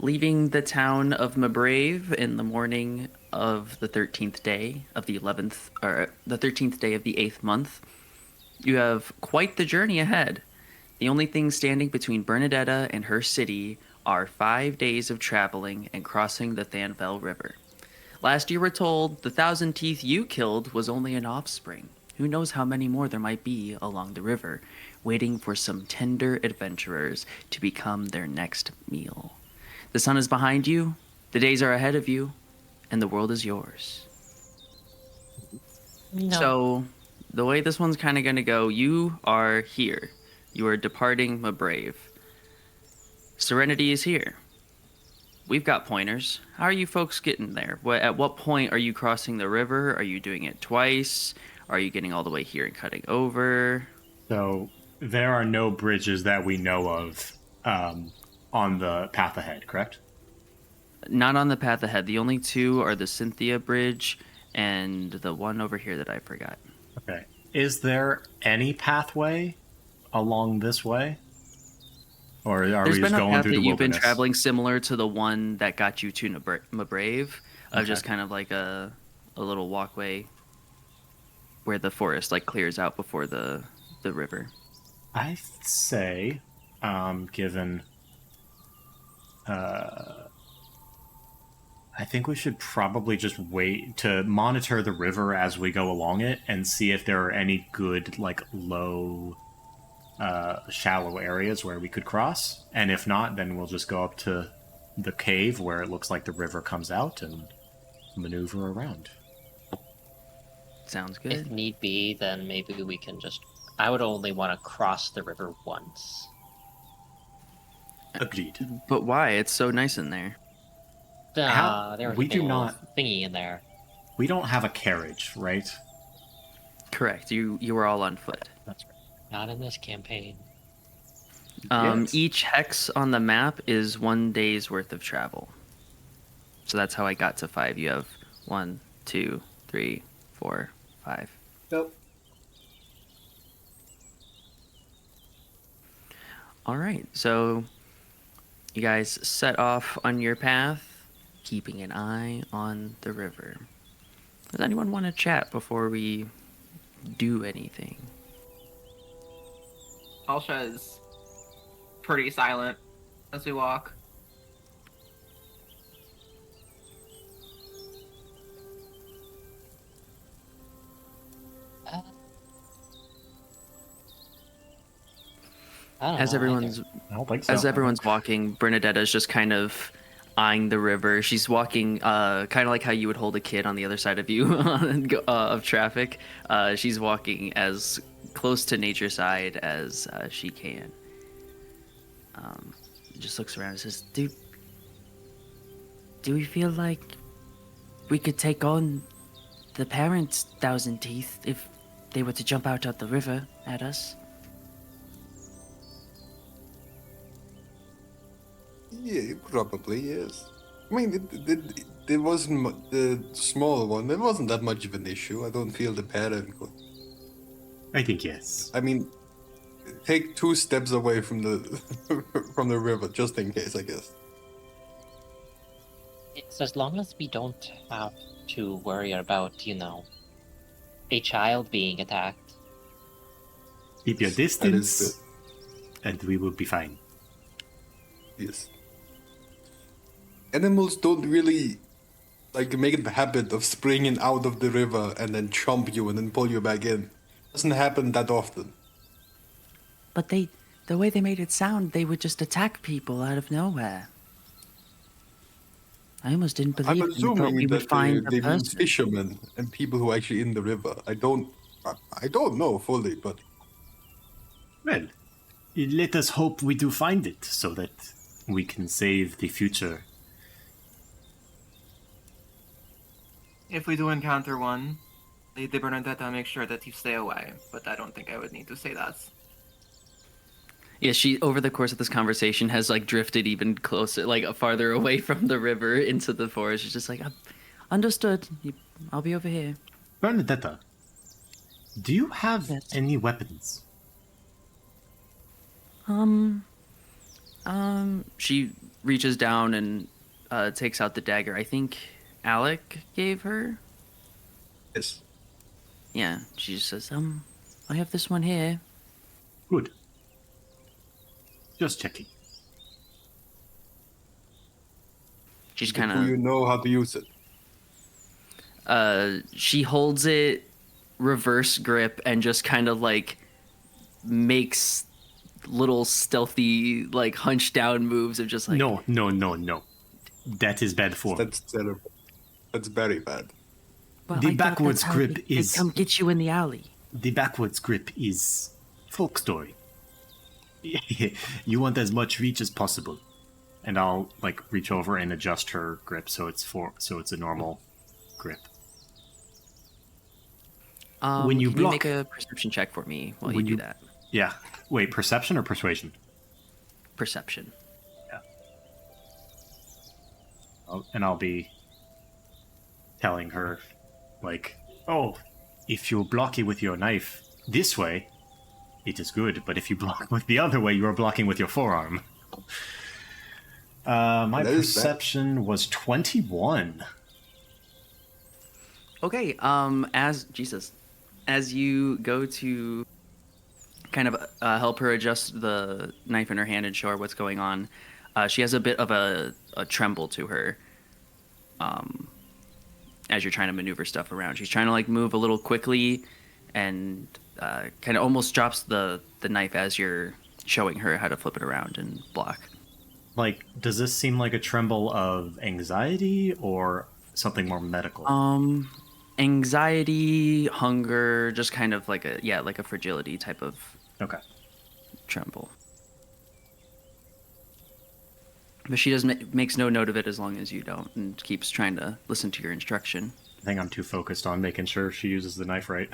Leaving the town of Mabrave in the morning of the 13th day of the 11th, or the 13th day of the 8th month, you have quite the journey ahead. The only thing standing between Bernadetta and her city are 5 days of traveling and crossing the Thanfell River. Last you were told the thousand teeth you killed was only an offspring. Who knows how many more there might be along the river, waiting for some tender adventurers to become their next meal. The sun is behind you, the days are ahead of you, and the world is yours. No. So, the way this one's kind of going to go, you are here. You are departing Mabrave. Serenity is here. We've got pointers. How are you folks getting there? At what point are you crossing the river? Are you doing it twice? Are you getting all the way here and cutting over? So there are no bridges that we know of on the path ahead, correct? Not on the path ahead. The only two are the Cynthia Bridge and the one over here that I forgot. Okay. Is there any pathway along this way? Or are There's we been just a going path through that the you've been wilderness? traveling similar to the one that got you to Mabrave, Okay. just kind of like a little walkway where the forest like clears out before the river. I'd say, given, I think we should probably just wait to monitor the river as we go along it and see if there are any good, like, low, shallow areas where we could cross. And if not, then we'll just go up to the cave where it looks like the river comes out and maneuver around. Sounds If good. need be, then maybe we can just. I would only want to cross the river once. Agreed. But why? It's so nice in there. There's we a big do old not- thingy in there. We don't have a carriage, right? Correct. You were all on foot. That's right. Not in this campaign. Yes. Each hex on the map is 1 day's worth of travel. So that's how I got to 5. You have 1, 2, 3, 4, 5. Nope. All right. So you guys set off on your path, keeping an eye on the river. Does anyone want to chat before we do anything? Alsha is pretty silent as we walk. Uh, I don't As know everyone's either. I don't think so. As everyone's walking, Bernadetta is just kind of eyeing the river. She's walking kind of like how you would hold a kid on the other side of you of traffic. She's walking as close to nature's side as she can. Just looks around and says, do we feel like we could take on the parents' thousand teeth if they were to jump out of the river at us?" Yeah, probably, yes. I mean, it wasn't the small one. It wasn't that much of an issue. I don't feel the parent. I think yes. I mean, take 2 steps away from the from the river, just in case, I guess. It's as long as we don't have to worry about, a child being attacked. Keep your That is distance, and we will be fine. Yes. Animals don't really like make it a habit of springing out of the river and then chomp you and then pull you back in. Doesn't happen that often. But the way they made it sound, they would just attack people out of nowhere. I almost didn't I'm believe we thought assuming we would that find they a mean person. fishermen and people who are actually in the river. I don't know fully, but Well, let us hope we do find it so that we can save the future. If we do encounter one, Lady Bernadetta, make sure that you stay away. But I don't think I would need to say that. Yeah, she over the course of this conversation has like drifted even closer, like farther away from the river into the forest. She's just like, understood. I'll be over here. Bernadetta, do you have Yes. any weapons? She reaches down and takes out the dagger. I think Alec gave her. Yes. Yeah, she just says, I have this one here. Good. Just checking. She's But kind do you of, know how to use it? she holds it reverse grip and just kind of like makes little stealthy, like hunched down moves of just like, No, no, no, no. That is bad form. That's terrible. That's very bad. well, The I thought backwards that's how grip they is- come get you in the alley. The backwards grip is folk story. You want as much reach as possible. And I'll like reach over and adjust her grip so it's a normal grip. When you can block- you make a perception check for me while When you do you- that? Yeah. Wait, perception or persuasion? Perception. And I'll be telling her, like, oh, if you block it with your knife this way, it is good. But if you block with the other way, you are blocking with your forearm. My That is bad. perception was 21. Okay, as you go to kind of help her adjust the knife in her hand and show her what's going on, she has a bit of a tremble to her as you're trying to maneuver stuff around. She's trying to like move a little quickly and kind of almost drops the knife as you're showing her how to flip it around and block. Like, does this seem like a tremble of anxiety or something more medical? Anxiety, hunger, just kind of like a fragility type of Okay. tremble. But she makes no note of it as long as you don't, and keeps trying to listen to your instruction. I think I'm too focused on making sure she uses the knife right.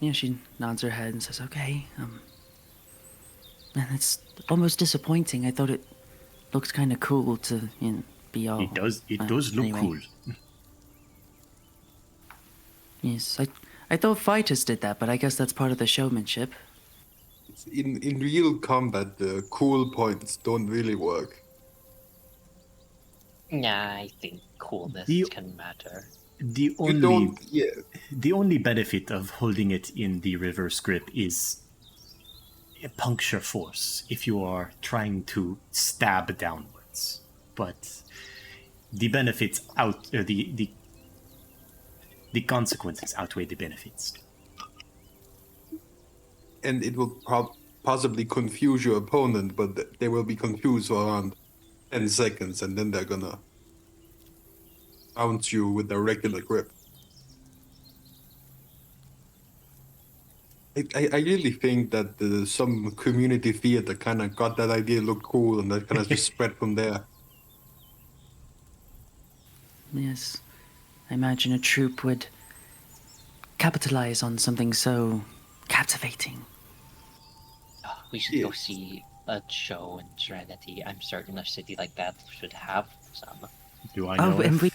Yeah, she nods her head and says, "Okay." And it's almost disappointing. I thought it looked kind of cool to be all. It does look anyway. cool. Yes, I thought fighters did that, but I guess that's part of the showmanship. In real combat, the cool points don't really work. Yeah, I think coolness You- can matter. The You don't. Yeah. The only benefit of holding it in the reverse grip is a puncture force if you are trying to stab downwards. But the benefits the consequences outweigh the benefits. And it will possibly confuse your opponent, but they will be confused for around 10 seconds, and then they're gonna bounce you with a regular grip. I really think that some community theater kind of got that idea, looked cool, and that kind of just spread from there. Yes, I imagine a troupe would capitalize on something so captivating. Oh, we should go Yes. see a show in Serenity. I'm certain a city like that should have some. Do I know? Oh, and we.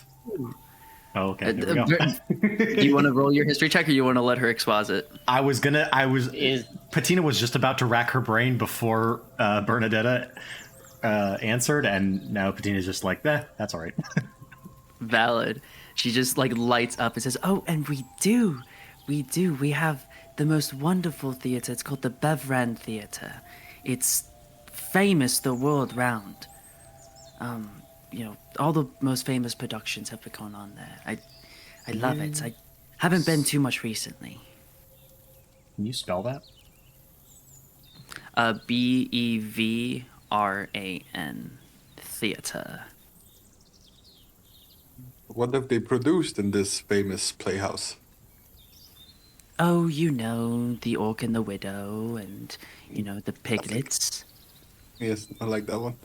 Oh, okay. There we go. Do you want to roll your history check, or you want to let her exposit? Patina was just about to rack her brain before Bernadetta answered, and now Patina's just like, that's all right. Valid. She just like lights up and says, "Oh, and we do. We have the most wonderful theater. It's called the Bevran Theater. It's famous the world round. All the most famous productions have been going on there. I love it. I haven't been too much recently." Can you spell that? Bevran Theater. What have they produced in this famous playhouse? Oh, the Orc and the Widow, and the Piglets. Yes, I like that one.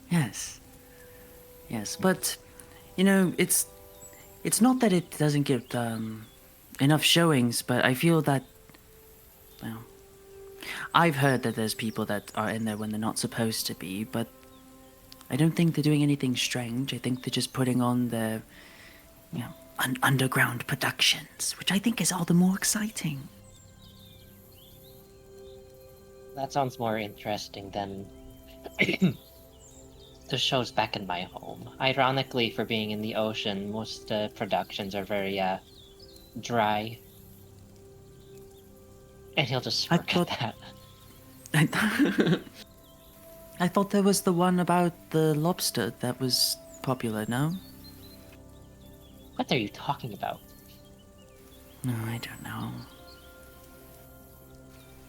Yes, but it's not that it doesn't get enough showings, but I feel that, well, I've heard that there's people that are in there when they're not supposed to be, but I don't think they're doing anything strange. I think they're just putting on their, underground productions, which I think is all the more exciting. That sounds more interesting than the shows back in my home. Ironically, for being in the ocean, most productions are very dry, and he'll just I forget thought that. I thought there was the one about the lobster that was popular, no? What are you talking about? No, I don't know.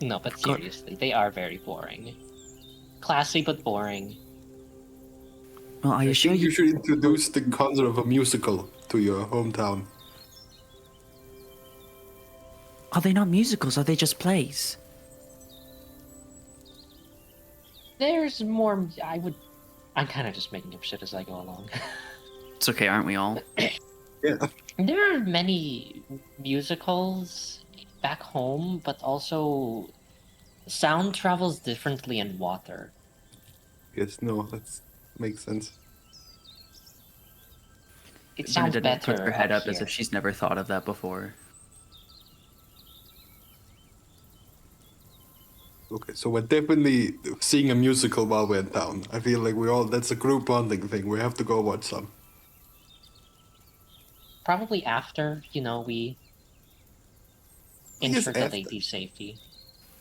No, but God. seriously, they are very boring. Classy but boring. Well, I I assure think you you. should introduce the concept of a musical to your hometown. Are they not musicals? Are they just plays? There's more. I'm kind of just making up shit as I go along. It's okay, aren't we all? Yeah. There are many musicals back home, but also sound travels differently in water. Yes, no, that makes sense. It sounds Bernadette puts her better head out up as here. if she's never thought of that before. Okay, so we're definitely seeing a musical while we're in town. I feel like that's a group bonding thing. We have to go watch some. Probably after, we I guess ensure that they after. do safety.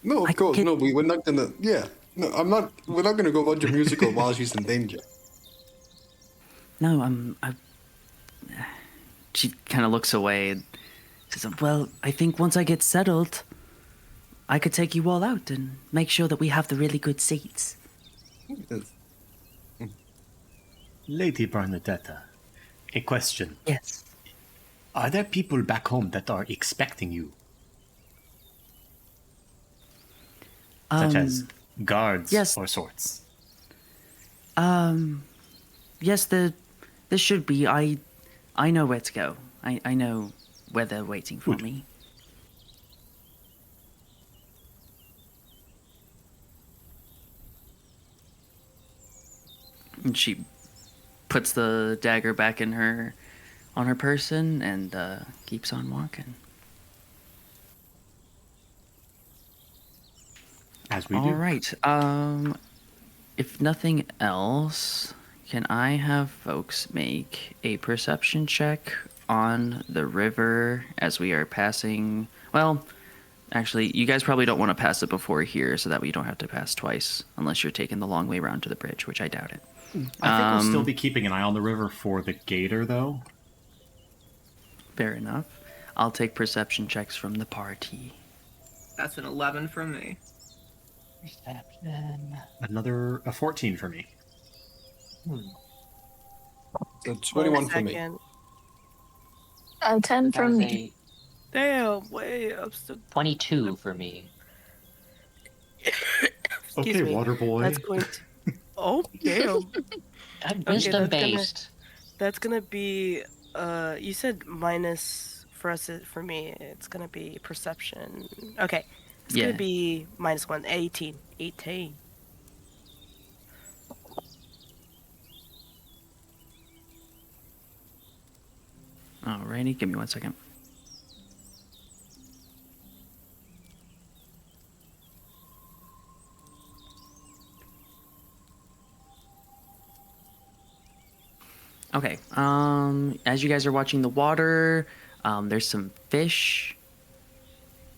No, I of course, can. no. We're not gonna. Yeah, no, I'm not. We're not gonna go watch a musical while she's in danger. No, she kind of looks away and says, "Well, I think once I get settled, I could take you all out and make sure that we have the really good seats." Yes. Lady Bernadetta, a question. Yes. Are there people back home that are expecting you? Such as guards yes. or sorts? Yes, there should be. I know where to go. I know where they're waiting for Good. me. And she puts the dagger back in on her person and keeps on walking. As we All do. right. If nothing else, can I have folks make a perception check on the river as we are passing? Well, actually, you guys probably don't want to pass it before here, so that way you don't have to pass twice, unless you're taking the long way around to the bridge, which I doubt it. I think we'll still be keeping an eye on the river for the gator, though. Fair enough. I'll take perception checks from the party. That's an 11 from me. Perception. A 14 for me. So 21 for me. Second. 10 That from was me. a Damn, wait, I'm still. 22 for me. Excuse Okay, me. water boy. That's going to. Oh, damn. Wisdom that's gonna- based. That's gonna be. You said minus for us. For me, it's gonna be perception. Okay. It's Yeah. gonna be -1. 18. 18. Alrighty, give me 1 second. Okay. As you guys are watching the water, there's some fish.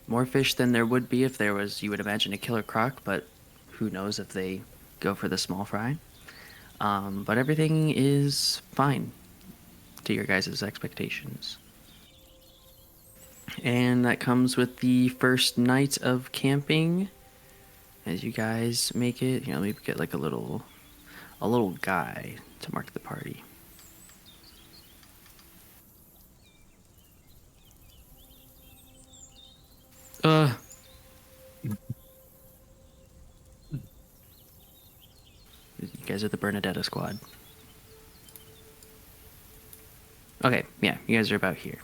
More fish than there would be if there was, you would imagine, a killer croc, but who knows if they go for the small fry. But everything is fine to your guys' expectations. And that comes with the first night of camping. As you guys make it, maybe get like a little guy to mark the party. You guys are the Bernadetta squad. Okay, yeah, you guys are about here.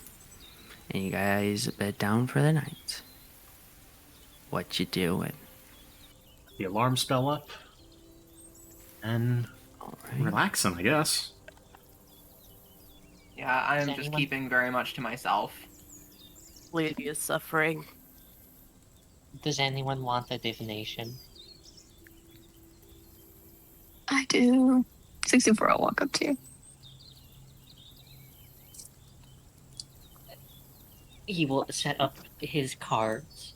And you guys bed down for the night. What you doing? The alarm spell up. And Alright. relaxing, I guess. Yeah, I am Does just anyone- keeping very much to myself. Lady is suffering. Does anyone want a divination? I do. 64, I'll walk up to you. He will set up his cards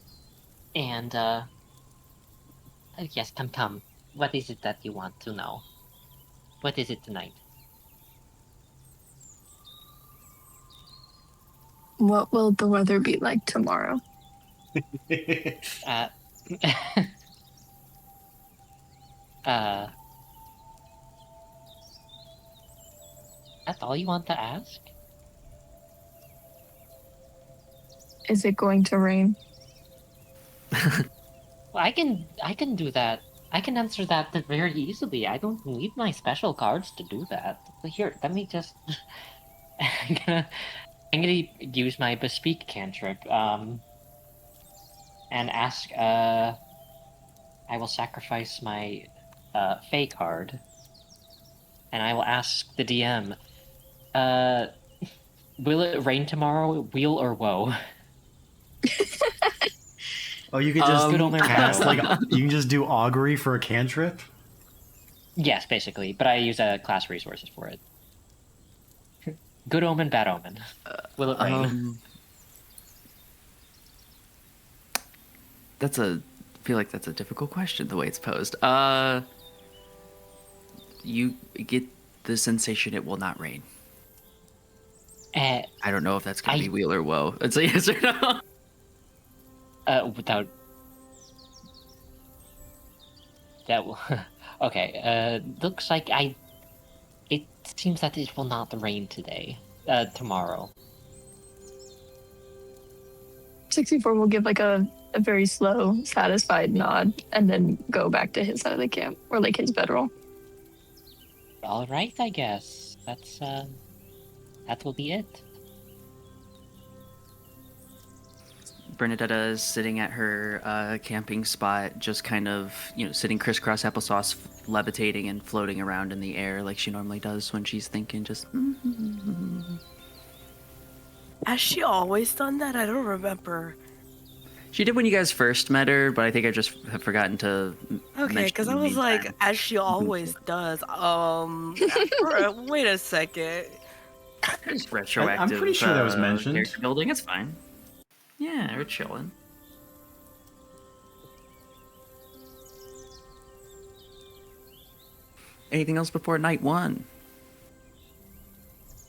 and yes, come. What is it that you want to know? What is it tonight? What will the weather be like tomorrow? Uh, uh, that's all you want to ask? Is it going to rain? Well, I can do that. I can answer that very easily. I don't need my special cards to do that. Here, let me just. I'm gonna I'm gonna use my bespeak cantrip. And ask. I will sacrifice my Fey card, and I will ask the DM. Uh, will it rain tomorrow? Weal or woe? Oh, you could just Good omen or bad cast like omen? you can just do augury for a cantrip. Yes, basically, but I use class resources for it. Good omen, bad omen. Will it rain? That's a I feel like that's a difficult question the way it's posed. You get the sensation it will not rain. Uh, I don't know if that's gonna I be wheel or woe. It's a yes or no. without that. Okay. Looks like I. It seems that it will not rain today. Tomorrow. 64 will give like a very slow, satisfied nod and then go back to his side of the camp or like his bedroll. All right, I guess that's that will be it. Bernadetta is sitting at her camping spot, just kind of, sitting crisscross applesauce, levitating and floating around in the air like she normally does when she's thinking. Just. Has she always done that? I don't remember. She did when you guys first met her, but I think I just have forgotten to. Okay, because I was like, as she always does. Wait a second. It's retroactive. I'm pretty sure that was mentioned. Character building, it's fine. Yeah, we're chilling. Anything else before night one?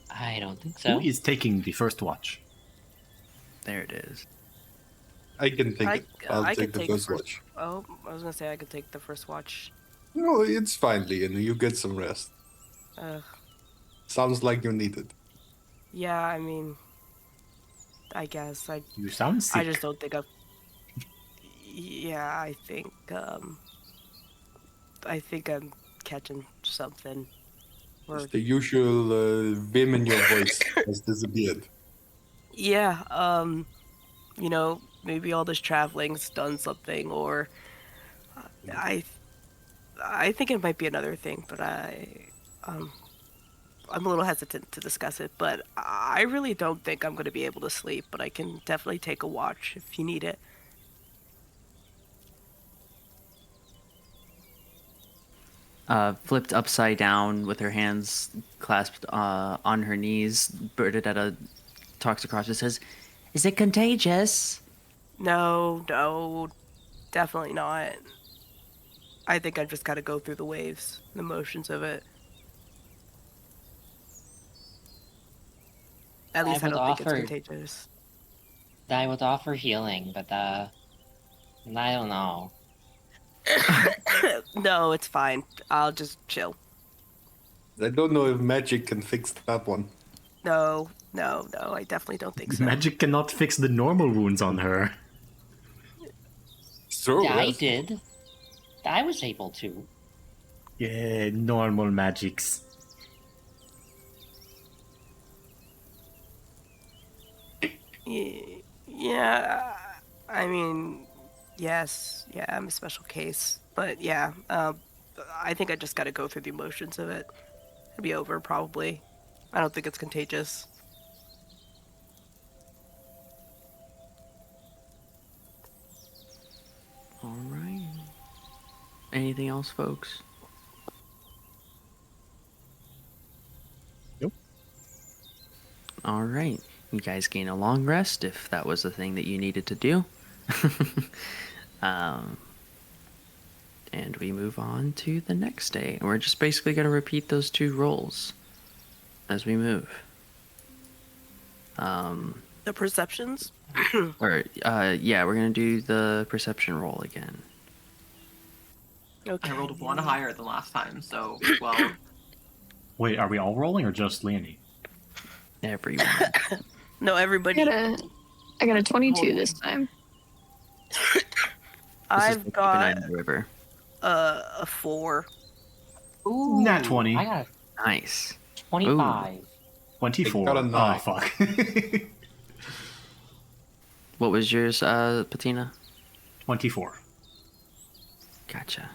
I don't think so. Who is taking the first watch? There it is. I can take it. I'll I take could the first watch. Oh, I was gonna say I could take the first watch. No, it's fine, Leon. You get some rest. Sounds like you need it. Yeah, I mean, I guess You sound sick. I just don't think I've. Yeah, I think I'm catching something. Or It's the usual vim in your voice has disappeared. yeah, maybe all this traveling's done something, or I think it might be another thing, but I'm a little hesitant to discuss it. But I really don't think I'm going to be able to sleep, but I can definitely take a watch if you need it. Flipped upside down with her hands clasped on her knees, Bernadetta talks across and says, "Is it contagious?" No, definitely not. I think I just got to go through the waves, the motions of it. At least I don't think it's contagious. I would offer healing, but I don't know. No, it's fine. I'll just chill. I don't know if magic can fix that one. No, I definitely don't think so. Magic cannot fix the normal wounds on her. So Yeah, I did. I was able to. Yeah, normal magics. Yeah, I mean, yes, yeah, I'm a special case, but yeah, I think I just got to go through the emotions of it. It'll be over probably. I don't think it's contagious. All right. Anything else, folks? All right. You guys gain a long rest if that was the thing that you needed to do. um, and we move on to the next day. And we're just basically going to repeat those 2 rolls as we move. The perceptions? Yeah, we're going to do the perception roll again. Okay. I rolled 1 higher than last time, so 12. Wait, are we all rolling or just Leonie? Everyone. No, everybody. I got a 22 Hold this on. time. This is I've for keeping got eye on the river. a 4. Ooh, Nat 20. I got Nice. a 25. 24. I got a 9. Oh, fuck. What was yours, Patina? 24. Gotcha.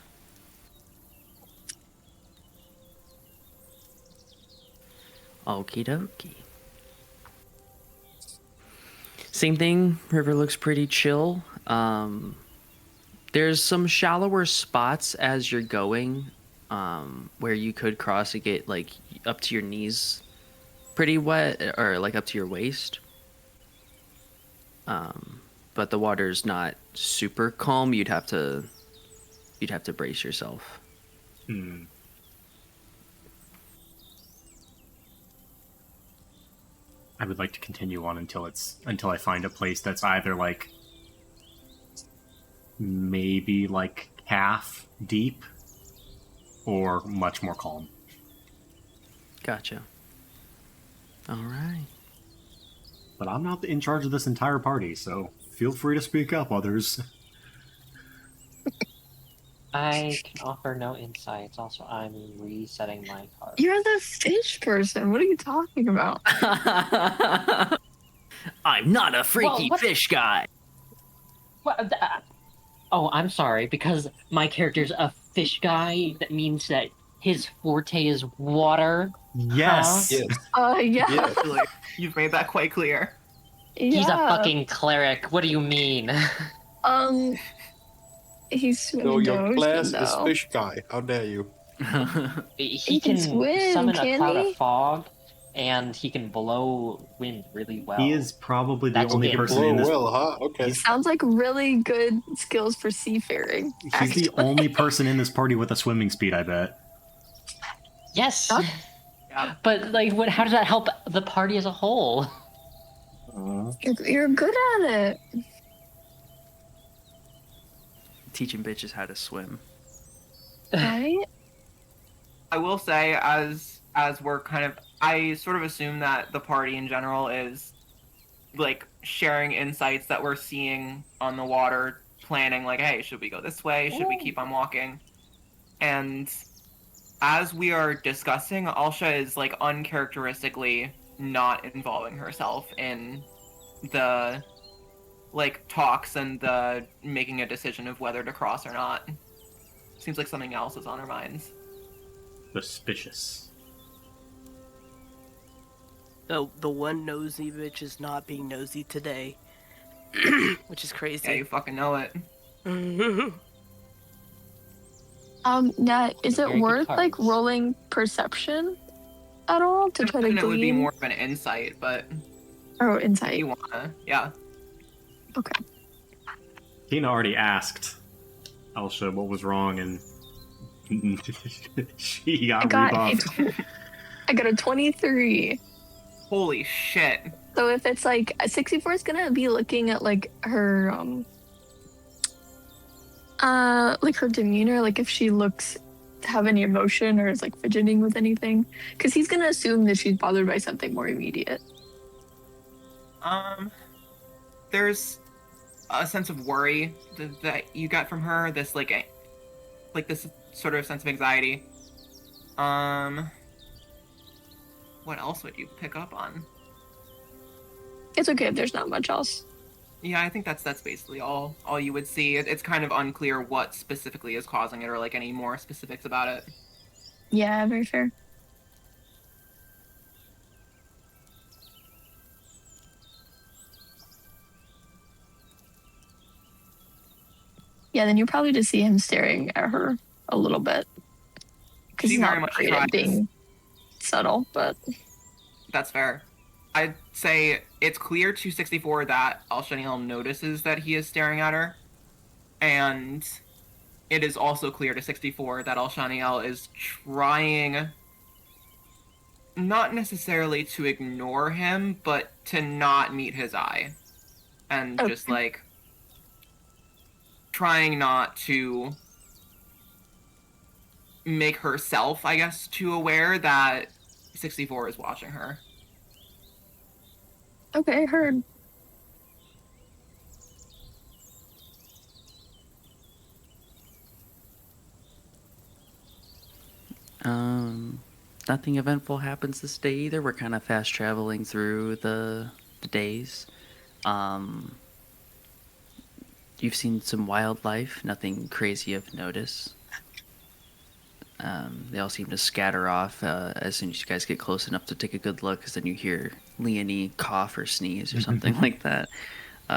Okie dokie. Same thing. River looks pretty chill. There's some shallower spots as you're going, where you could cross and get like up to your knees, pretty wet, or like up to your waist. But the water's not super calm. You'd have to brace yourself. Hmm. I would like to continue on until I find a place that's either like maybe like half deep or much more calm. Gotcha. All right. But I'm not in charge of this entire party, so feel free to speak up, others. I can offer no insights. Also, I'm resetting my card. You're the fish person. What are you talking about? I'm not a freaky what- fish guy. What? Oh, I'm sorry. Because my character's a fish guy, that means that his forte is water. Yes. Yes. Yeah. Yeah. Actually, you've made that quite clear. He's a Yeah. fucking cleric. What do you mean? He's So swimming your to class ocean, is though. fish guy. How dare you? He can can swim, summon a can cloud he? of fog, and he can blow wind really well. He is probably the That's only it. person Blow in this. well, huh? Okay. Sounds like really good skills for seafaring. He's actually. the only person in this party with a swimming speed, I bet. Yes. Huh? Yeah. But like, how does that help the party as a whole? You're good at it. Teaching bitches how to swim. Right? I will say, as we're kind of, I sort of assume that the party in general is like sharing insights that we're seeing on the water, planning like, hey, should we go this way? Should we keep on walking? And as we are discussing, Alsha is like uncharacteristically not involving herself in the like talks and the making a decision of whether to cross or not. Seems like something else is on her minds. Suspicious. The one nosy bitch is not being nosy today. Which is Yeah, crazy. you fucking know it. Nat, is Very it good worth like cards. rolling perception at all to try to And it would be glean? more of an insight, but Oh, if insight. you wanna, yeah. Okay. Tina already asked Elsha what was wrong, and she got rebuffed. I got a 23. Holy shit. So if it's like a 64 is gonna be looking at like her like her demeanor, like if she looks to have any emotion or is like fidgeting with anything, because he's gonna assume that she's bothered by something more immediate. There's a sense of worry that you got from her, this like this sort of sense of anxiety. What else would you pick up on? It's okay if there's not much else. Yeah, I think that's basically all you would see. It's kind of unclear what specifically is causing it, or like any more specifics about it. Yeah, very fair. Yeah, then you probably just see him staring at her a little bit. Because She he's very not much great at tries. being subtle, but That's fair. I'd say it's clear to 64 that Al-Shaniel notices that he is staring at her, and it is also clear to 64 that Al-Shaniel is trying not necessarily to ignore him, but to not meet his eye. And just Okay. like trying not to make herself, I guess, too aware that 64 is watching her. Okay, heard. Um, Nothing eventful happens this day either. We're kind of fast traveling through the days. Um, you've seen some wildlife, nothing crazy of notice. They all seem to scatter off as soon as you guys get close enough to take a good look, because then you hear Leonie cough or sneeze or something like that,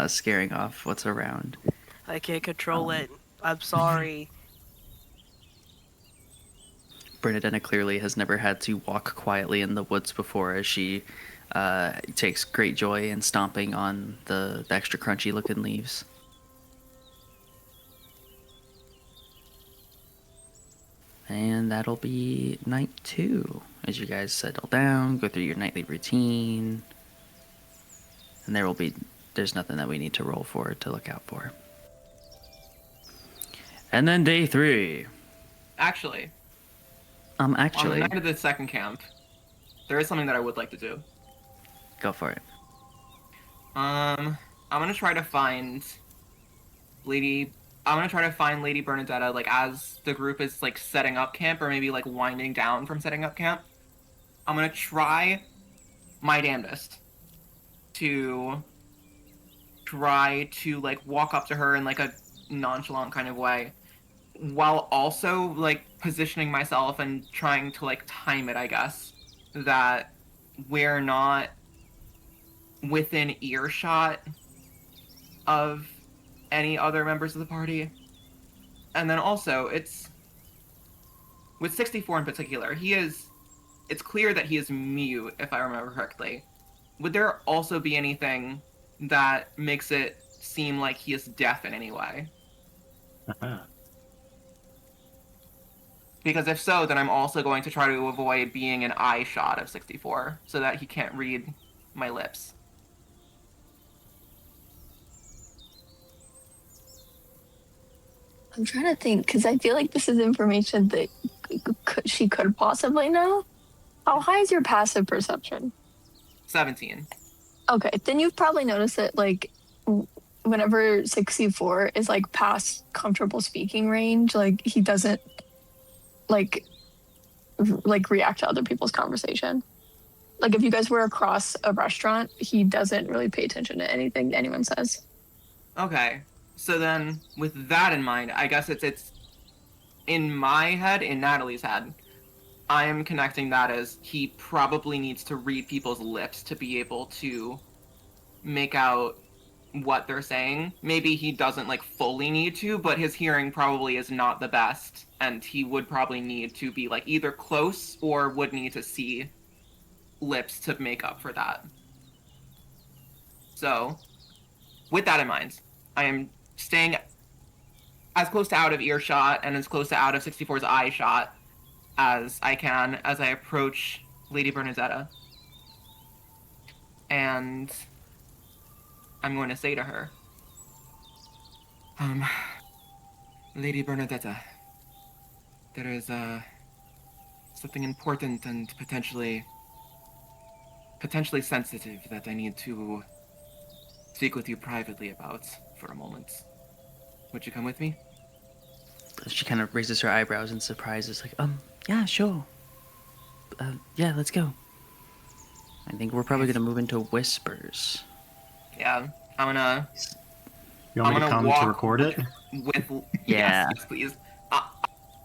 scaring off what's around. I can't control Um, it. I'm sorry. Bernadetta clearly has never had to walk quietly in the woods before, as she takes great joy in stomping on the extra crunchy looking leaves. And that'll be night 2 as you guys settle down, go through your nightly routine. And there's nothing that we need to roll for to look out for. And then day 3. Actually, on the Actually, night of the second camp, there is something that I would like to do. go for it. I'm gonna try to find Lady. I'm gonna try to find Lady Bernadetta, like as the group is like setting up camp, or maybe like winding down from setting up camp. I'm gonna try my damnedest to like walk up to her in like a nonchalant kind of way, while also like positioning myself and trying to like time it, I guess, that we're not within earshot of any other members of the party. And then also, it's with 64 in particular, it's clear that he is mute, if I remember correctly. Would there also be anything that makes it seem like he is deaf in any way? Because if so, then I'm also going to try to avoid being an eye shot of 64 so that he can't read my lips. I'm trying to think because I feel like this is information that she could possibly know. How high is your passive perception? 17. Okay, then you've probably noticed that like whenever 64 is like past comfortable speaking range, like he doesn't like react to other people's conversation. Like if you guys were across a restaurant, he doesn't really pay attention to anything anyone says. Okay. So then, with that in mind, I guess it's in my head, in Natalie's head, I am connecting that as he probably needs to read people's lips to be able to make out what they're saying. Maybe he doesn't like fully need to, but his hearing probably is not the best, and he would probably need to be like either close or would need to see lips to make up for that. So, with that in mind, I am staying as close to out of earshot and as close to out of 64's eye shot as I can as I approach Lady Bernadetta. And I'm going to say to her, Lady Bernadetta, there is something important and potentially sensitive that I need to speak with you privately about for a moment. Would you come with me? She kind of raises her eyebrows in surprise. It's like, yeah, sure. Yeah, let's go. I think we're probably gonna move into whispers. Yeah, I'm gonna You want me to come to record it? with Yeah. yes, please.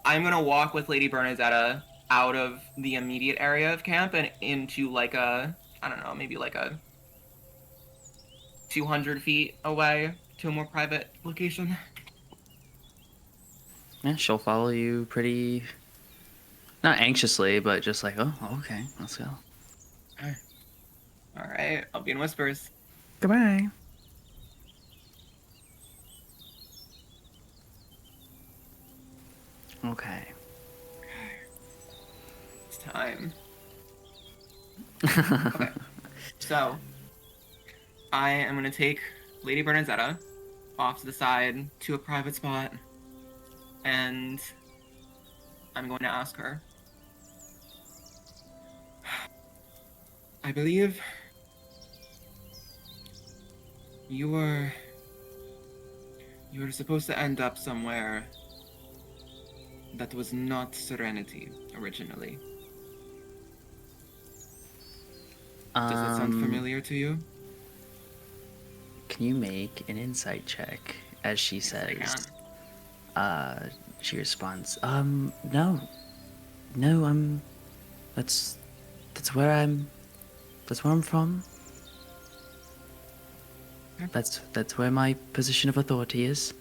I'm gonna walk with Lady Bernadetta out of the immediate area of camp and into like a, I don't know, maybe like a 200 feet away to a more private location. Yeah, she'll follow you pretty, not anxiously, but just like, oh, okay, let's go. All right, I'll be in whispers. Goodbye. Okay. It's time. Okay, so I am gonna take Lady Bernadetta off to the side to a private spot, and I'm going to ask her. I believe you were supposed to end up somewhere that was not Serenity originally. Does that sound familiar to you? Can you make an insight check as she Yes, I says? can. She responds, no, that's where that's where I'm from. That's where my position of authority is.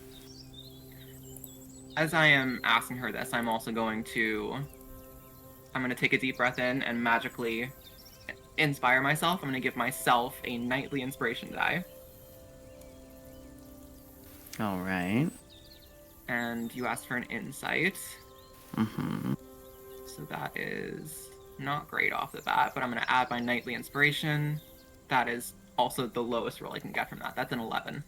As I am asking her this, I'm going to take a deep breath in and magically inspire myself. I'm going to give myself a nightly inspiration die. All right. And you asked for an insight. Mm-hmm. So that is not great off the bat, but I'm going to add my nightly inspiration. That is also the lowest roll I can get from that. That's an 11.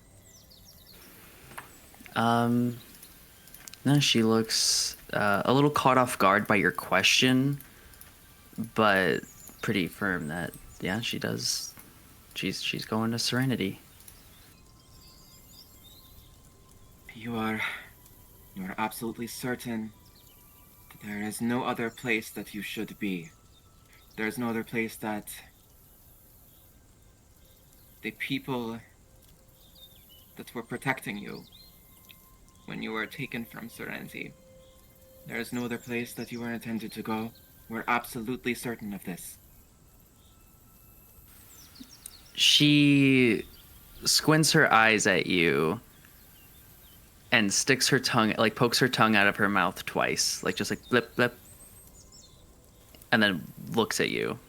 No, she looks a little caught off guard by your question, but pretty firm that yeah, she does. She's going to Serenity. You are absolutely certain that there is no other place that you should be. There is no other place that the people that were protecting you when you were taken from Serenity. There is no other place that you were intended to go. We're absolutely certain of this. She squints her eyes at you and sticks her tongue, like pokes her tongue out of her mouth twice, like just like blip blip, and then looks at you.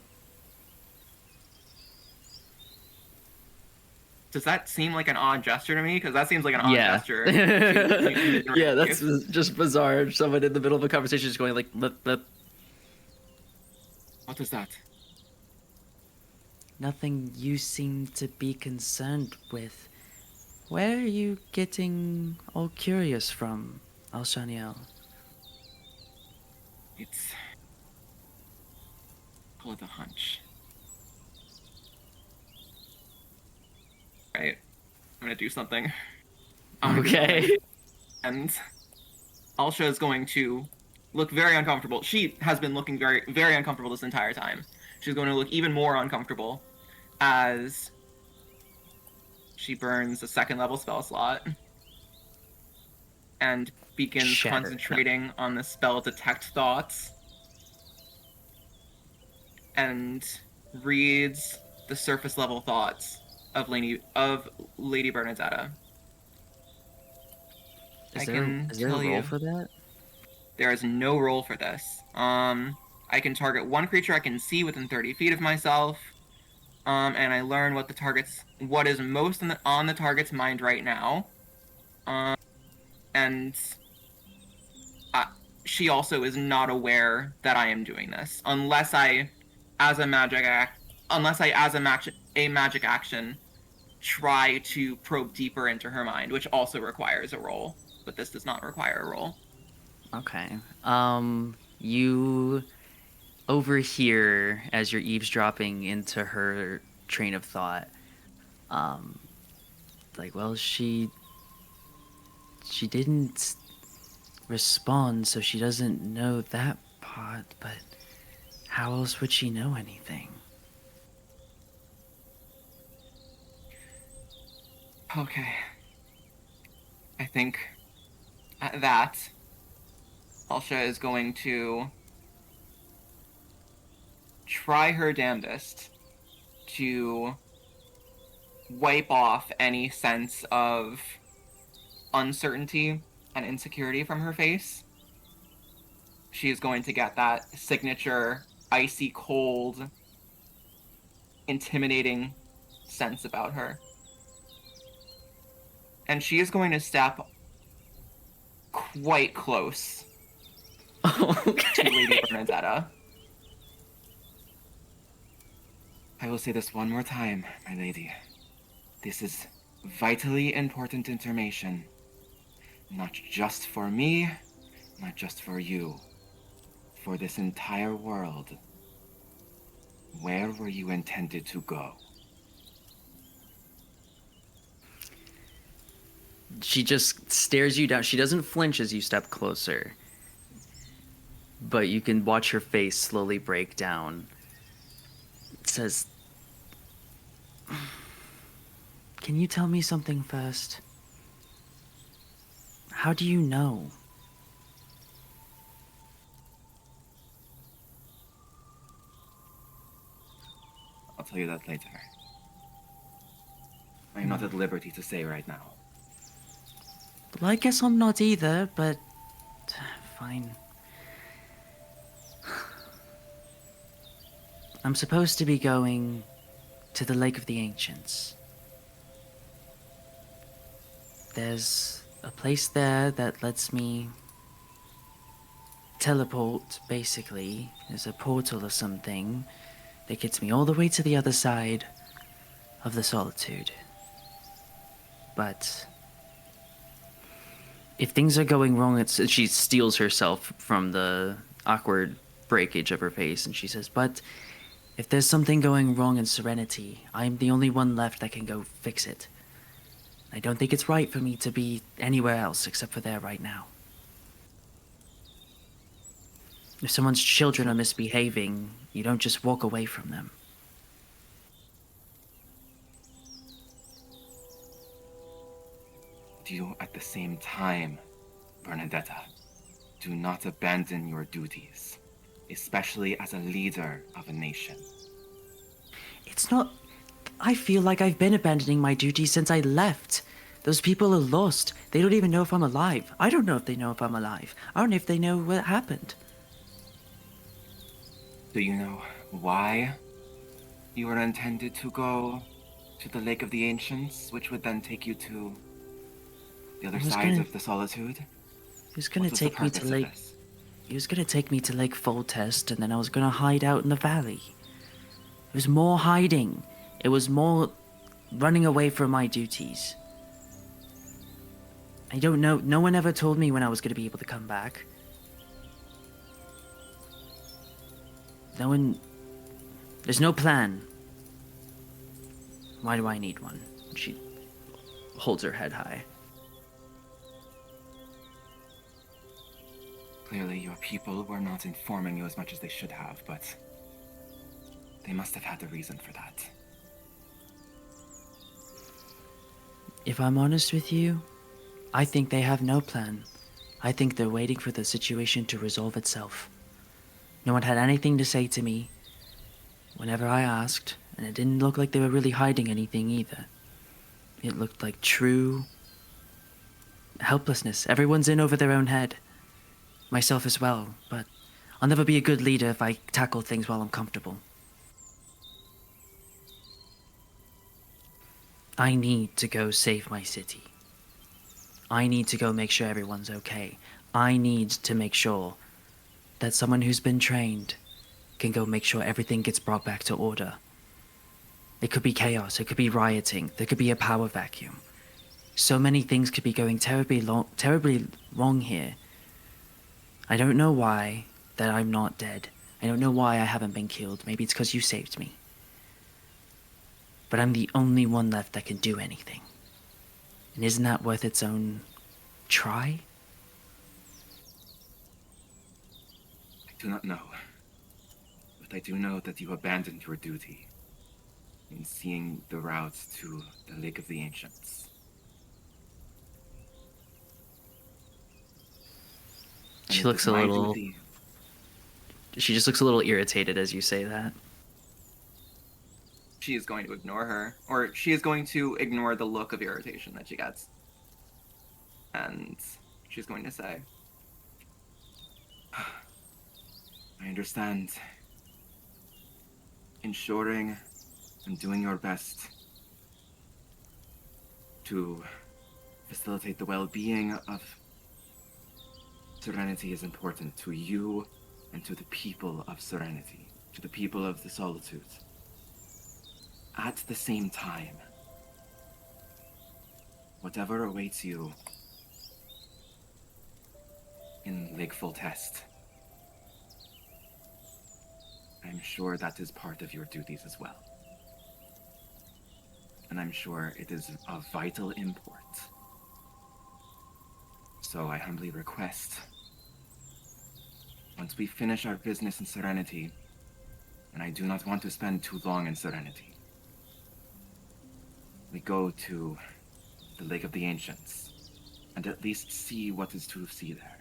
Does that seem like an odd gesture to me? Because that seems like an odd Yeah. gesture. Yeah, that's just bizarre. Someone in the middle of a conversation is going like blip blip. What was that? Nothing you seem to be concerned with. Where are you getting all curious from, Alshaniel? It's... call it a hunch. Right. I'm gonna do something. Okay. And Alsha is going to look very uncomfortable. She has been looking very, very uncomfortable this entire time. She's going to look even more uncomfortable as she burns a second level spell slot and begins Shatter. concentrating on the spell Detect Thoughts and reads the surface level thoughts of Lady Bernadetta. Is there a roll for that? There is no roll for this. I can target one creature I can see within 30 feet of myself. And I learn what is most on the target's mind right now. And she also is not aware that I am doing this, unless I, as a magic action, try to probe deeper into her mind, which also requires a roll. But this does not require a roll. Okay. You overhear as you're eavesdropping into her train of thought. Like, well, she didn't respond, so she doesn't know that part, but how else would she know anything? Okay. I think at that, Alsha is going to try her damnedest to wipe off any sense of uncertainty and insecurity from her face. She is going to get that signature icy cold intimidating sense about her. And she is going to step quite close to Lady Okay. Bernadetta. I will say this one more time, my lady. This is vitally important information. Not just for me, not just for you. For this entire world. Where were you intended to go? She just stares you down. She doesn't flinch as you step closer. But you can watch her face slowly break down. It says, "Can you tell me something first? How do you know?" I'll tell you that later. I am not at liberty to say right now. Well, I guess I'm not either, but fine. I'm supposed to be going to the Lake of the Ancients. There's a place there that lets me teleport, basically. There's a portal or something that gets me all the way to the other side of the solitude. But if things are going wrong, she steals herself from the awkward breakage of her face, and she says, "But if there's something going wrong in Serenity, I'm the only one left that can go fix it. I don't think it's right for me to be anywhere else except for there right now. If someone's children are misbehaving, you don't just walk away from them." You at the same time, Bernadetta, do not abandon your duties, especially as a leader of a nation. It's not... I feel like I've been abandoning my duties since I left. Those people are lost. They don't even know if I'm alive. I don't know if they know if I'm alive. I don't know if they know what happened. Do you know why you were intended to go to the Lake of the Ancients, which would then take you to the other sides of the Solitude? He was gonna What was the take me to purpose of Lake... this? He was gonna take me to Lake Foltest, and then I was gonna hide out in the valley. It was more hiding. It was more running away from my duties. I don't know. No one ever told me when I was gonna be able to come back. No one... There's no plan. Why do I need one? She holds her head high. Clearly, your people were not informing you as much as they should have, but they must have had a reason for that. If I'm honest with you, I think they have no plan. I think they're waiting for the situation to resolve itself. No one had anything to say to me whenever I asked, and it didn't look like they were really hiding anything either. It looked like true helplessness. Everyone's in over their own head. Myself as well, but I'll never be a good leader if I tackle things while I'm comfortable. I need to go save my city. I need to go make sure everyone's okay. I need to make sure that someone who's been trained can go make sure everything gets brought back to order. It could be chaos, it could be rioting, there could be a power vacuum. So many things could be going terribly wrong here. I don't know why that I'm not dead. I don't know why I haven't been killed. Maybe it's because you saved me. But I'm the only one left that can do anything. And isn't that worth its own try? I do not know. But I do know that you abandoned your duty in seeing the route to the Lake of the Ancients. And She it looks is a my little... duty. She just looks a little irritated as you say that. She is going to ignore her, or she is going to ignore the look of irritation that she gets. And she's going to say, I understand. Ensuring and doing your best to facilitate the well-being of Serenity is important to you and to the people of Serenity, to the people of the Solitude. At the same time, whatever awaits you in Lake Full Test, I'm sure that is part of your duties as well. And I'm sure it is of vital import. So I humbly request, once we finish our business in Serenity, and I do not want to spend too long in Serenity, we go to the Lake of the Ancients, and at least see what is to see there.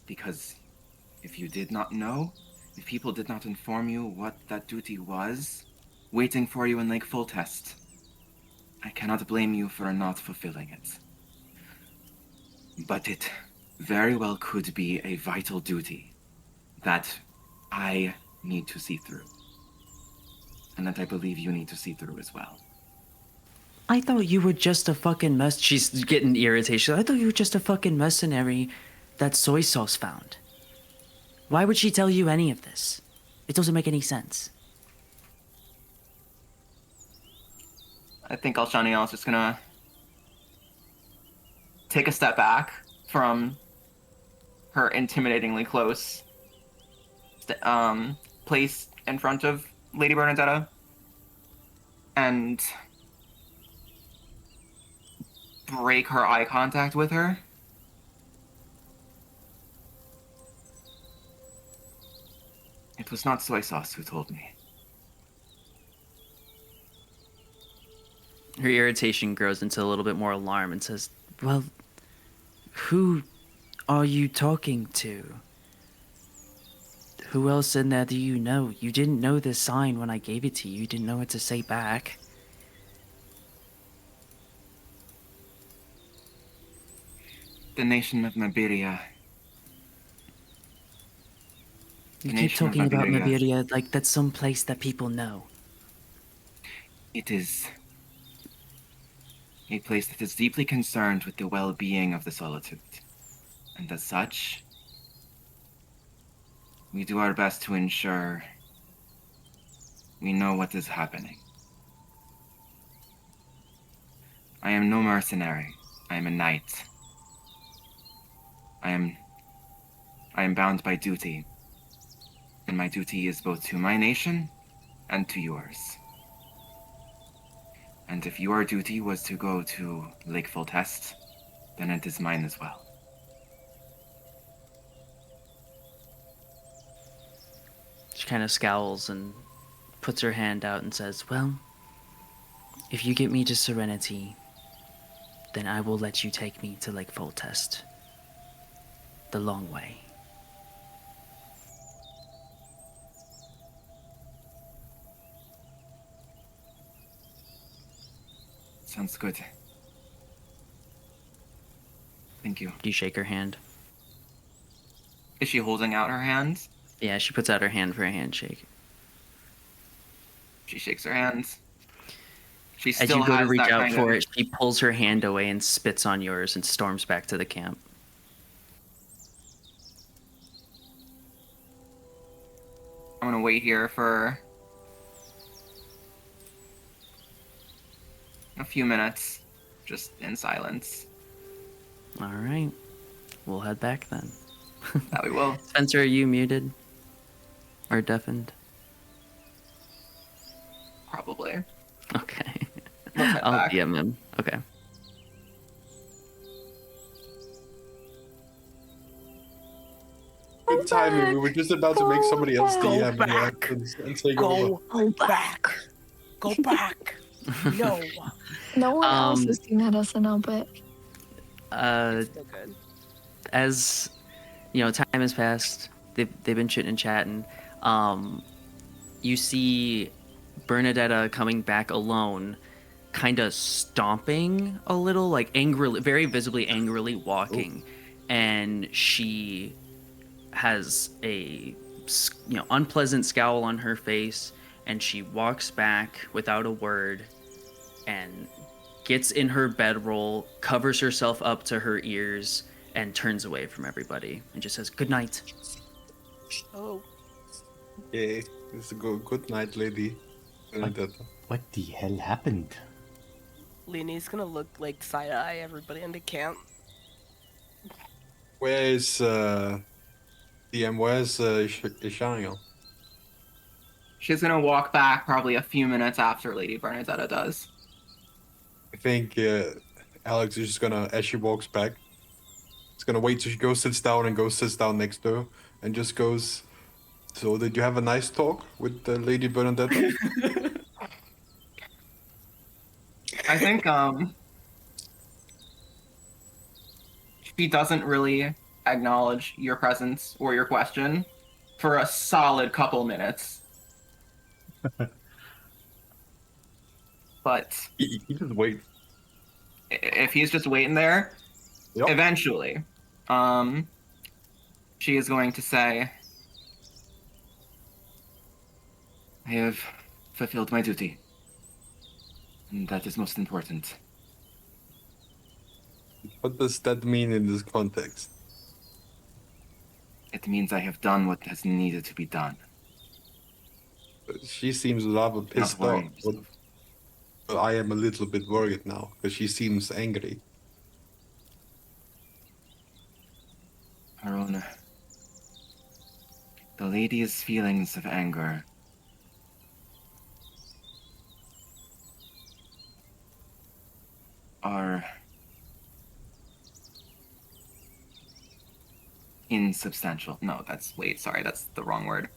Because if you did not know, if people did not inform you what that duty was, waiting for you in Lake Full Test, I cannot blame you for not fulfilling it. But it very well could be a vital duty that I need to see through. And that I believe you need to see through as well. I thought you were just a fucking mess. She's getting irritation. I thought you were just a fucking mercenary that soy sauce found. Why would she tell you any of this? It doesn't make any sense. I think Alshaniel is just gonna take a step back from her intimidatingly close place in front of Lady Bernadetta and break her eye contact with her. It was not soy sauce who told me. Her irritation grows into a little bit more alarm and says, well, who are you talking to? Who else in there do you know? You didn't know the sign when I gave it to you. You didn't know what to say back. The nation of Mabiria. You The keep nation of talking about Mabiria. Mabiria like that's some place that people know. It is a place that is deeply concerned with the well-being of the Solitude. And as such, we do our best to ensure we know what is happening. I am no mercenary. I am a knight. I am bound by duty. And my duty is both to my nation and to yours. And if your duty was to go to Lake Full Test, then it is mine as well. She kind of scowls and puts her hand out and says, well, if you get me to Serenity, then I will let you take me to Lake Full Test. The long way. Sounds good. Thank you. Do you shake her hand? Is she holding out her hand? Yeah, she puts out her hand for a handshake. She shakes her hand. She As still you go to has reach that out kind for of... it, she pulls her hand away and spits on yours and storms back to the camp. I'm gonna wait here for a few minutes, just in silence. All right. We'll head back then. That we will. Spencer, are you muted? Or deafened? Probably. Okay. Let's head I'll back. DM him. Okay. Good timing. We were just about to make somebody else Go DM back. and take over. Go back. Go back. No. No one else Um, has seen that SNL bit. Still good. As you know, time has passed. They've been chitting and chatting. You see Bernadetta coming back alone, kind of stomping a little, like angrily, very visibly angrily walking, and she has a unpleasant scowl on her face, and she walks back without a word and gets in her bedroll, covers herself up to her ears, and turns away from everybody and just says, "Good night." Oh, Yeah, it's a good night, lady. Benedetta. What the hell happened? Leanie's gonna look like side eye everybody into camp. Where is DM? Where's Ishaniel? She's gonna walk back probably a few minutes after Lady Bernadetta does. I think Alex is just gonna, as she walks back, it's gonna wait till she goes, sits down, and goes sits down next to her, and just goes. So, did you have a nice talk with Lady Bernadetta? I think she doesn't really acknowledge your presence or your question for a solid couple minutes. But he just wait. if he's just waiting there, Yep. eventually, she is going to say, "I have fulfilled my duty, and that is most important." What does that mean in this context? It means I have done what has needed to be done. She seems rather pissed off. worry But I am a little bit worried now because she seems angry. Harona, the lady's feelings of anger are insubstantial. No, that's the wrong word.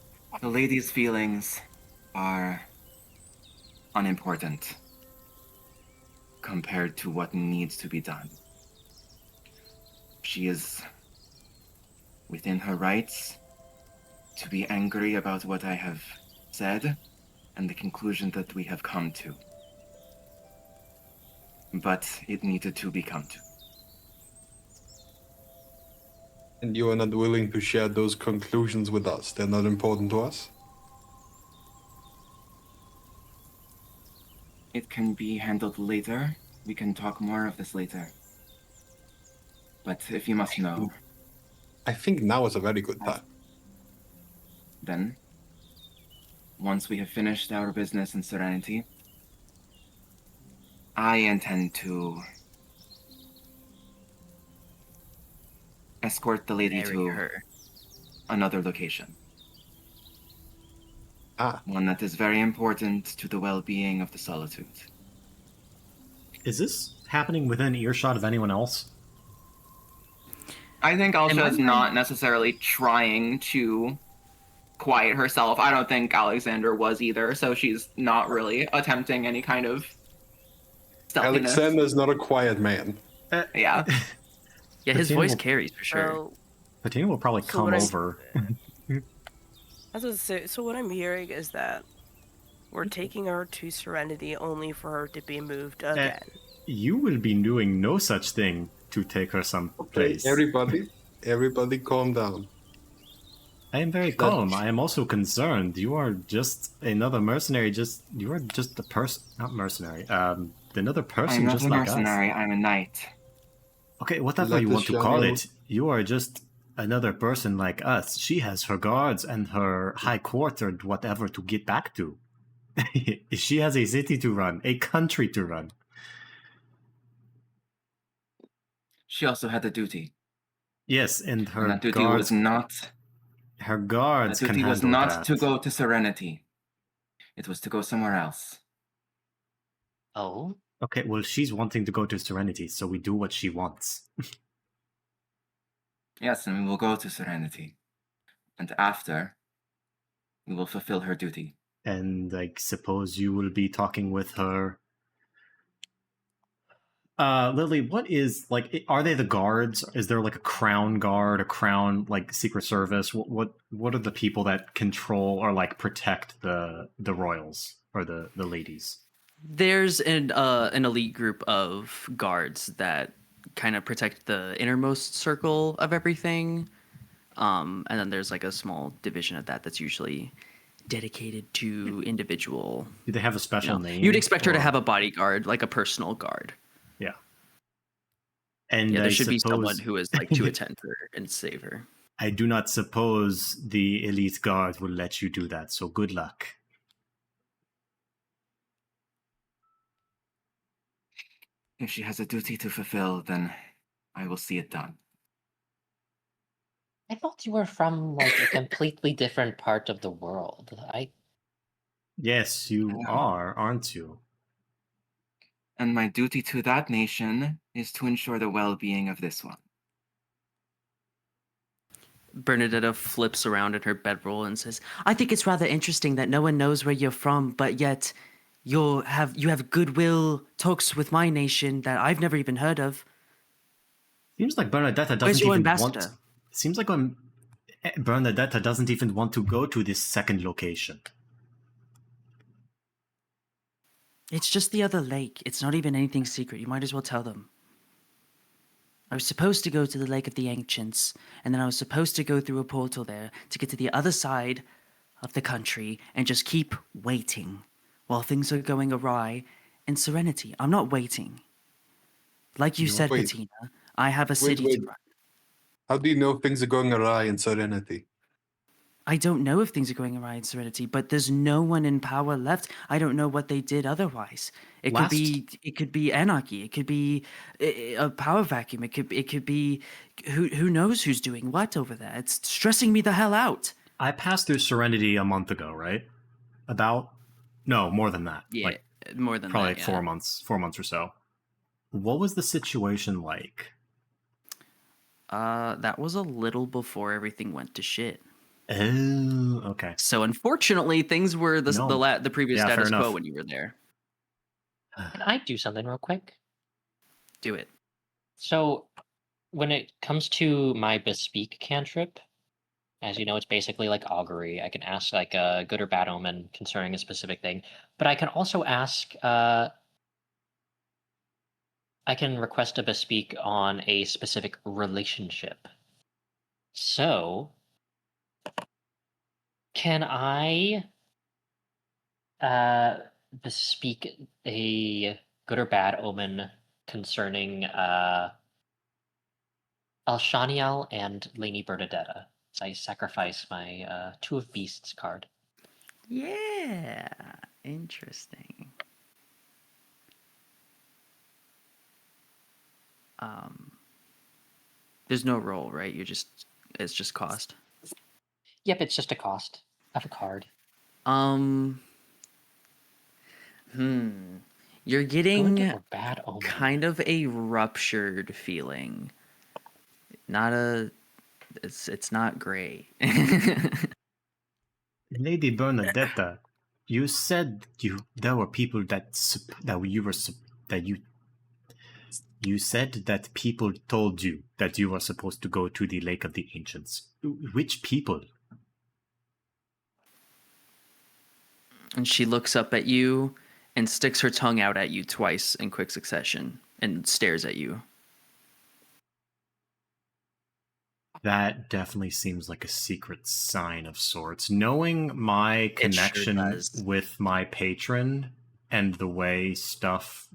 The lady's feelings are unimportant compared to what needs to be done. She is within her rights to be angry about what I have said and the conclusion that we have come to. But it needed to be come to. And you are not willing to share those conclusions with us. They're not important to us. It can be handled later. We can talk more of this later. But if you must know, I think now is a very good time. then, once we have finished our business in Serenity, I intend to escort the lady Marry to her. another location. One that is very important to the well-being of the Solitude. Is this happening within earshot of anyone else? I think Alsha is Am I- not necessarily trying to quiet herself. I don't think Alexander was either, so she's not really attempting any kind of stealthiness. Alexander's not a quiet man. Yeah. Yeah, his Patina voice will- carries for sure. So, Patina will probably So come what I- over. I was gonna say, so what I'm hearing is that we're taking her to Serenity only for her to be moved again. You will be doing no such thing to take her Okay, someplace. everybody calm down. I am very calm. I am also concerned. You are just another mercenary. You are just a person, not mercenary. Another person I'm not just a like mercenary, us. I'm a knight. Okay, whatever Let you the want to call shadow- it. You are just another person like us. She has her guards and her high quartered whatever to get back to. She has a city to run, a country to run. She also had a duty. Yes, and her And that duty guards. was not Her guards that can duty was handle not that. to go to Serenity. It was to go somewhere else. Oh, Okay, well, she's wanting to go to Serenity, so we do what she wants. Yes, and we will go to Serenity. And after, we will fulfill her duty. And like, suppose you will be talking with her. Lily, what is like? Are they the guards? Is there like a crown guard, a crown like secret service? What are the people that control or like protect the royals or the ladies? There's an elite group of guards that kind of protect the innermost circle of everything. And then there's like a small division of that that's usually dedicated to individual. Do they have a You special know, name? you'd expect her to or- have a bodyguard, like a personal guard. Yeah. And Yeah, there I should be someone suppose who is like to attend her and save her. I do not suppose the elite guard will let you do that. So good luck. If she has a duty to fulfill, then I will see it done. I thought you were from like a completely different part of the world. Yes, you Yeah. are, aren't you? And my duty to that nation is to ensure the well-being of this one. Bernadetta flips around in her bedroll and says, "I think it's rather interesting that no one knows where you're from, but yet you have goodwill talks with my nation that I've never even heard of. Seems like Bernadetta Where's doesn't your even want. ambassador?" Seems like Bernadetta doesn't even want to go to this second location. It's just the other lake. It's not even anything secret. You might as well tell them. I was supposed to go to the Lake of the Ancients, and then I was supposed to go through a portal there to get to the other side of the country and just keep waiting while things are going awry in Serenity. I'm not waiting. Like you No, said, wait. Patina, I have a Wait, city wait. to run. How do you know things are going awry in Serenity? I don't know if things are going awry in Serenity, but there's no one in power left. I don't know what they did otherwise. It could be anarchy. It could be a power vacuum. It could be who knows who's doing what over there. It's stressing me the hell out. I passed through Serenity a month ago, right? No, more than that. Yeah, Like more than probably that. like 4 months or so. What was the situation like? That was a little before everything went to shit. Oh, okay. So unfortunately, things were the previous Yeah, fair status quo enough. when you were there. Can I do something real quick? Do it. So, when it comes to my bespeak cantrip, as you know, it's basically like augury. I can ask like a good or bad omen concerning a specific thing, but I can also ask. I can request a bespeak on a specific relationship. So, can I bespeak a good or bad omen concerning Alshaniel and Lady Bernadetta? So I sacrifice my Two of Beasts card. Yeah, interesting. There's no roll, right? It's just cost. Yep, it's just a cost of a card. You're Good getting or bad omen? kind of a ruptured feeling. It's not great. Lady Bernadetta, you said there were people you said that people told you that you were supposed to go to the Lake of the Ancients. Which people? And she looks up at you and sticks her tongue out at you twice in quick succession and stares at you. That definitely seems like a secret sign of sorts. Knowing my connection does. with my patron and the way stuff,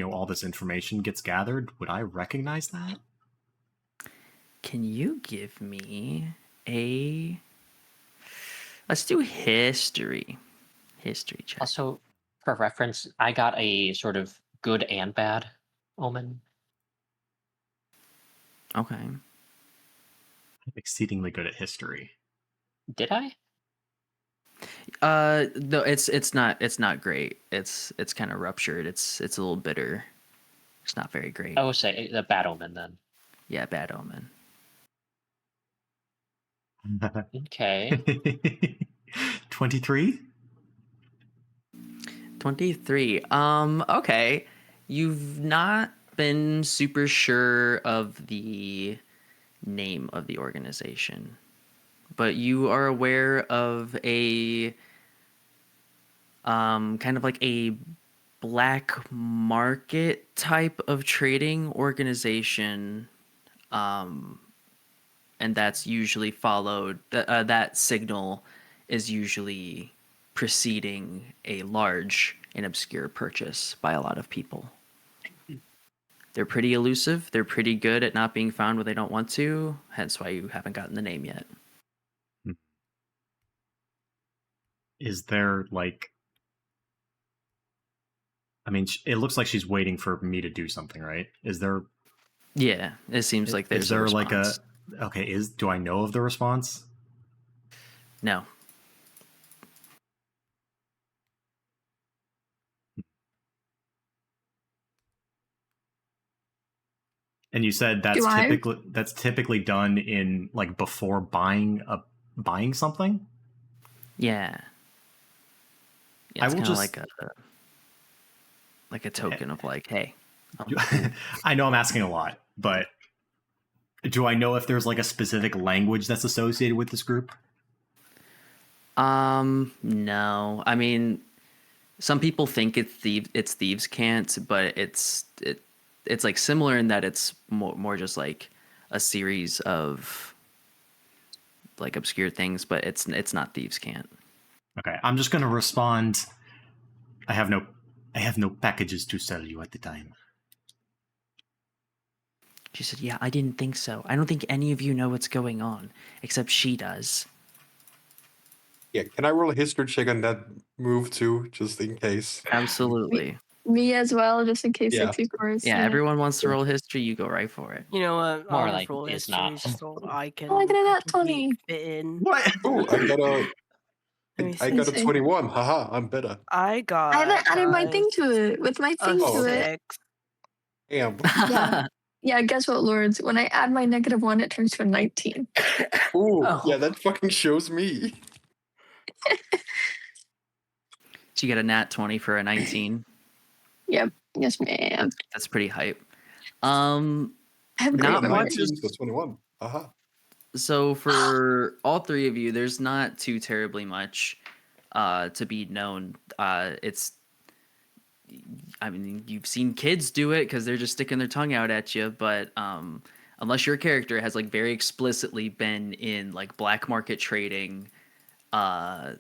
all this information gets gathered, would I recognize that? Can you give me a... Let's do history. History check. Also, for reference, I got a sort of good and bad omen. Okay. I'm exceedingly good at history. Did I? No, it's not great. It's kind of ruptured. It's a little bitter. It's not very great. Oh, say the bad omen then. Yeah, bad omen. Okay. 23? 23. Okay. You've not been super sure of the name of the organization, but you are aware of a kind of like a black market type of trading organization, and that's usually followed. That signal is usually preceding a large and obscure purchase by a lot of people. They're pretty elusive. They're pretty good at not being found when they don't want to, hence why you haven't gotten the name yet. Is there, like... I mean, it looks like she's waiting for me to do something, right? Is there... Yeah, it seems like there's is there a like response. a... Okay, do I know of the response? No. And you said that's typically done in, like, before buying something? Yeah. Yeah, I it's will kind of just... like a token of like, hey. I know I'm asking a lot, but do I know if there's like a specific language that's associated with this group? No. I mean, some people think it's thieves can't, but it's like similar in that it's more just like a series of like obscure things, but it's not thieves can't. Okay, I'm just gonna respond. I have no packages to sell you at the time. She said, "Yeah, I didn't think so. I don't think any of you know what's going on, except she does." Yeah, can I roll a history check on that move too, just in case? Absolutely. Me as well, just in case Yeah. 64 is. Yeah, everyone wants to roll history. You go right for it. You know what? More I'll like just roll it's history not. so I can Oh, I got a nat completely 20. fit in. What? Oh, Let me I got a see. 21. Haha, I'm better. I got. I haven't added my thing to it. With my thing Oh, to okay. it. 6. Damn. Yeah. Yeah, guess what, Lords? When I add my -1, it turns to a 19. Ooh, Oh. yeah, that fucking shows me. So you get a nat 20 for a 19. Yep. Yes, ma'am. That's pretty hype. I have I great got a memory. 19 to 21. Haha. So for all three of you, there's not too terribly much to be known. I mean, you've seen kids do it because they're just sticking their tongue out at you, but unless your character has like very explicitly been in like black market trading, kind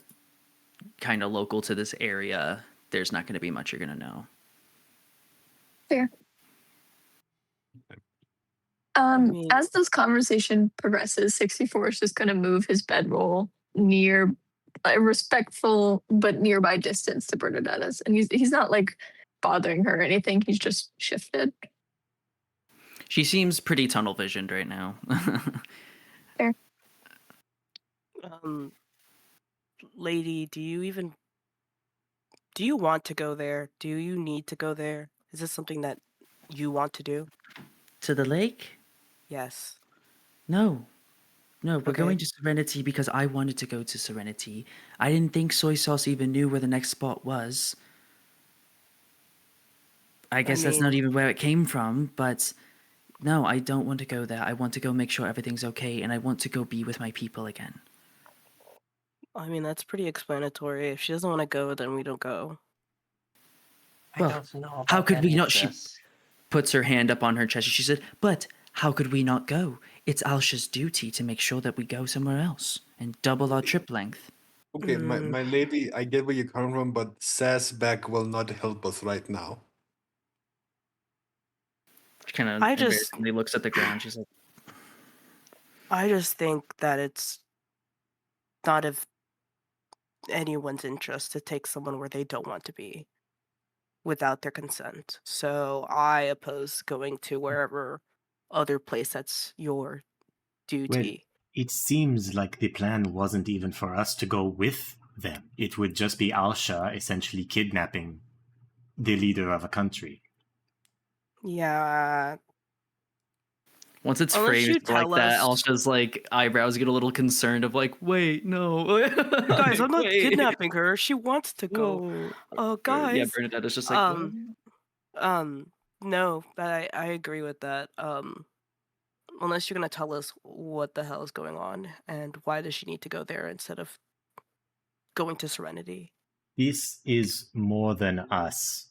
of local to this area, there's not going to be much you're going to know. Fair. mean- As this conversation progresses, 64 is just going to move his bedroll near a respectful but nearby distance to Bernadetta's, and he's not like bothering her or anything. He's just shifted. She seems pretty tunnel visioned right now. Fair. Lady, do you want to go there? Do you need to go there? Is this something that you want to do? To the lake? Yes. No, we're Okay. going to Serenity because I wanted to go to Serenity. I didn't think Soy Sauce even knew where the next spot was. I guess that's not mean- even where it came from, but no, I don't want to go there. I want to go make sure everything's okay, and I want to go be with my people again. I mean, that's pretty explanatory. If she doesn't want to go, then we don't go. Well, I don't know about how could we any not- of she- this. Puts her hand up on her chest. She said, "But how could we not go? It's Alsha's duty to make sure that we go somewhere else and double our trip length." Okay, my lady, I get where you're coming from, but sass back will not help us right now. She kind of I just- embarrassingly looks at the ground. She's like, I just think that it's not of anyone's interest to take someone where they don't want to be without their consent. So I oppose going to wherever other place that's your duty. It seems like the plan wasn't even for us to go with them. It would just be Alsha essentially kidnapping the leader of a country. Yeah. once it's Unless you phrased like tell that, us- Alsha's like eyebrows get a little concerned of like, wait, no. Guys, I'm not Wait. kidnapping her. She wants to go. Whoa. Oh, Yeah, guys. Bernadetta's just like, what? No, I agree with that. Unless you're gonna tell us what the hell is going on and why does she need to go there instead of going to Serenity? This is more than us.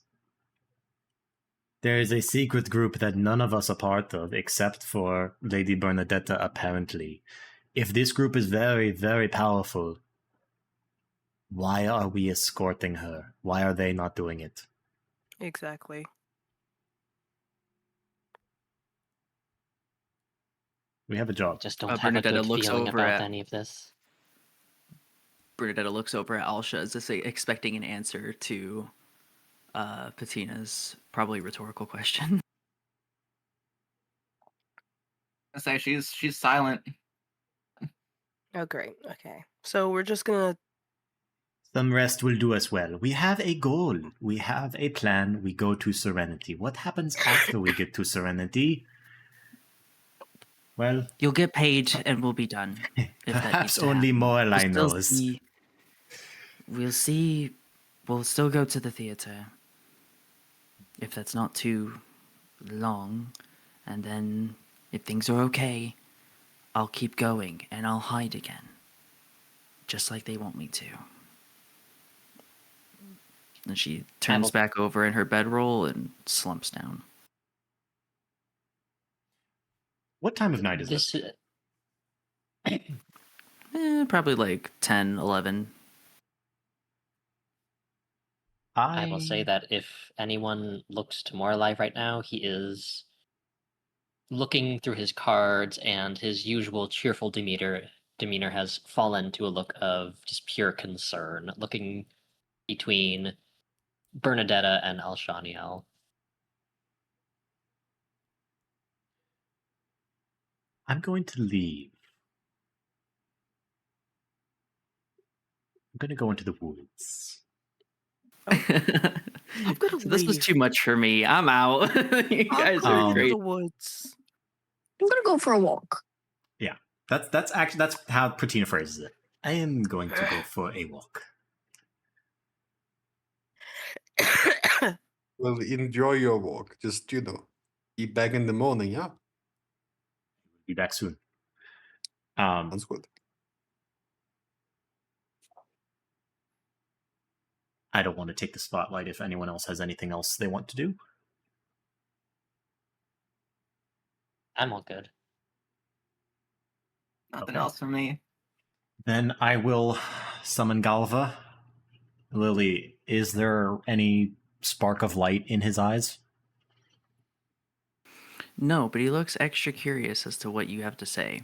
There is a secret group that none of us are part of, except for Lady Bernadetta, apparently. If this group is very, very powerful, Why are we escorting her? Why are they not doing it? Exactly. We have a I job. just don't have a Bernadetta good looks feeling over about at any of this. Bernadetta looks over at Alsha as if expecting an answer to Patina's probably rhetorical question. I say she's silent. Oh, great. Okay. So we're just gonna. Some rest will do us well. We have a goal. We have a plan. We go to Serenity. What happens after we get to Serenity? Well, You'll get paid and we'll be done. If that needs perhaps to only happen. Morelai We'll knows. we'll see. We'll still go to the theater. If that's not too long. And then, if things are okay, I'll keep going and I'll hide again. Just like they want me to. And she turns back over in her bedroll and slumps down. What time of night is This it? Probably like 10, 11. I will say that if anyone looks to Morlai right now, he is looking through his cards, and his usual cheerful demeanor has fallen to a look of just pure concern, looking between Bernadetta and Alshaniel. I'm going to leave. I'm going to go into the woods. I'm gonna So this was leave. too much for me. I'm out. You guys I'm are going into great. the woods. I'm gonna go for a walk. Yeah, that's how Pratina phrases it. I am going to go for a walk. Well, enjoy your walk. Just, be back in the morning, yeah? Be back soon. Sounds good. I don't want to take the spotlight if anyone else has anything else they want to do. I'm all good. Nothing Okay. else from me. Then I will summon Galva. Lily, is there any spark of light in his eyes? No, but he looks extra curious as to what you have to say.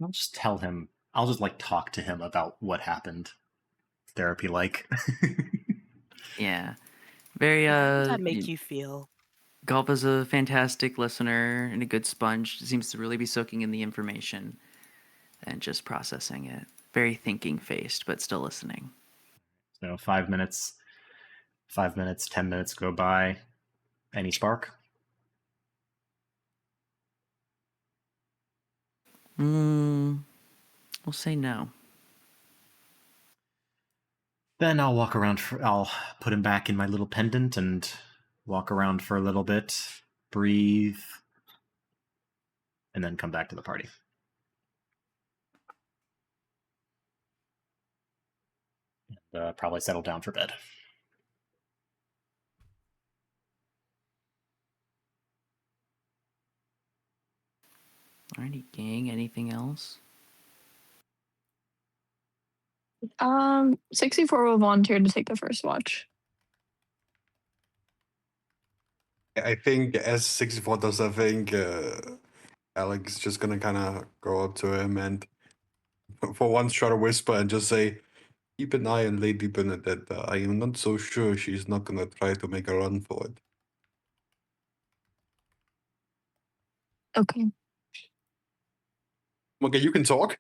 I'll just tell him. I'll just talk to him about what happened. Therapy like. Yeah. Very How does that make you feel? Galva's a fantastic listener and a good sponge. Seems to really be soaking in the information and just processing it. Very thinking faced, but still listening. So 5 minutes, 10 minutes go by. Any spark? We'll say no. Then I'll walk around. I'll put him back in my little pendant and walk around for a little bit, breathe, and then come back to the party. And, probably settle down for bed. Alrighty, gang. Anything else? 64 will volunteer to take the first watch. I think as 64 does, I think Alex is just gonna kind of go up to him and for once try to whisper and just say, keep an eye on Lady Benedetta. I am not so sure she's not gonna try to make a run for it. Okay. Okay, you can talk.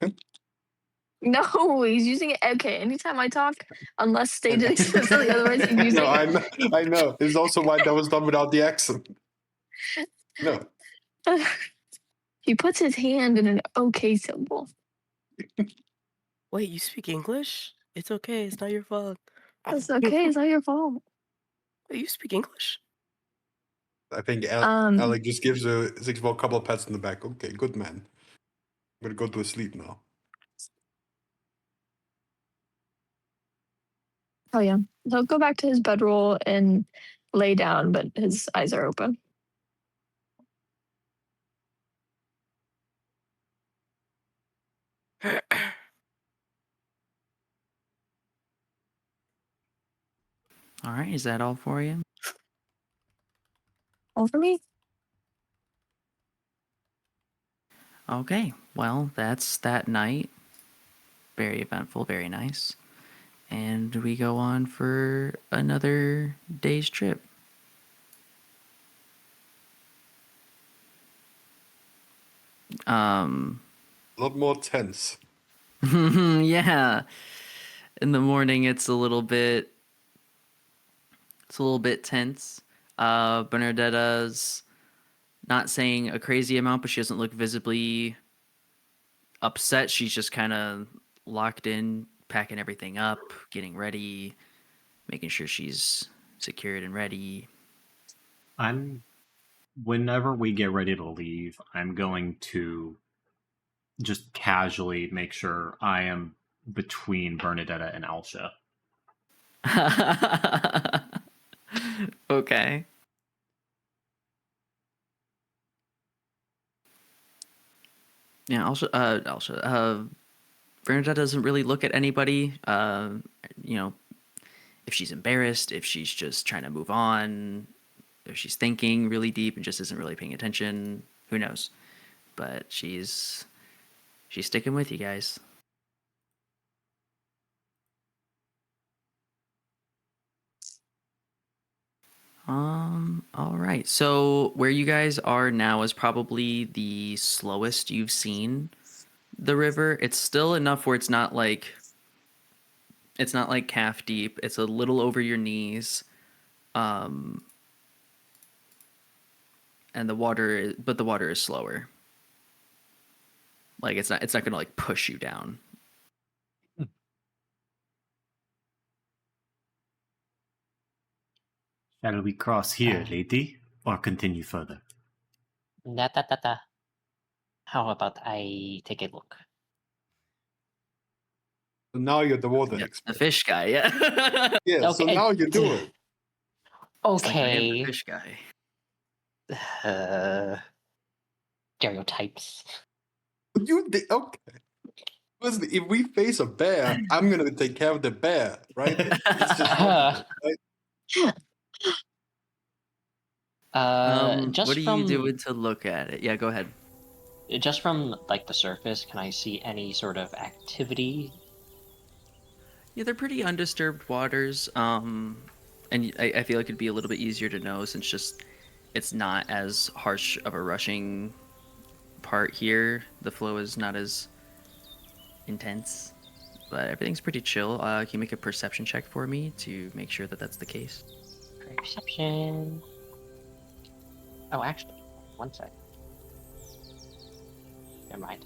No, he's using it. Okay, anytime I talk, unless stated explicitly otherwise, he's using No, it. I know. It's also why that was done without the accent. No. He puts his hand in an okay symbol. Wait, you speak English? It's okay. It's not your fault. It's okay. It's not your fault. Wait, you speak English? I think Alec just gives a 64 a couple of pats on the back. Okay, good man. I'm gonna go to sleep now. Oh yeah. He'll go back to his bedroll and lay down, but his eyes are open. All right, is that all for you? Over me? Okay, well, that's that night. Very eventful, very nice. And we go on for another day's trip. A lot more tense. Yeah. In the morning it's a little bit tense. Bernadetta's not saying a crazy amount, but she doesn't look visibly upset. She's just kind of locked in, packing everything up, getting ready, making sure she's secured and ready. Whenever we get ready to leave, I'm going to just casually make sure I am between Bernadetta and Alsha. Okay. Yeah, Bernadette doesn't really look at anybody. You know, if she's embarrassed, if she's just trying to move on, if she's thinking really deep and just isn't really paying attention, who knows? But she's sticking with you guys. All right. So where you guys are now is probably the slowest you've seen the river. It's still enough where it's not like calf deep. It's a little over your knees. Um, and the water is slower. Like it's not gonna like push you down. Shall we cross here, lady, or continue further? Da. How about I take a look? So now you're the water Yeah, the expert. fish guy, yeah. Yeah, so Okay. now you do it. It's like, I am the Okay. fish guy. Stereotypes. Okay. Listen, if we face a bear, I'm gonna take care of the bear, right? It's just right? Just What are from you doing to look at it? Yeah, go ahead. just from like the surface, can I see any sort of activity? Yeah, they're pretty undisturbed waters. And I feel like it'd be a little bit easier to know since it's not as harsh of a rushing part here. The flow is not as intense, but everything's pretty chill. Can you make a perception check for me to make sure that that's the case? Perception. Oh, actually, one sec. Never mind.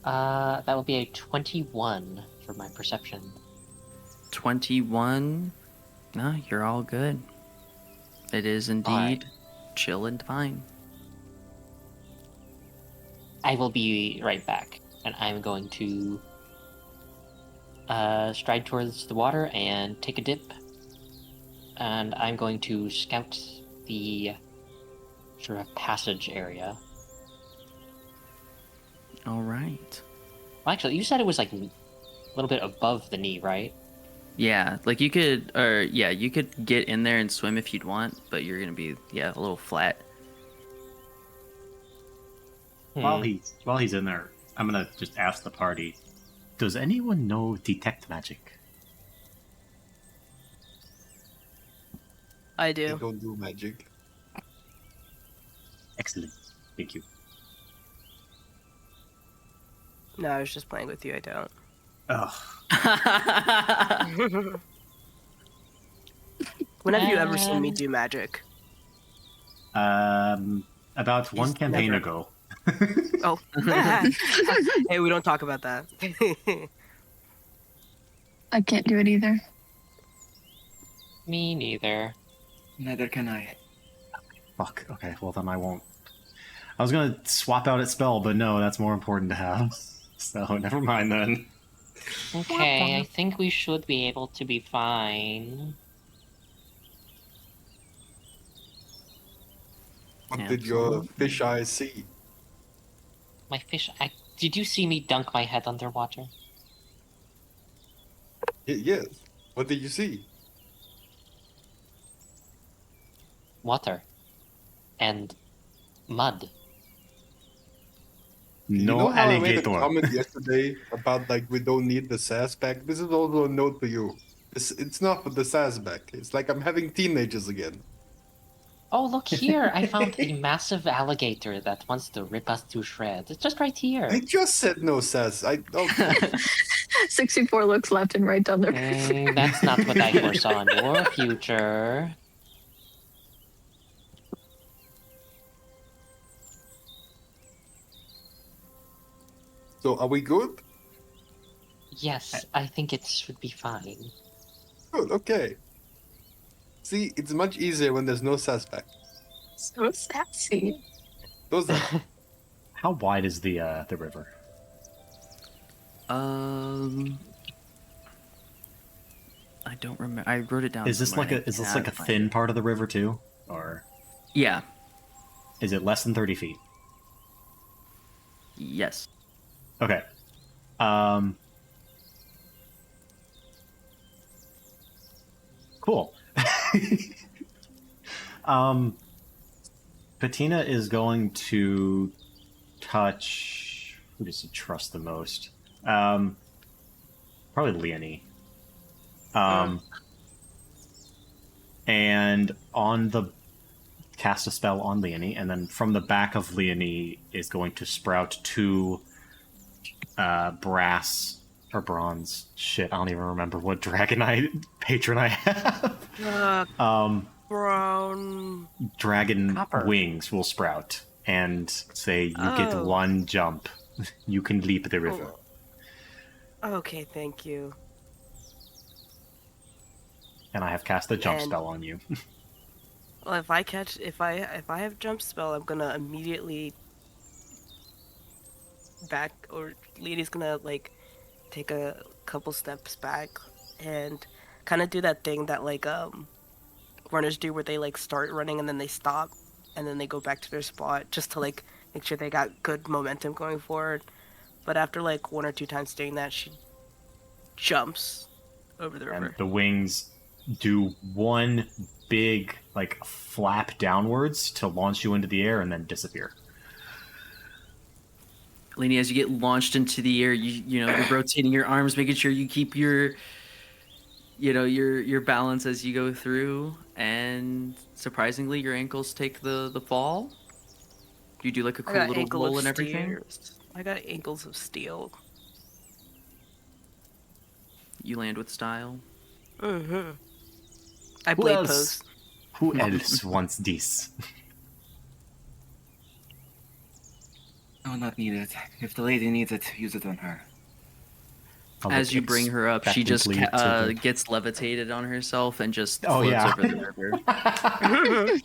That would be a 21 for my perception. 21. No, you're all good. It is indeed chill and fine. I will be right back, and I'm going to stride towards the water and take a dip, and I'm going to scout the sort of passage area. All right. Well, actually, you said it was like a little bit above the knee, right? Yeah, like you could get in there and swim if you'd want, but you're gonna be a little flat. While he's in there, I'm gonna just ask the party: does anyone know detect magic? I I do. don't do magic. Excellent, thank you. No, I was just playing with you. I don't. Ugh. When have you ever seen me do magic? About one He's campaign never- ago. Oh. Hey, we don't talk about that. I can't do it either. Me neither. Neither can I. Fuck. Okay, well then I won't. I was gonna swap out its spell, but no, that's more important to have. So never mind then. Okay, I think we should be able to be fine. What did your Absolutely. fish eye see? My fish. Did you see me dunk my head underwater? Yes. What did you see? Water and mud. You No know how I made a alligator. comment yesterday about like we don't need the sass back? This is also a note to you. It's not for the sass back. It's like I'm having teenagers again. Oh, look here! I found a massive alligator that wants to rip us to shreds. It's just right here. I just said no sass. Okay. 64 looks left and right down the river. That's not what I foresaw in your future. So are we good? Yes, I think it should be fine. Good. Okay. See, it's much easier when there's no sass back. So sassy. Those are How wide is the river? I don't remember. I wrote it down. Is this somewhere. like is this like a thin part of the river too, or Yeah. is it less than 30 feet? Yes. Okay. Cool. Patina is going to touch. Who does he trust the most? Probably Leonie. And on the cast a spell on Leonie, and then from the back of Leonie is going to sprout two brass or bronze. Shit, I don't even remember what dragonite patron I have. Brown. Dragon Copper. wings will sprout and say you get Oh. one jump. You can leap the river. Okay, thank you. And I have cast a jump And- spell on you. Well, if I have jump spell, I'm gonna immediately back, or Lady's gonna like take a couple steps back and kind of do that thing that like runners do where they like start running and then they stop and then they go back to their spot just to like make sure they got good momentum going forward. But after like one or two times doing that, she jumps over the And river. the wings do one big like flap downwards to launch you into the air and then disappear. Lainey, as you get launched into the air, you're rotating your arms, making sure you keep your balance as you go through, and surprisingly your ankles take the fall. You do like a I cool got little ankle roll of and everything. steers. I got ankles of steel. You land with style. Mm-hmm. I Who blade else? pose. Who else wants this? No, not needed. If the lady needs it, use it on her. I'll As look you bring her up, she just expectantly to gets levitated on herself and just Oh, floats yeah. over the river.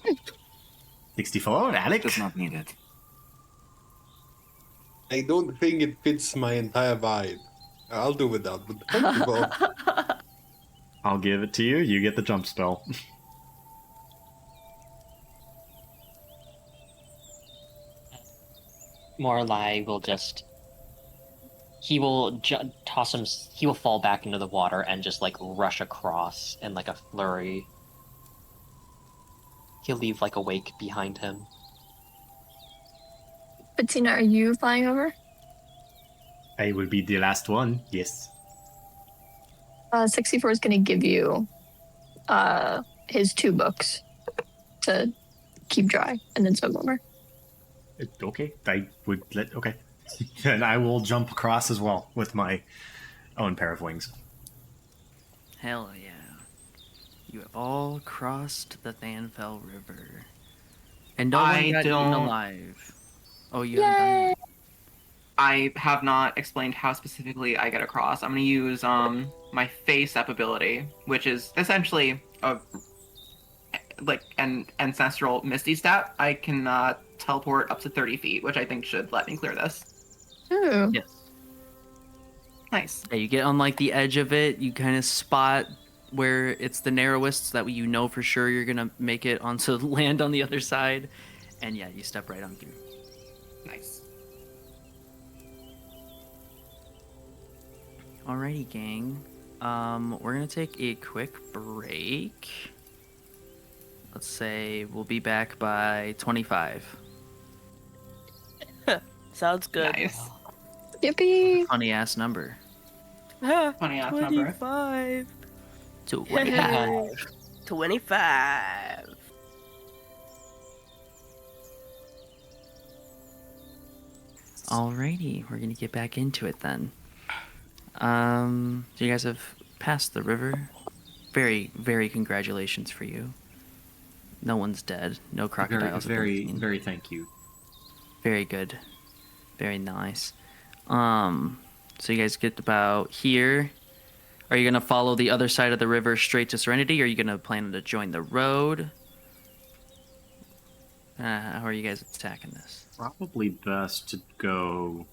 64, Alec. Does not need it. I don't think it fits my entire vibe. I'll do without, but thank you both. I'll give it to you. You get the jump spell. Morlai will just. He will toss him. He will fall back into the water and just like rush across in like a flurry. He'll leave like a wake behind him. Bettina, are you flying over? I will be the last one. Yes. 64 is going to give you his 2 books to keep dry and then swim over. Okay. I would let. Okay. And I will jump across as well with my own pair of wings. Hell yeah. You have all crossed the Thanfell River. And no I one got eaten don't- alive. Oh, you haven't done that? I have not explained how specifically I get across. I'm going to use my face up ability, which is essentially an ancestral Misty stat. I can teleport up to 30 feet, which I think should let me clear this. Ooh. Yes. Nice. Yeah, you get on like the edge of it. You kind of spot where it's the narrowest, so that way you know for sure you're gonna make it onto land on the other side. And yeah, you step right on through. Nice. Alrighty, gang. We're gonna take a quick break. Let's say we'll be back by 25. Sounds good. Nice. Yippee! Funny ass number. Funny ass number. 25. 25. 25. Alrighty, we're gonna get back into it then. So you guys have passed the river. Very, very congratulations for you. No one's dead. No crocodiles. Very, have been seen. very thank you. Very good. Very nice. So you guys get about here. Are you gonna follow the other side of the river straight to Serenity, or are you gonna plan to join the road? How are you guys attacking this? Probably best to go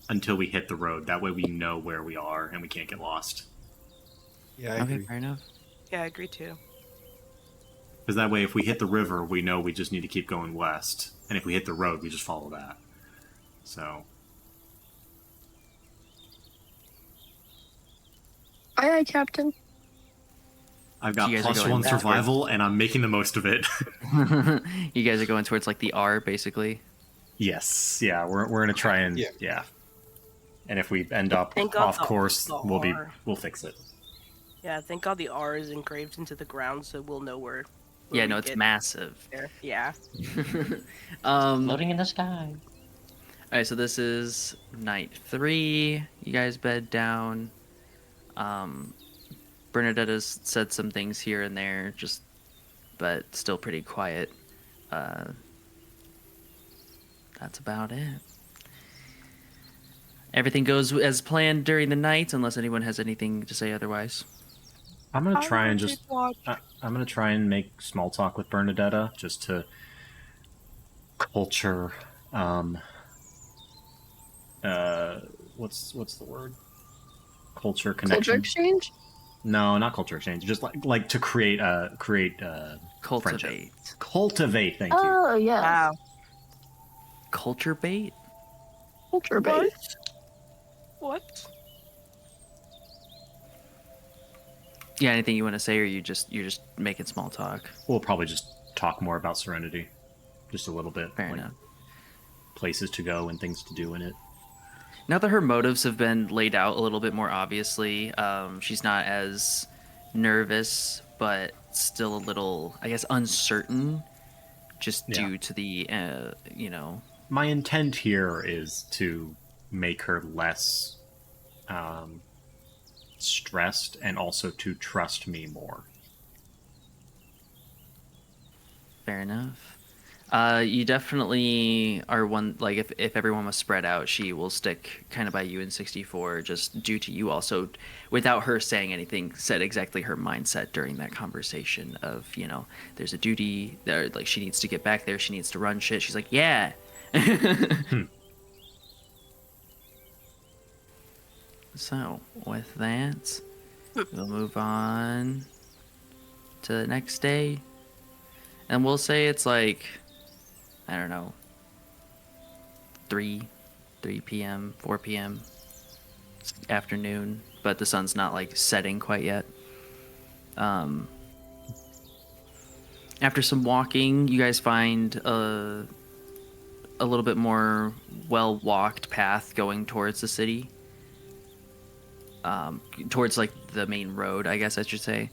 until we hit the road. That way we know where we are and we can't get lost. Yeah, I Okay, agree. fair enough. Yeah, I agree too. Because that way, if we hit the river, we know we just need to keep going west. And if we hit the road, we just follow that. So, Aye, aye, Captain. I've got You guys are plus going one backwards. survival, and I'm making the most of it. You guys are going towards like the R, basically. Yes, yeah, we're gonna try and Yeah. And if we end up Thank God off course, the R. we'll fix it. Yeah, thank God the R is engraved into the ground, so we'll know where. Yeah, we no, it's get massive. there. Yeah. Floating in the sky. Alright, so this is night 3. You guys bed down. Bernadetta's said some things here and there, but still pretty quiet. That's about it. Everything goes as planned during the night, unless anyone has anything to say otherwise. I'm gonna try and I'm gonna try and make small talk with Bernadetta just to culture. What's the word? Culture connection. Culture exchange? No, not culture exchange. Just like to create friendship. Cultivate. Cultivate. Thank you. Oh, yeah. Wow. Culture bait? Culture bait. What? Yeah, anything you want to say, or you're just making small talk? We'll probably just talk more about Serenity, just a little bit. Fair enough. Places to go and things to do in it. Now that her motives have been laid out a little bit more obviously, she's not as nervous, but still a little, I guess, uncertain, just due to the, My intent here is to make her less stressed and also to trust me more. Fair enough. You definitely are one, like, if everyone was spread out, she will stick kind of by you in 64, just due to you also, without her saying anything, said exactly her mindset during that conversation of, there's a duty, there, like, she needs to get back there, she needs to run shit. She's like, yeah. So, with that, we'll move on to the next day. And we'll say it's like, I don't know, 3 p.m., 4 p.m. It's afternoon, but the sun's not like setting quite yet. After some walking, you guys find a little bit more well-walked path going towards the city. Towards like the main road, I guess I should say.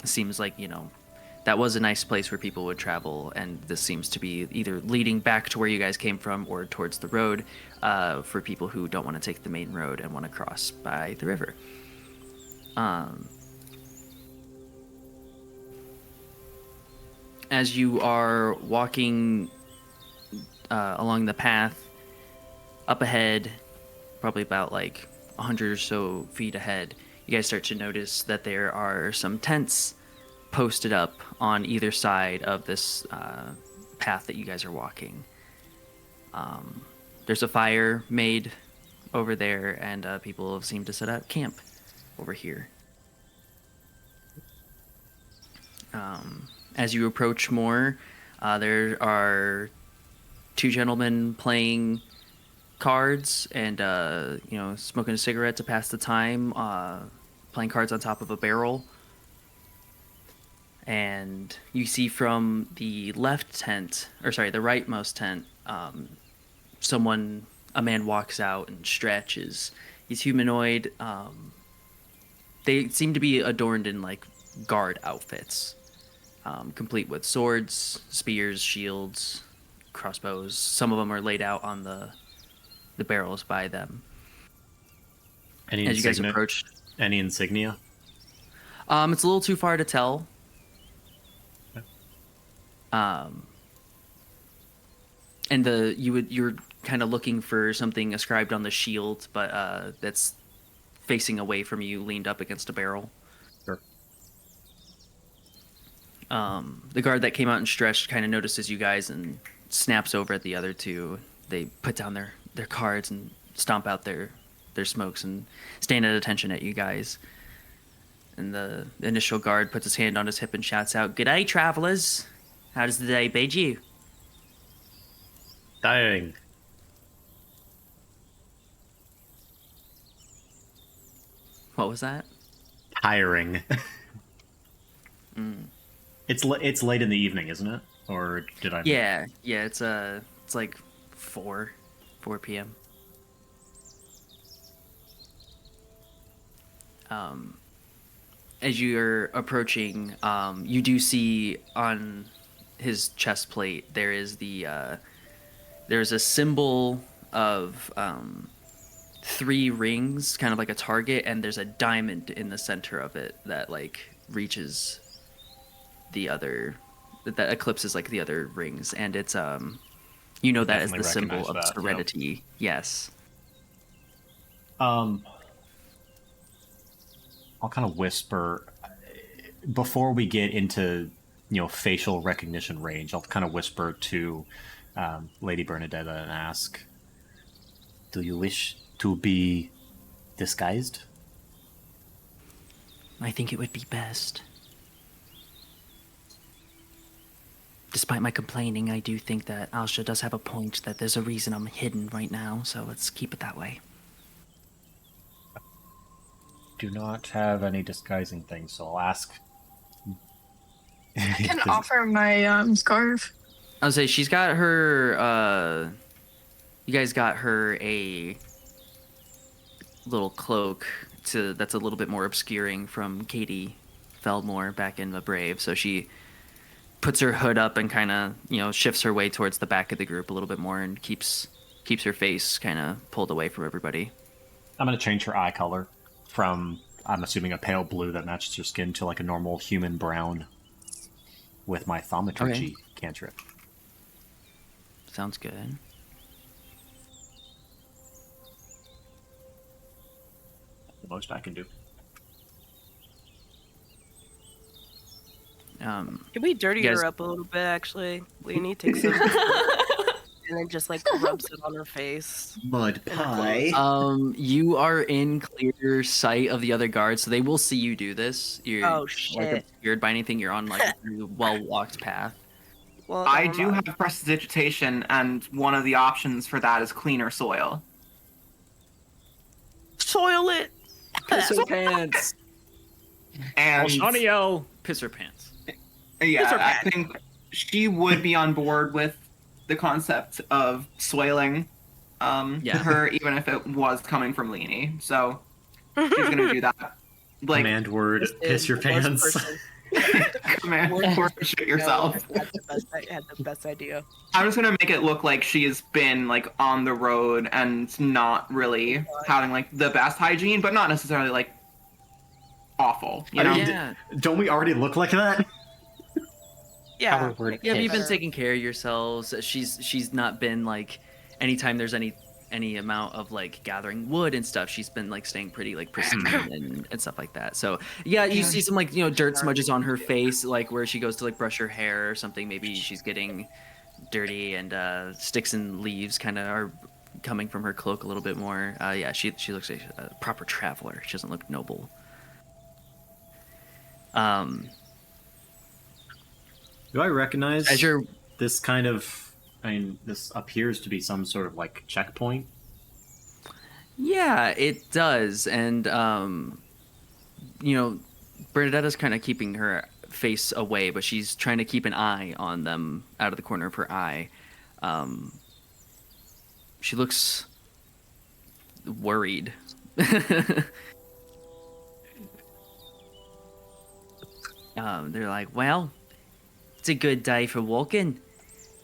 Seems like, that was a nice place where people would travel, and this seems to be either leading back to where you guys came from or towards the road, for people who don't want to take the main road and want to cross by the river. As you are walking along the path, up ahead, probably about like 100 or so feet ahead, you guys start to notice that there are some tents posted up on either side of this path that you guys are walking. There's a fire made over there, and people seem to set up camp over here. As you approach more, there are two gentlemen playing cards and smoking a cigarette to pass the time, playing cards on top of a barrel. And you see from the left tent, or sorry, the rightmost tent, a man walks out and stretches. He's humanoid. They seem to be adorned in like guard outfits, complete with swords, spears, shields, crossbows. Some of them are laid out on the barrels by them. Any As you guys insignia? approach, Any insignia? it's a little too far to tell. And you're kind of looking for something ascribed on the shield, but that's facing away from you, leaned up against a barrel. Sure. The guard that came out and stretched kind of notices you guys and snaps over at the other two. They put down their cards and stomp out their smokes and stand at attention at you guys. And the initial guard puts his hand on his hip and shouts out, "G'day, travelers. How does the day bid you?" Dying. What was that? Tiring. Mm. It's late in the evening, isn't it? Or did I? Yeah. It's like 4 p.m. As you're approaching, you do see on his chest plate there's a symbol of 3 rings, kind of like a target, and there's a diamond in the center of it that like reaches the other, that eclipses like the other rings, and it's that is Definitely the symbol recognize of that, yep. Serenity. Yes. I'll kind of whisper before we get into facial recognition range. I'll kind of whisper to Lady Bernadetta and ask, "Do you wish to be disguised?" I think it would be best. Despite my complaining, I do think that Alsha does have a point, that there's a reason I'm hidden right now, so let's keep it that way. Do not have any disguising things, so I'll ask. I can offer my scarf. I would say she's got her, you guys got her a little cloak that's a little bit more obscuring from Katie Feldmore back in the Brave, so she puts her hood up and kind of, shifts her way towards the back of the group a little bit more and keeps her face kind of pulled away from everybody. I'm going to change her eye color from, I'm assuming, a pale blue that matches her skin to like a normal human brown with my thaumaturgy cantrip. Sounds good. The most I can do. Can we dirty You guys- her up a little bit, actually? Leanie takes some and then just like rubs it on her face. Mud pie. You are in clear sight of the other guards, so they will see you do this. You're Oh, like shit. obscured by anything. You're on like a very well-walked path. Well, I never do mind. have prestidigitation, and one of the options for that is cleaner soil. Soil it! Piss her pants. And Shawnio, piss her pants. yeah, Those are I bad. think she would be on board with the concept of soiling Yeah. her, even if it was coming from Leanie. So she's gonna do that. Like, Command word, This piss is your the worst pants. person. command or shit yourself. No, had the best idea. I'm just gonna make it look like she's been like on the road and not really having like the best hygiene, but not necessarily like awful. You I know? mean, Yeah. Don't we already look like that? Yeah. Our word Yeah, but you've been Piss. taking care of yourselves. She's not been like, anytime there's any amount of like gathering wood and stuff, she's been like staying pretty like pristine and stuff like that. So yeah, you see some like dirt smudges on her face, like where she goes to like brush her hair or something. Maybe she's getting dirty, and sticks and leaves kind of are coming from her cloak a little bit more. Yeah, she looks like a proper traveler. She doesn't look noble. Do I recognize As you're this kind of? I mean, this appears to be some sort of like checkpoint Yeah, it does. And, you know, Bernadetta's kind of keeping her face away, but she's trying to keep an eye on them out of the corner of her eye. She looks worried. They're like, well, it's a good day for walking.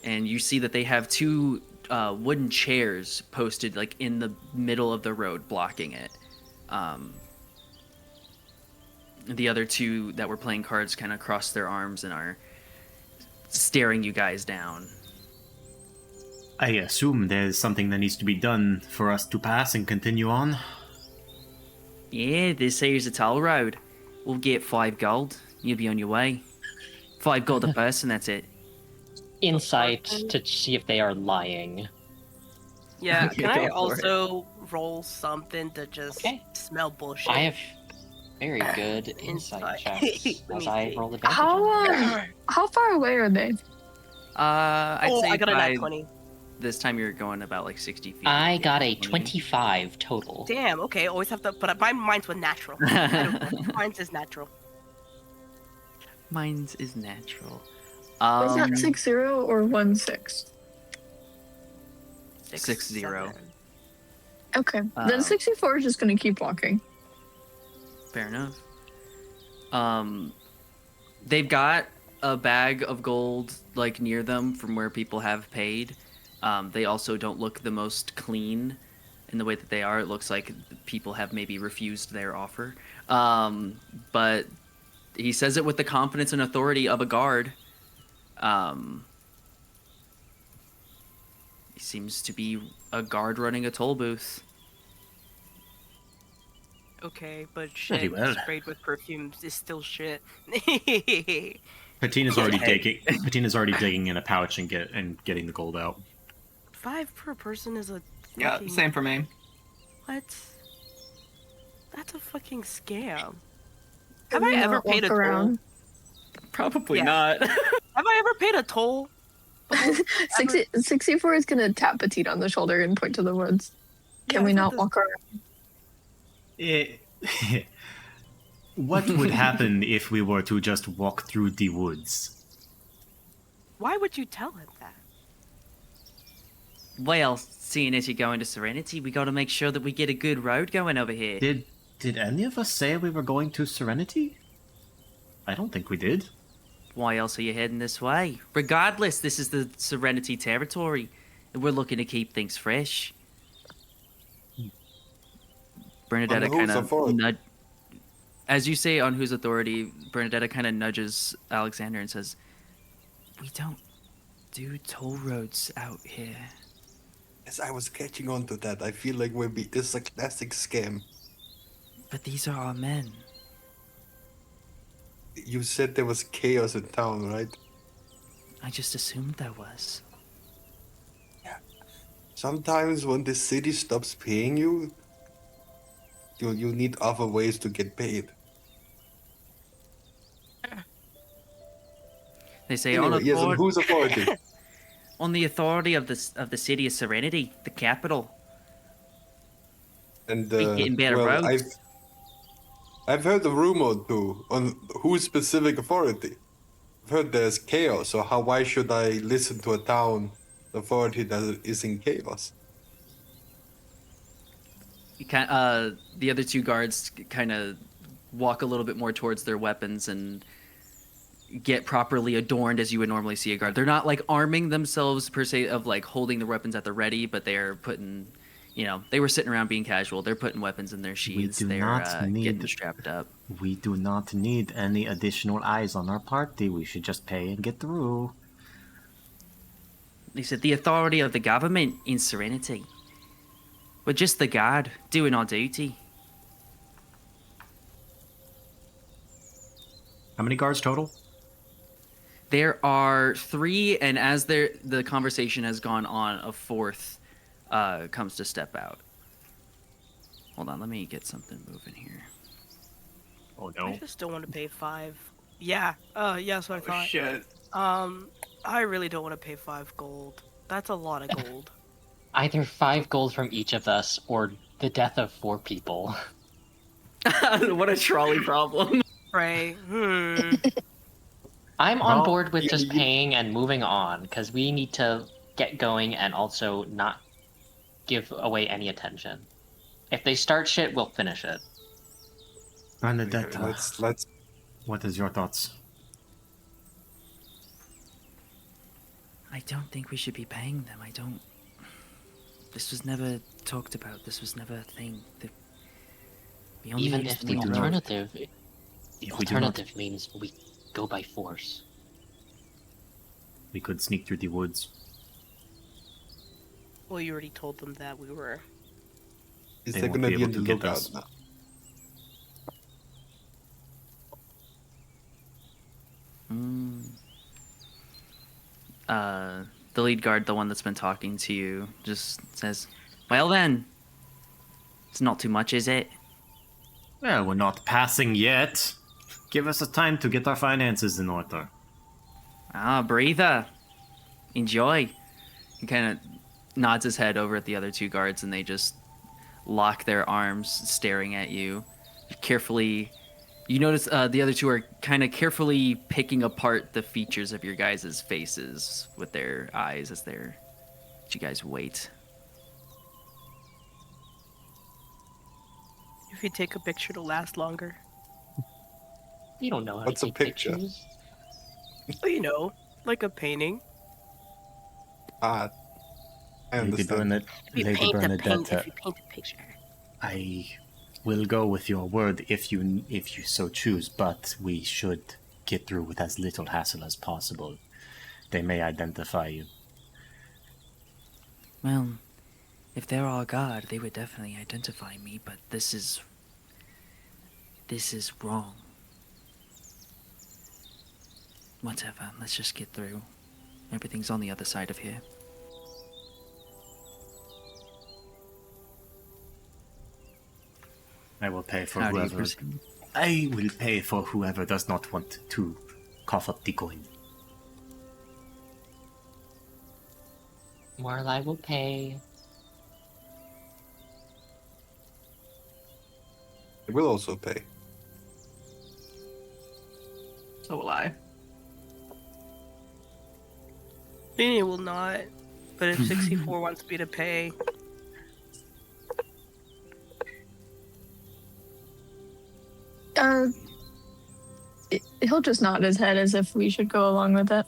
And you see that they have two wooden chairs posted like in the middle of the road, blocking it. The other two that were playing cards kind of cross their arms and are staring you guys down. I assume there's something that needs to be done for us to pass and continue on. Yeah, this here's a toll road. We'll get 5 gold. You'll be on your way. 5 gold a person, that's it. Insight to see if they are lying. Yeah, Okay, can I go for it. also roll something to just Okay. smell bullshit? I have very good insight checks Let as me I see. roll advantage. on them. How far away are they? I'd Oh, say I got a by nat 20. this time you're going about like 60 feet. I Yeah, got a 20. 25 total. Damn, okay, always have to, but mine's with natural. Mine's is natural. Mine's is natural. Was that 60 or 16? 60. 7. Okay. Then 64 is just going to keep walking. Fair enough. They've got a bag of gold like near them from where people have paid. They also don't look the most clean in the way that they are. It looks like people have maybe refused their offer. But he says it with the confidence and authority of a guard. He seems to be a guard running a toll booth. Okay, but Very shit well. sprayed with perfumes is still shit. Patina's already digging. Patina's already digging in a pouch and getting the gold out. 5 per person is a Yeah, fucking... same for me. What? That's a fucking scam. Can Have I we ever not paid a walk toll? around? Probably Yeah. not. Have I ever paid a toll? 64 is going to tap Petite on the shoulder and point to the woods. Can Yeah, we I thought not this- walk around? What would happen if we were to just walk through the woods? Why would you tell him that? Well, seeing as you're going to Serenity, we got to make sure that we get a good road going over here. Did any of us say we were going to Serenity? I don't think we did. Why else are you heading this way? Regardless, this is the Serenity territory, and we're looking to keep things fresh. Bernadetta On whose kind of authority? as you say, on whose authority, Bernadetta kind of nudges Alexander and says, "We don't do toll roads out here." Yes, I was catching on to that. I feel like this is a classic scam. But these are our men. You said there was chaos in town, right? I just assumed there was. Sometimes when the city stops paying you, you need other ways to get paid. They say Anyway, yes, on whose authority? on the authority of the city of Serenity, the capital. And We getting better roads. I've heard a rumor too on whose specific authority. I've heard there's chaos, so why should I listen to a town authority that is in chaos? The other two guards kind of walk a little bit more towards their weapons and get properly adorned as you would normally see a guard. They're not like arming themselves per se of like holding their weapons at the ready, but they're putting, they were sitting around being casual. They're putting weapons in their sheaths. do They're not need- getting strapped up. We do not need any additional eyes on our party. We should just pay and get through. They said the authority of the government in Serenity. We're just the guard doing our duty. How many guards total? There are 3, and as the conversation has gone on, a 4th comes to step out. Hold on, let me get something moving here. Oh I no. just don't want to pay 5. Yeah, yeah, that's what I Oh, thought. shit. I really don't want to pay 5 gold. That's a lot of gold. Either 5 gold from each of us or the death of 4 people. What a trolley problem. Right. I'm on Well, board with you- just you- paying and moving on, because we need to get going and also not give away any attention. If they start shit, we'll finish it. Bernadetta, Let's. what is your thoughts? I don't think we should be paying them. I don't. This was never talked about. This was never a thing. We only Even used if to the do it. alternative If we do not, means we go by force. we could sneak through the woods. Well, you already told them that we were. Is They there won't gonna be be able in the to get lookout us. now? The lead guard, the one that's been talking to you, just says, "Well then, it's not too much, is it?" Well, we're not passing yet. Give us a time to get our finances in order. Ah, breather. Enjoy. He kind of nods his head over at the other 2 guards, and they just lock their arms, staring at you. Carefully, you notice the other 2 are kind of carefully picking apart the features of your guys' faces with their eyes as you guys wait. If you take a picture to last longer. You don't know how What's to a take picture? pictures. Well, you know, like a painting. Ah, I understand. If you paint a paint, if you paint a picture. I will go with your word if you so choose, but we should get through with as little hassle as possible. They may identify you. Well, if they're our guard, they would definitely identify me, but this is wrong. Whatever, let's just get through. Everything's on the other side of here. I will pay for How do you whoever. proceed? I will pay for whoever does not want to cough up the coin. Marlai will pay. I will also pay. So will I. Lini will not. But if 64 wants me to pay, He'll just nod his head as if we should go along with it.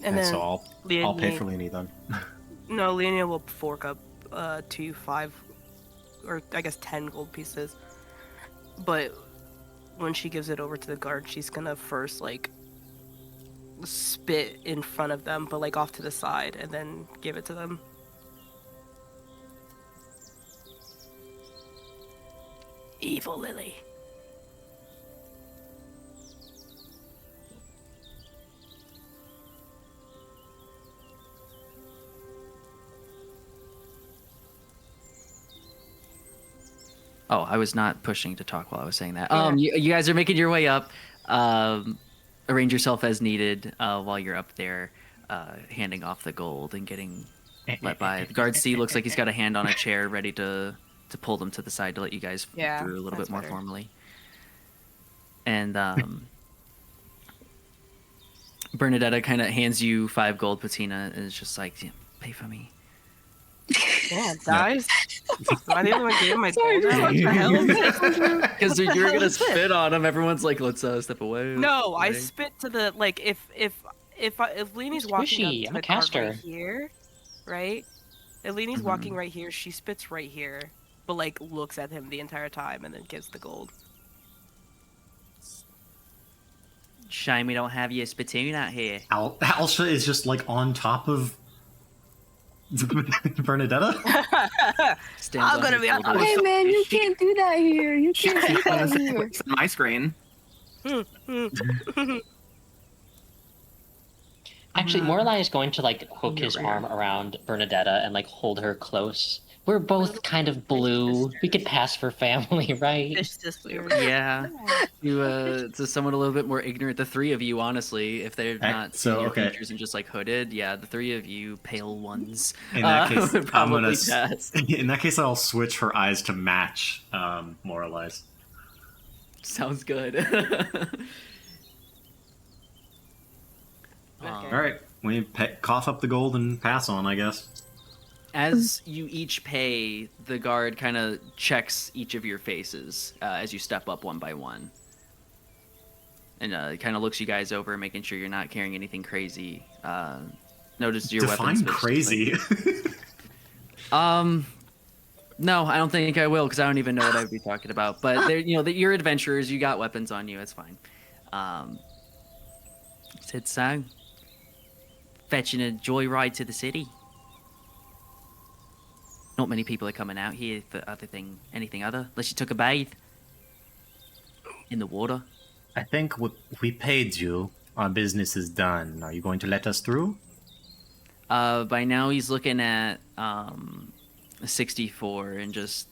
and Okay, then so I'll pay for Lini then. No, Lenia will fork up 2 5, or I guess 10 gold pieces. But when she gives it over to the guard, she's gonna first like spit in front of them, but like off to the side, and then give it to them. Evil Lily. Oh, I was not pushing to talk while I was saying that. Yeah. You guys are making your way up. Arrange yourself as needed while you're up there, handing off the gold and getting let by. The guard C looks like he's got a hand on a chair, ready to pull them to the side to let you guys Yeah, through a little that's bit more better. formally. And Bernadetta kind of hands you 5 gold patina and is just like, "Yeah, pay for me." Yeah, guys. Am I the only one getting my Sorry, gold out? What the hell? Because you were hell gonna is this? spit on him. Everyone's like, "Let's step away." No, I Away. spit to the like if Lini's It's walking squishy, up I'm to a the cart caster. right here, right? If Lini's walking right here, she spits right here, but like looks at him the entire time and then gives the gold. Shame we don't have your spittoon out here. Alsha is just like on top of Bernadetta. Stands I'm on gonna her be on top shoulders. Hey man, you can't do that here. You can't do that here. It's on my screen. Actually, Morlai is going to like hook You're his right. arm around Bernadetta and like hold her close We're both little kind of fish blue. We could sisters. pass for family, right? Fish sisters. Yeah. To someone a little bit more ignorant, the three of you, honestly, if they're not seeing your okay. features and just like hooded, yeah, the three of you pale ones In that case, would I'm gonna. probably pass. In that case, I'll switch her eyes to match, more or less. Sounds good. All right, we cough up the gold and pass on, I guess. As you each pay, the guard kind of checks each of your faces as you step up one by one. And kind of looks you guys over, making sure you're not carrying anything crazy. Notice your weapons. Define crazy. No, I don't think I will, because I don't even know what I'd be talking about. But you're adventurers. You got weapons on you. It's fine. Said so. Fetching a joyride to the city. Not many people are coming out here for anything other, unless you took a bathe in the water. I think we paid you. Our business is done. Are you going to let us through? By now he's looking at 64 and just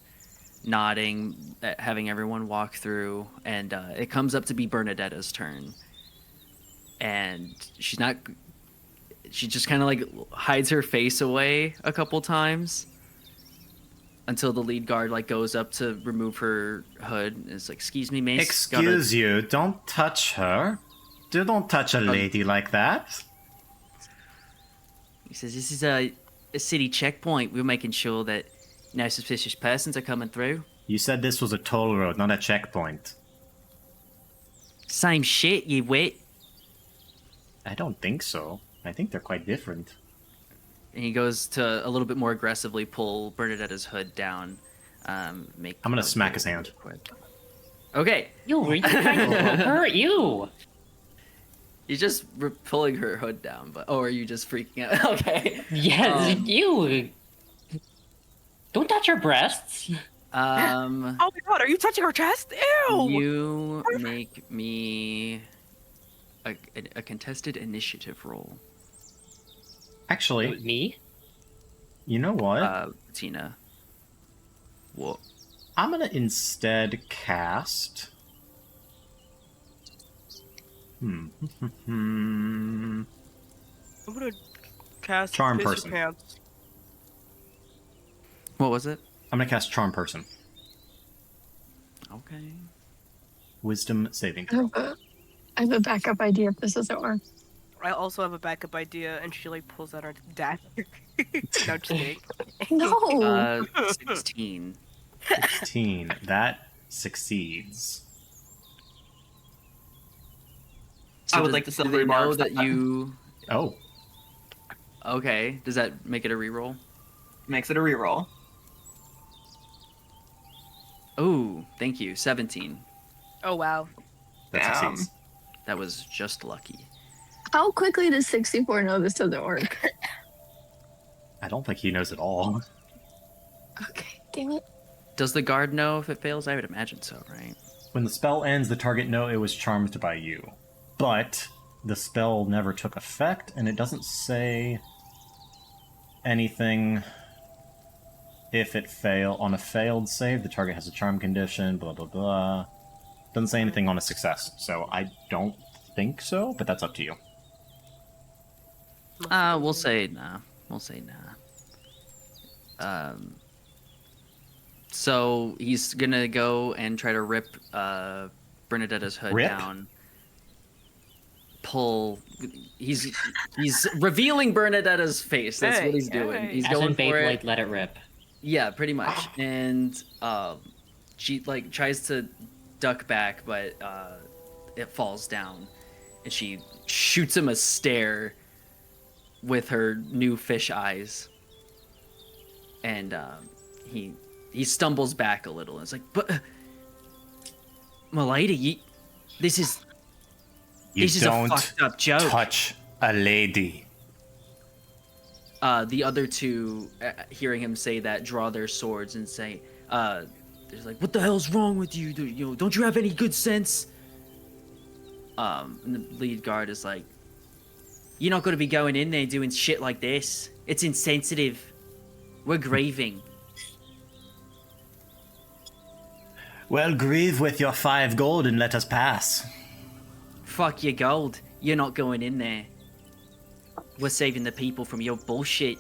nodding, at having everyone walk through, and it comes up to be Bernadetta's turn. And she just kind of like hides her face away a couple times until the lead guard like goes up to remove her hood and is like, "Excuse me, miss. Excuse you, don't touch her. Don't touch a lady like that." He says, "This is a city checkpoint. We're making sure that no suspicious persons are coming through." You said this was a toll road, not a checkpoint. Same shit, you wit. I don't think so. I think they're quite different. And he goes to a little bit more aggressively pull Bernadetta's hood down. I'm gonna smack his hand. Quick. Okay. You were trying to hurt you. You're just pulling her hood down, or are you just freaking out? Okay. Yes, you. Don't touch her breasts. Oh my god, are you touching her chest? Ew! You make me a contested initiative roll. Actually, Me? you know what? Tina. What? I'm gonna instead cast. I'm gonna cast Charm Piss Your person. Pants. What was it? I'm gonna cast Charm Person. Okay. Wisdom saving I throw. have a backup idea if this doesn't work. I also have a backup idea, and she like pulls out her dagger. No, just kidding. No. 16. 16. That succeeds. So I would does- like to do celebrate they know Mark's that time. you. Oh, Okay. Does that make it a reroll? Makes it a reroll. Oh, thank you. 17. Oh wow. that Damn. succeeds. That was just lucky. How quickly does 64 know this doesn't work? I don't think he knows at all. Okay, damn it. Does the guard know if it fails? I would imagine so, right? When the spell ends, the target know it was charmed by you. But the spell never took effect, and it doesn't say anything. If it on a failed save, the target has a charm condition, blah blah blah. Doesn't say anything on a success, so I don't think so, but that's up to you. We'll say nah. We'll say nah. So he's gonna go and try to rip Bernadetta's hood Rip? down. Pull. He's revealing Bernadetta's face. That's what he's doing. Hey. He's As going in for Beyblade, it. let it rip. Yeah, pretty much. And she like tries to duck back, but it falls down, and she shoots him a stare with her new fish eyes. And he stumbles back a little. And it's like, but milady, this is You a don't fucked up joke. touch a lady. The other two, hearing him say that, draw their swords and say, "They're like, what the hell's wrong with you? Don't you have any good sense?" And the lead guard is like, "You're not going to be going in there doing shit like this. It's insensitive. We're grieving." Well, grieve with your 5 gold and let us pass. Fuck your gold. You're not going in there. We're saving the people from your bullshit.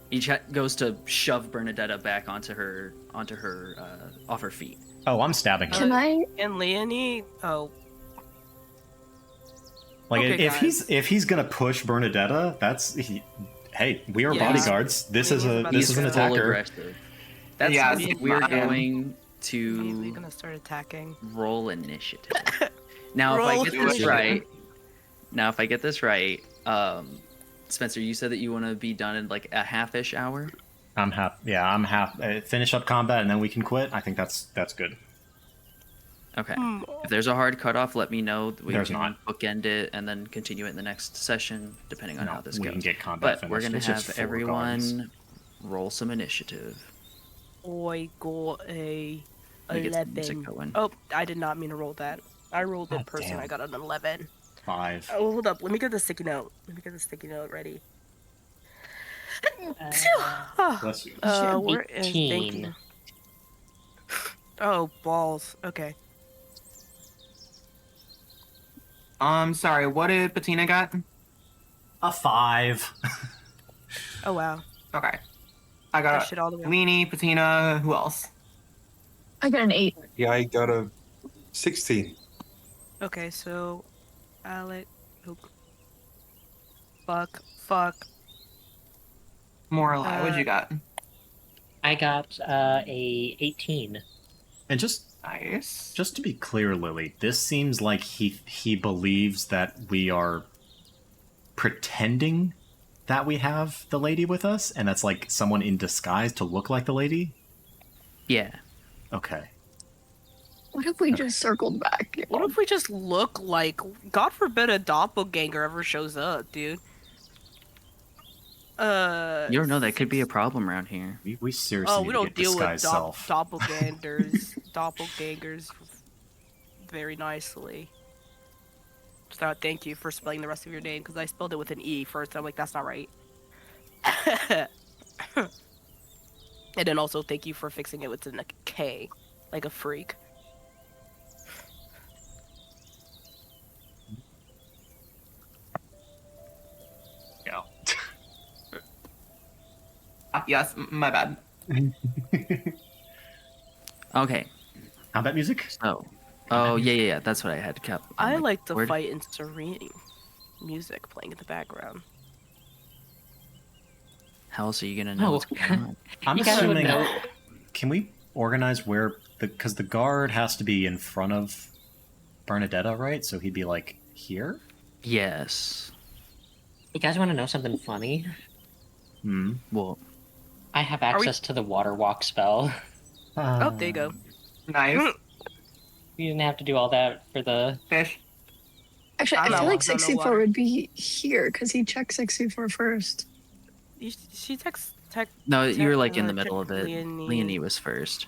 He goes to shove Bernadetta back onto her off her feet. Oh, I'm stabbing her. Can I? And Leonie, oh, Like Okay, if he's gonna push Bernadetta, hey, we are Yeah. bodyguards. This is an Full attacker. aggressive. That's Yeah, we're I am. going immediately to gonna start attacking. roll initiative. Now, Roll if I get this initiative. right, Spencer, you said that you want to be done in like a half-ish hour. I'm half. Yeah, I'm half. Finish up combat and then we can quit. I think that's good. Okay. If there's a hard cutoff, let me know. We There's can not. bookend it and then continue it in the next session, depending on No, how this we goes. can get combat But we're finished. gonna It's just have 4 everyone guards. roll some initiative. I got a Let me get some music 11. going. Oh, I did not mean to roll that. I rolled it God person. damn. I got an 11. 5. Oh, hold up. Let me get the sticky note. Ready. Bless you. Should be Where is? Thank 18. you. Oh, balls. Okay. Sorry, what did Bettina got? A 5. Oh, wow. Okay. I That got shit all the way. Leanie, Bettina, who else? I got an 8. Yeah, I got a 16. Okay, so Alec. Oh. Fuck. Morelai, what'd you got? I got a 18. And just Nice. to be clear, Lily, this seems like he believes that we are pretending that we have the lady with us, and that's like someone in disguise to look like the lady. Yeah. Okay. What if we just circled back? What if we just look like, God forbid, a doppelganger ever shows up, dude? You don't know, that could be a problem around here. We seriously Oh, need we to don't get deal with disguise self. doppelgangers very nicely. So thank you for spelling the rest of your name, because I spelled it with an E first, and I'm like, that's not right. And then also thank you for fixing it with a K, like a freak. Yeah. Yes, my bad. Okay. Combat music? So. Oh, yeah. That's what I had kept. on I my like the board. fight in Serenity music playing in the background. How else are you gonna know what's going on? I'm You gotta assuming. know. Can we organize where because the guard has to be in front of Bernadetta, right? So he'd be like here. Yes. You guys want to know something funny? Hmm. Well, I have we- access to the water walk spell. Oh, there you go. Nice. You didn't have to do all that for the. Fish. Actually, I I don't feel know, like I don't know 64 why. would be here because he checked 64 first. She text. no, you were like in the check middle of it. Leonie. Leonie was first.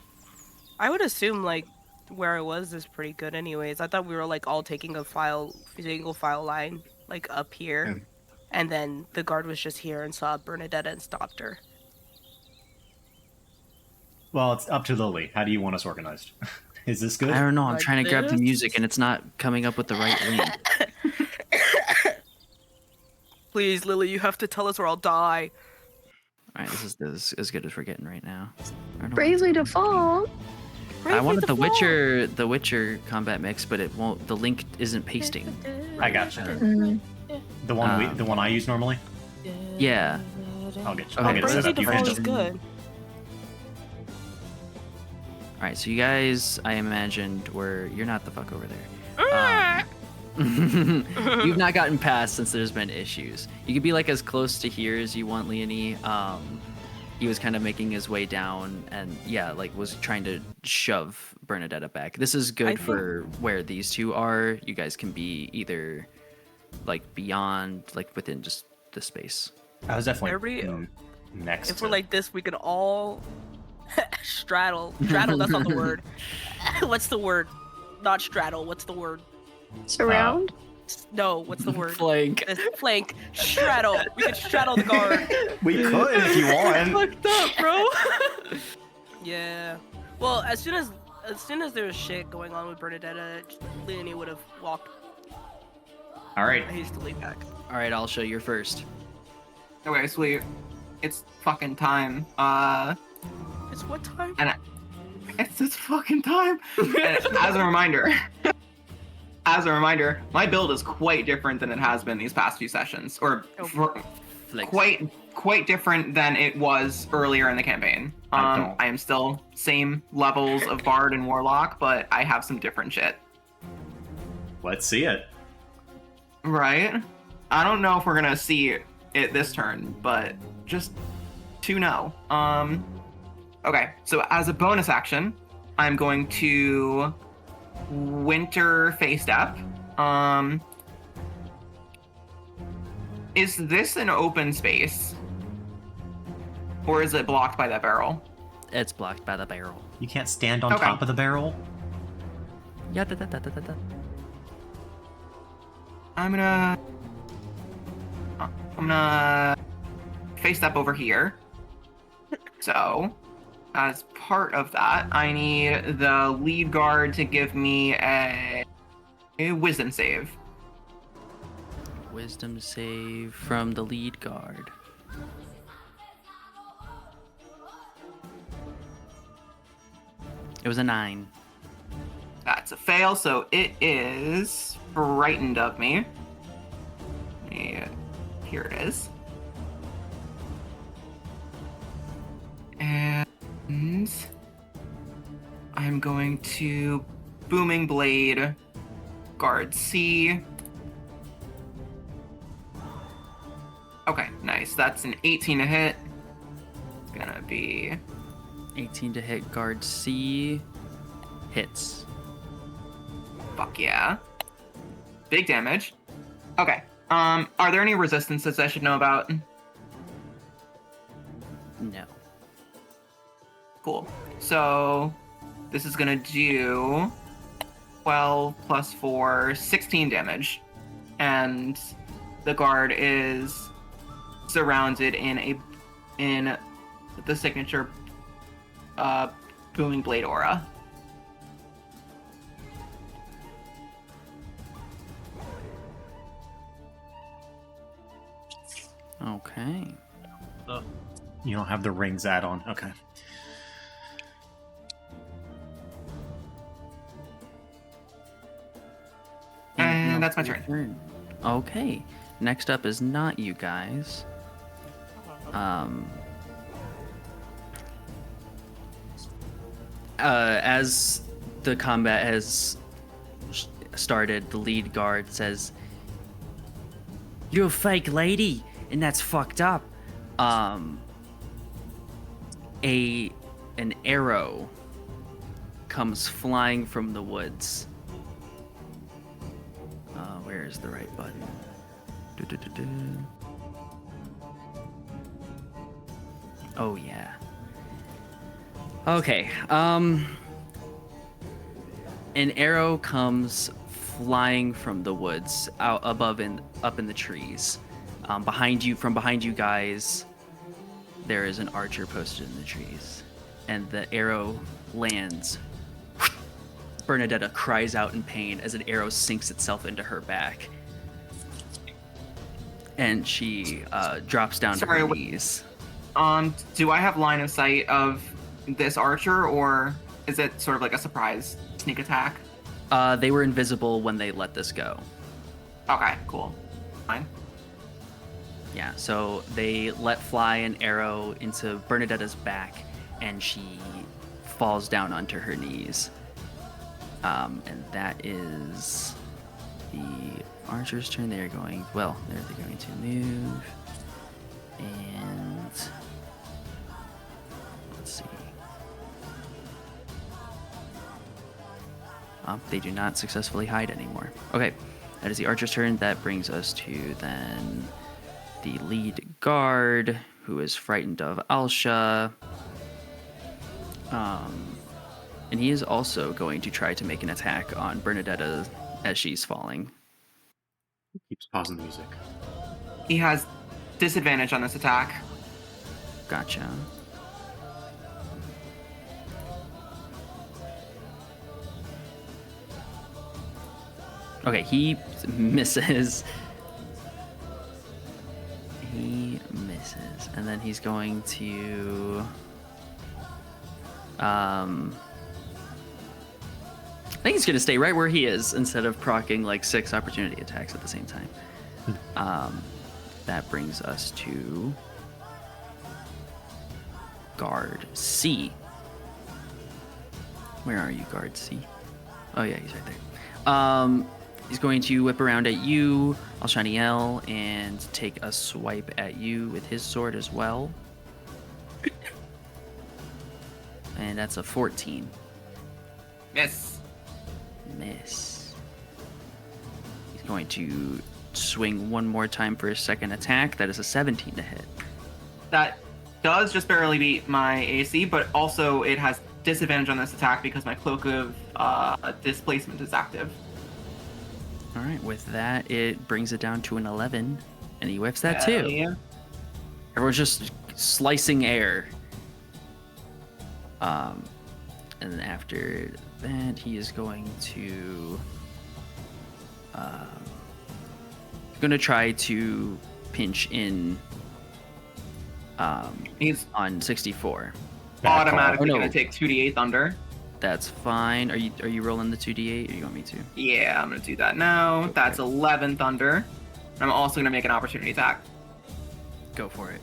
I would assume like where I was is pretty good, anyways. I thought we were like all taking a single file line like up here, Yeah. and then the guard was just here and saw Bernadetta and stopped her. Well, it's up to Lily. How do you want us organized? Is this good? I don't know. I'm Like trying to grab the this? music and it's not coming up with the right link. Please, Lily, you have to tell us or I'll die. All right, this is as good as we're getting right now. I don't know. Bravely Default. I wanted the Witcher combat mix, but it won't. The link isn't pasting. I got you. Mm. The one I use normally. Yeah. I'll get you. Okay, I'll get it set Bravely up. You Default can is just good. All right, so you guys, I imagined you're not the fuck over there. You've not gotten past since there's been issues. You could be like as close to here as you want, Leonie. He was kind of making his way down and was trying to shove Bernadetta back. This is good for where these two are. You guys can be either like beyond, like within just the space. I was definitely Everybody- next. If to... we're like this, we can all straddle. Straddle, that's not the word. What's the word? Not straddle, what's the word? Surround? No, what's the word? Flank. Flank. Straddle. We can straddle the guard. we could if you want. Fucked up, bro. Yeah. Well, as soon as as soon as there was shit going on with Bernadetta, Leonie would have walked All right. hastily back. All right, I'll show you first. Okay, sweet. It's fucking time. It's what time? And it's fucking time. And as a reminder, my build is quite different than it has been these past few sessions, or Flex. quite different than it was earlier in the campaign. I am still same levels of Bard and Warlock, but I have some different shit. Let's see it. Right? I don't know if we're gonna see it this turn, but just to know. Okay, so as a bonus action, I'm going to Winter Face Step. Is this an open space? Or is it blocked by that barrel? It's blocked by the barrel. You can't stand on Okay. top of the barrel. Yeah, da. I'm gonna face step over here. So, as part of that, I need the lead guard to give me a wisdom save. Wisdom save from the lead guard. It was a 9. That's a fail, so it is frightened of me. Yeah, here it is. And I'm going to Booming Blade, Guard C. Okay, nice. That's an 18 to hit. It's gonna be 18 to hit, guard C. Hits. fuck yeah. Big damage. Okay. Are there any resistances I should know about? No. Cool. So this is gonna do 12 plus 4, 16 damage. And the guard is surrounded in the signature Booming Blade aura. Okay. You don't have the rings add-on. Okay. And that's my Your turn. Okay. Next up is not you guys. As the combat has started, the lead guard says, "You're a fake lady, and that's fucked up." An arrow comes flying from the woods. Where is the right button? Du-du-du-du. Oh yeah. Okay. An arrow comes flying from the woods out above and up in the trees. Behind you guys, there is an archer posted in the trees, and the arrow lands. Bernadetta cries out in pain as an arrow sinks itself into her back, and she drops down to her knees. Do I have line of sight of this archer, or is it sort of like a surprise sneak attack? They were invisible when they let this go. Okay, cool. Fine. Yeah, so they let fly an arrow into Bernadetta's back, and she falls down onto her knees. And that is the archer's turn. They're going to move. And let's see. They do not successfully hide anymore. Okay, that is the archer's turn. That brings us to then the lead guard, who is frightened of Alsha. And he is also going to try to make an attack on Bernadetta as she's falling. Keeps pausing the music. He has disadvantage on this attack. Gotcha. Okay, he misses. He misses, and then he's going to. I think he's going to stay right where he is instead of proccing like 6 opportunity attacks at the same time. That brings us to Guard C. Where are you, Guard C? Oh yeah, he's right there. He's going to whip around at you, Alshaniel, and take a swipe at you with his sword as well. And that's a 14. Miss. Miss. He's going to swing one more time for his second attack. That is a 17 to hit. That does just barely beat my AC, but also it has disadvantage on this attack because my Cloak of Displacement is active. All right, with that, it brings it down to an 11, and he whiffs that Hell too. yeah. Everyone's just slicing air. And then after that, he is going to try to pinch in He's on 64. automatically Oh, no. going to take 2d8 thunder. That's fine. Are you rolling the 2d8 or you want me to? Yeah, I'm going to do that now. That's 11 thunder. I'm also going to make an opportunity attack. Go for it.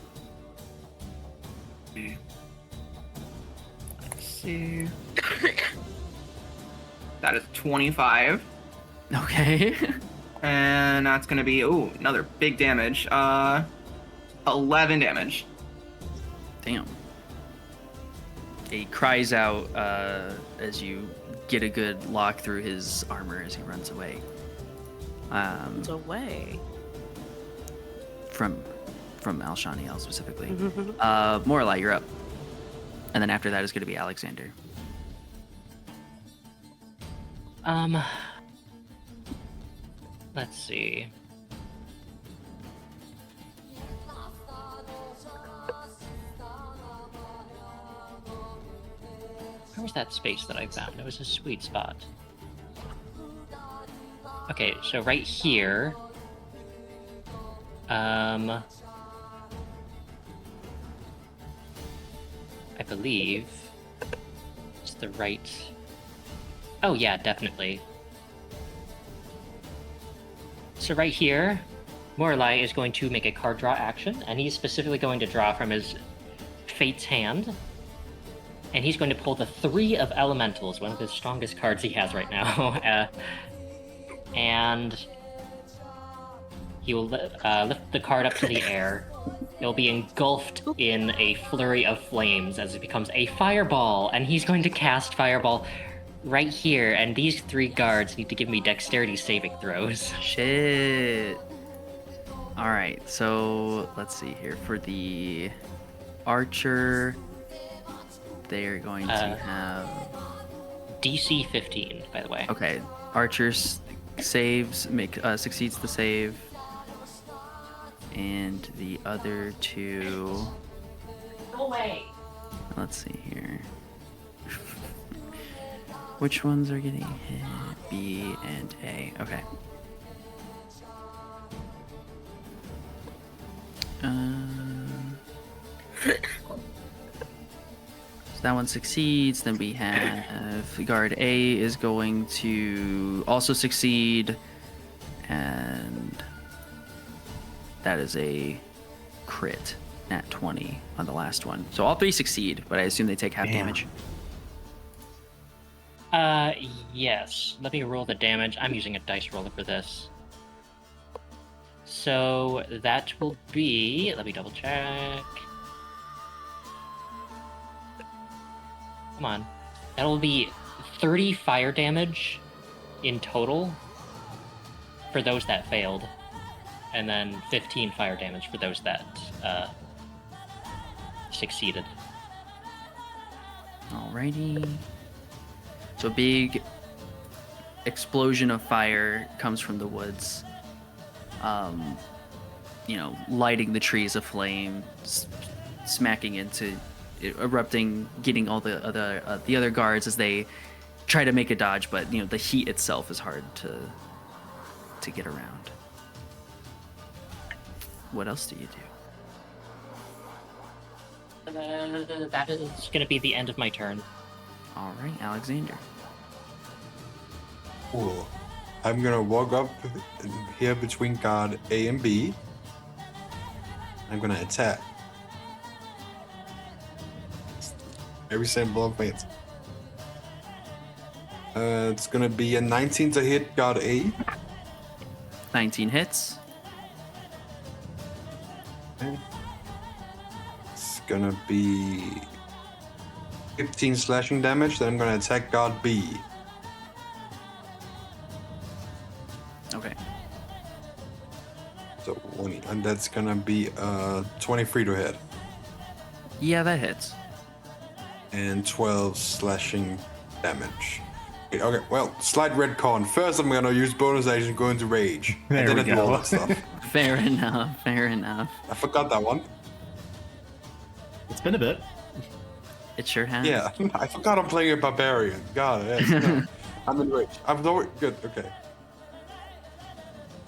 Let's see. That is 25. Okay. And that's going to be, another big damage. 11 damage. Damn. He cries out as you get a good lock through his armor as he runs away. It's away. From Alshaniel specifically. Morlai, you're up. And then after that is going to be Alexander. Let's see. Where was that space that I found? It was a sweet spot. Okay, so right here. I believe it's the right. Oh yeah, definitely. So right here, Morlai is going to make a card draw action, and he's specifically going to draw from his Fate's hand. And he's going to pull the 3 of Elementals, one of his strongest cards he has right now. And he will lift the card up to the air. It will be engulfed in a flurry of flames as it becomes a fireball, and he's going to cast Fireball right here, and these 3 guards need to give me dexterity saving throws. Shit. All right, so let's see here. For the archer, they are going to have DC 15, by the way. Okay, archer saves, succeeds the save, and the other 2. Go away. Let's see here. Which ones are getting hit? B and A. Okay. So that one succeeds. Then we have guard A is going to also succeed, and that is a crit at 20 on the last one. So all 3 succeed, but I assume they take half damage. Yes. Let me roll the damage. I'm using a dice roller for this. So that will be... Let me double check. Come on. That will be 30 fire damage in total for those that failed. And then 15 fire damage for those that succeeded. Alrighty. So a big explosion of fire comes from the woods. Lighting the trees aflame, smacking into, erupting, getting all the other guards as they try to make a dodge, but the heat itself is hard to get around. What else do you do? That is going to be the end of my turn. All right, Alexander. Cool. I'm gonna walk up here between guard A and B. I'm gonna attack. Very simple and fancy. It's gonna be a 19 to hit guard A. 19 hits. Okay. It's gonna be 15 slashing damage. Then I'm gonna attack guard B. Okay. So and that's gonna be 23 to hit Yeah, that hits. and 12 slashing damage. Okay, well, slight retcon. First, I'm gonna use bonus action, go into rage, There and then we I do all go. that stuff. Fair enough. Fair enough. I forgot that one. It's been a bit. It sure has. Yeah, I forgot I'm playing a barbarian. God, yes, no. I'm in rage. I'm lower. Good. Okay.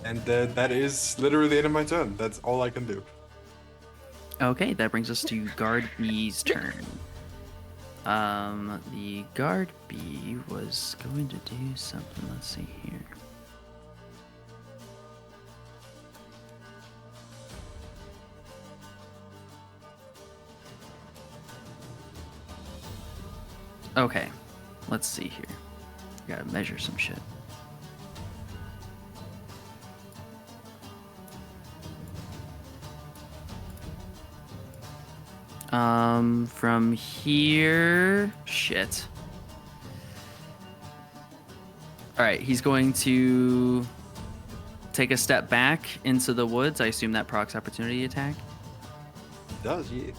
And that is literally the end of my turn. That's all I can do. Okay, that brings us to guard B's turn. The guard B was going to do something. Let's see here. Okay, let's see here. Gotta measure some shit. From here, shit. All right, he's going to take a step back into the woods. I assume that procs opportunity attack. It does, yeah.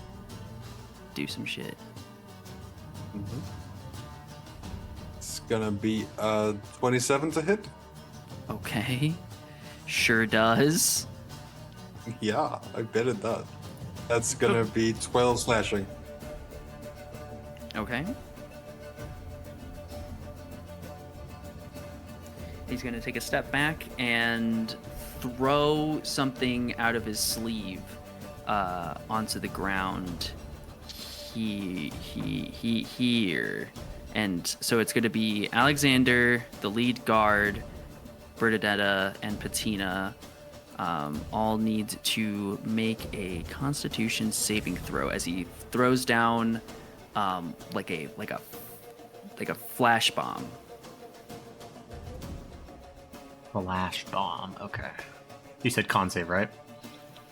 Do some shit. Mm-hmm. It's gonna be 27 to hit. Okay, sure does. Yeah, I bet it does. That's gonna be 12 slashing. Okay. He's going to take a step back and throw something out of his sleeve onto the ground here. And so it's going to be Alexander, the lead guard, Bernadetta, and Patina all need to make a Constitution saving throw as he throws down like a flash bomb. Flash bomb. Okay. You said con save, right?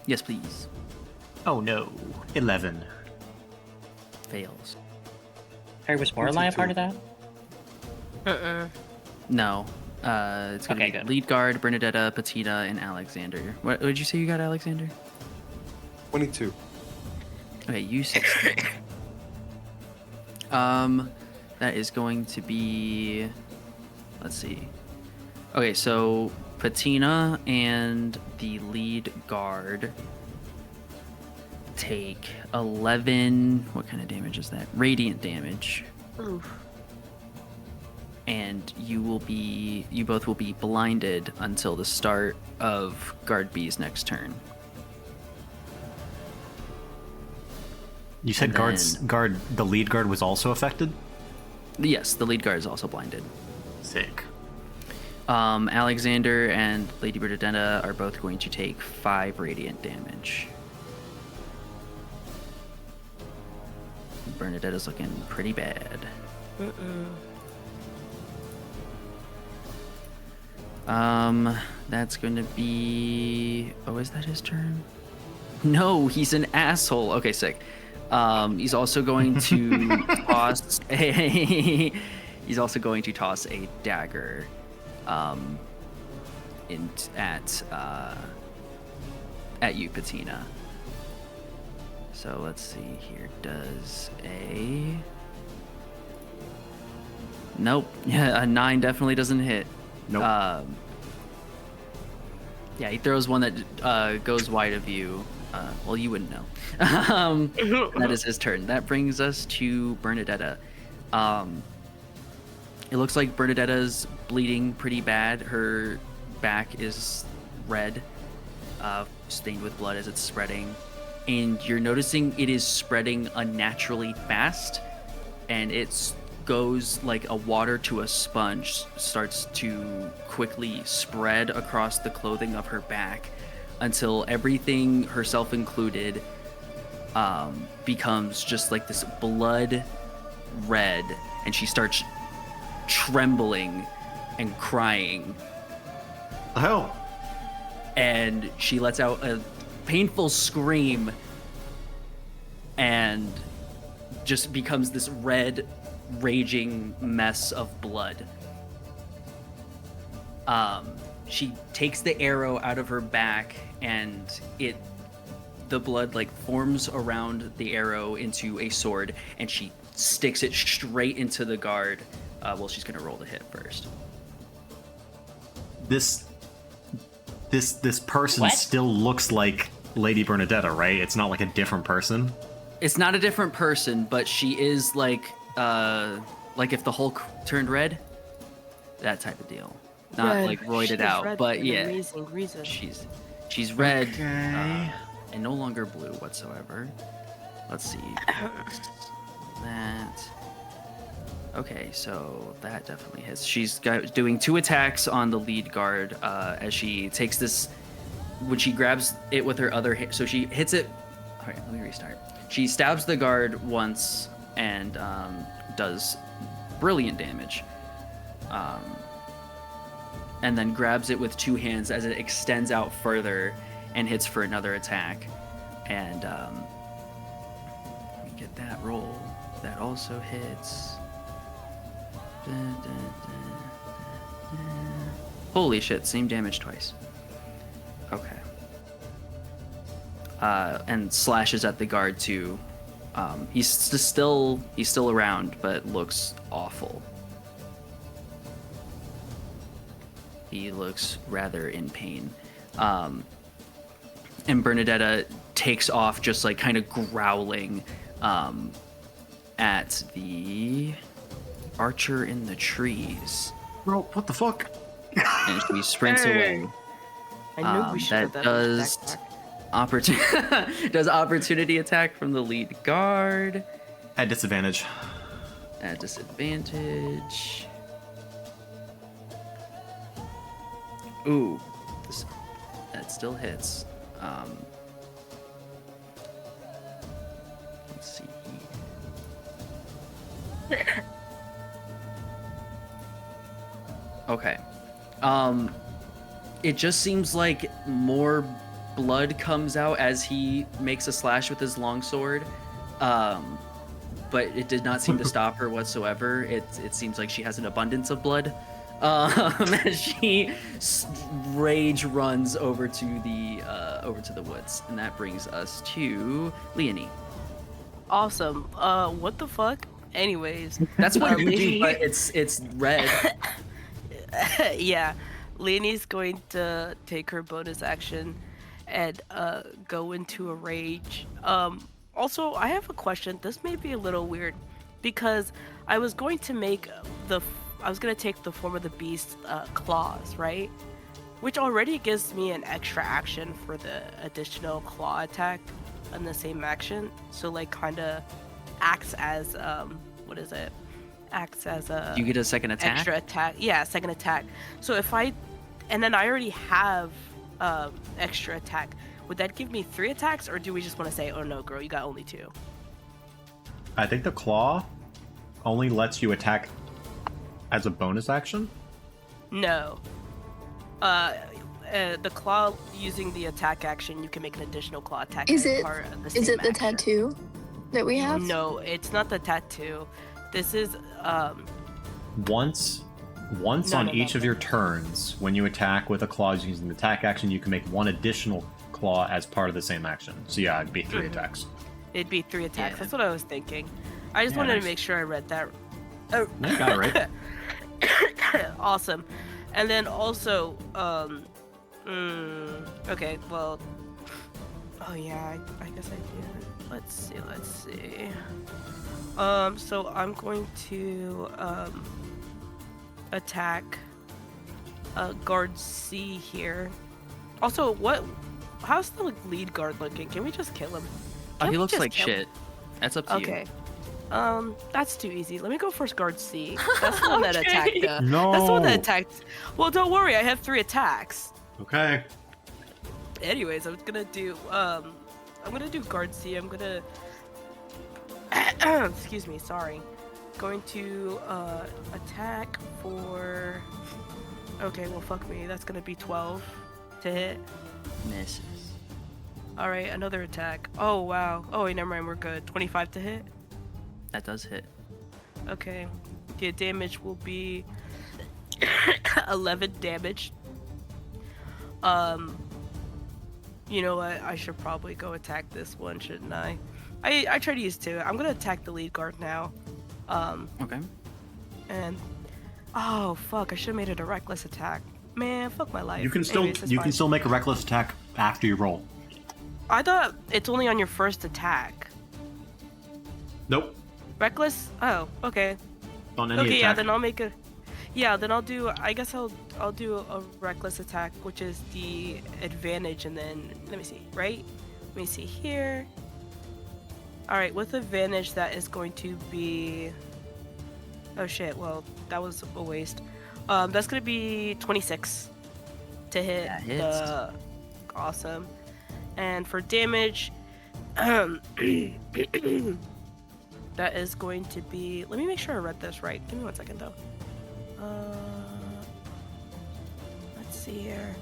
Yes, please. Oh no. 11. Fails. Harry, was Morlai a part of that? No. It's going to Okay, be good. lead guard, Bernadetta, Patina, and Alexander. What did you say you got, Alexander? 22. Okay, you 16. That is going to be. Let's see. Okay, so Patina and the lead guard take 11. What kind of damage is that? Radiant damage. Oof. And you both will be blinded until the start of guard B's next turn. You said And the lead guard was also affected? Yes, the lead guard is also blinded. Sick. Alexander and Lady Bernadetta are both going to take 5 radiant damage. Bernadetta's looking pretty bad. That's going to be. Oh, is that his turn? No, he's an asshole. Okay, sick. He's also going to toss a. He's also going to toss a dagger, at you, Patina. So let's see here. Does a. Nope. Yeah, a 9 definitely doesn't hit. Nope. Yeah, he throws one that goes wide of you. Well, you wouldn't know. That is his turn. That brings us to Bernadetta. It looks like Bernadetta's bleeding pretty bad. Her back is red, stained with blood as it's spreading. And you're noticing it is spreading unnaturally fast, and it goes like a water to a sponge, starts to quickly spread across the clothing of her back until everything, herself included, becomes just like this blood red, and she starts trembling and crying. The hell? And she lets out a painful scream and just becomes this red, raging mess of blood. She takes the arrow out of her back, and the blood like forms around the arrow into a sword, and she sticks it straight into the guard. Well, she's gonna roll the hit first. This person What? still looks like Lady Bernadetta, right? It's not like a different person. It's not a different person, but she is like if the Hulk turned red, that type of deal. Not Red. like roided She's out, red but for an yeah, amazing reason. she's red Okay. and no longer blue whatsoever. Let's see. That. Okay, so that definitely hits. She's doing 2 attacks on the lead guard as she takes this. When she grabs it with her other hand, so she hits it. All right, let me restart. She stabs the guard once and does brilliant damage. And then grabs it with 2 hands as it extends out further and hits for another attack. And let me get that roll. That also hits. Holy shit, same damage twice. Okay. And slashes at the guard too. He's still around, but looks awful. He looks rather in pain. And Bernadetta takes off, just like kind of growling at the archer in the trees. Bro, what the fuck? And she sprints away. I knew we should have that that on the does backpack. does opportunity attack from the lead guard At disadvantage. at disadvantage. Ooh, that still hits. Let's see. Okay. It just seems like more blood comes out as he makes a slash with his longsword. But it did not seem to stop her whatsoever. It seems like she has an abundance of blood. As she rage runs over to the woods, and that brings us to Leonie. Awesome. What the fuck? Anyways, That's what you do, Leonie- but it's red. yeah, Leonie's going to take her bonus action and go into a rage. Also, I have a question. This may be a little weird because I was going to take the form of the beast claws, right? Which already gives me an extra action for the additional claw attack in the same action. So like kind of acts as acts as a You get a second attack. extra attack. Yeah, second attack. So and then I already have extra attack. Would that give me 3 attacks, or do we just want to say, oh no, girl, you got only 2? I think the claw only lets you attack as a bonus action. No. The claw, using the attack action, you can make an additional claw attack. Is as it part of the is same it the action. tattoo that we have? No, it's not the tattoo. This is Once No, on no, each no. of your turns, when you attack with a claw using the attack action, you can make 1 additional claw as part of the same action. So yeah, it'd be 3 attacks. it'd be 3 attacks. Yeah. That's what I was thinking. I just Yeah, wanted nice. to make sure I read that. Oh. Yeah, you got it right. Awesome. And then also, okay, well, oh yeah, I guess I did. Let's see. So I'm going to, attack guard C here. Also, how's the lead guard looking? Can we just kill him? Can He we looks just like kill him? shit. That's up to you. Okay. That's too easy. Let me go first guard C. That's the one that Okay. attacked. No. That's the one that attacked. Well, don't worry. I have 3 attacks. Okay. Anyways, I'm gonna do guard C. I'm gonna excuse me, sorry. Going to attack for okay, well fuck me. That's gonna be 12 to hit. Misses. Alright, another attack. Oh wow. Oh wait, never mind, we're good. 25 to hit. That does hit. Okay. The damage will be 11 damage. You know what? I should probably go attack this one, shouldn't I? I try to use 2. I'm gonna attack the lead guard now. Okay. And oh fuck! I should have made it a reckless attack. Man, fuck my life. You can still Anyways, it's fine. still make a reckless attack after you roll. I thought it's only on your first attack. Nope. Reckless? Oh, okay. On any Okay, attack. yeah. Then I'll make a. Yeah, then I'll do. I guess I'll do a reckless attack, which is the advantage, and then let me see. Right? Let me see here. All right, with advantage, that is going to be. Oh shit! Well, that was a waste. That's gonna be 26 to hit. That hits. Awesome. And for damage, that is going to be. Let me make sure I read this right. Give me 1 second though. Let's see here.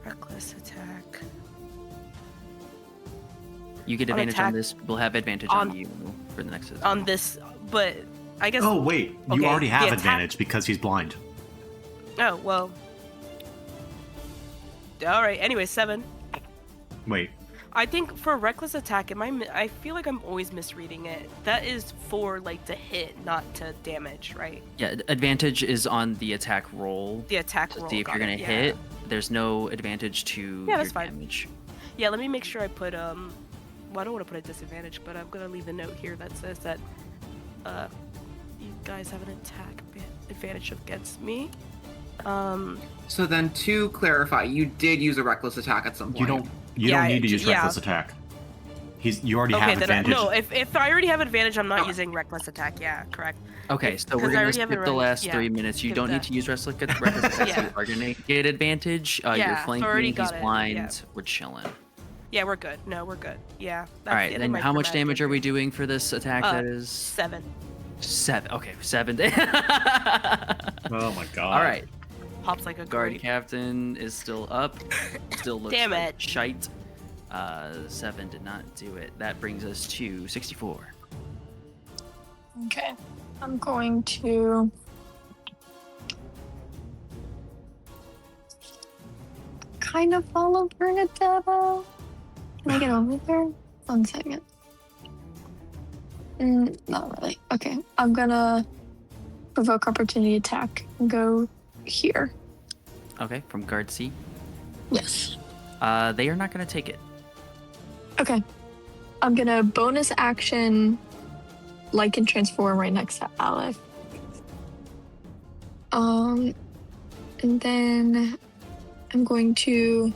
Reckless attack. You get On advantage on attack- this. We'll have advantage on you for the next. On this, but I guess. Oh wait, you Okay, already have the attack- advantage because he's blind. Oh well. All right. Anyway, 7. Wait. I think for reckless attack, I feel like I'm always misreading it. That is for like to hit, not to damage, right? Yeah, advantage is on the attack roll. The attack To roll. see if got you're gonna it, yeah. hit. There's no advantage to Yeah, your that's fine. damage. Yeah, let me make sure I put Well, I don't want to put a disadvantage, but I'm gonna leave a note here that says that you guys have an attack advantage against me. So then, to clarify, you did use a reckless attack at some point. You Yeah, don't need to use yeah. reckless attack. You already Okay, have then advantage. no. If I already have advantage, I'm not using reckless attack. Yeah, correct. Okay, If- so 'cause we're I gonna already have skip it the right- last yeah, 3 minutes. You skip don't need that. to use reckless attack. Yeah. You are gonna get advantage. You're Yeah, flanking. already He's got it, blind. yeah. We're chilling. Yeah, we're good. No, we're good. Yeah. That's All right, the end of then my how much dramatic damage are we entry. doing for this attack? That is 7. 7. Okay, 7. Oh my god. All right, Pops like a guard great. captain is still up. Still looks Damn like it. shite. 7 did not do it. That brings us to 64. Okay. I'm going to kind of follow Bernadetta. Can I get over there? 1 second. Not really. Okay. I'm gonna provoke opportunity attack and go here. Okay, from guard C. Yes. They are not gonna take it. Okay. I'm gonna bonus action like and transform right next to Alec. And then I'm going to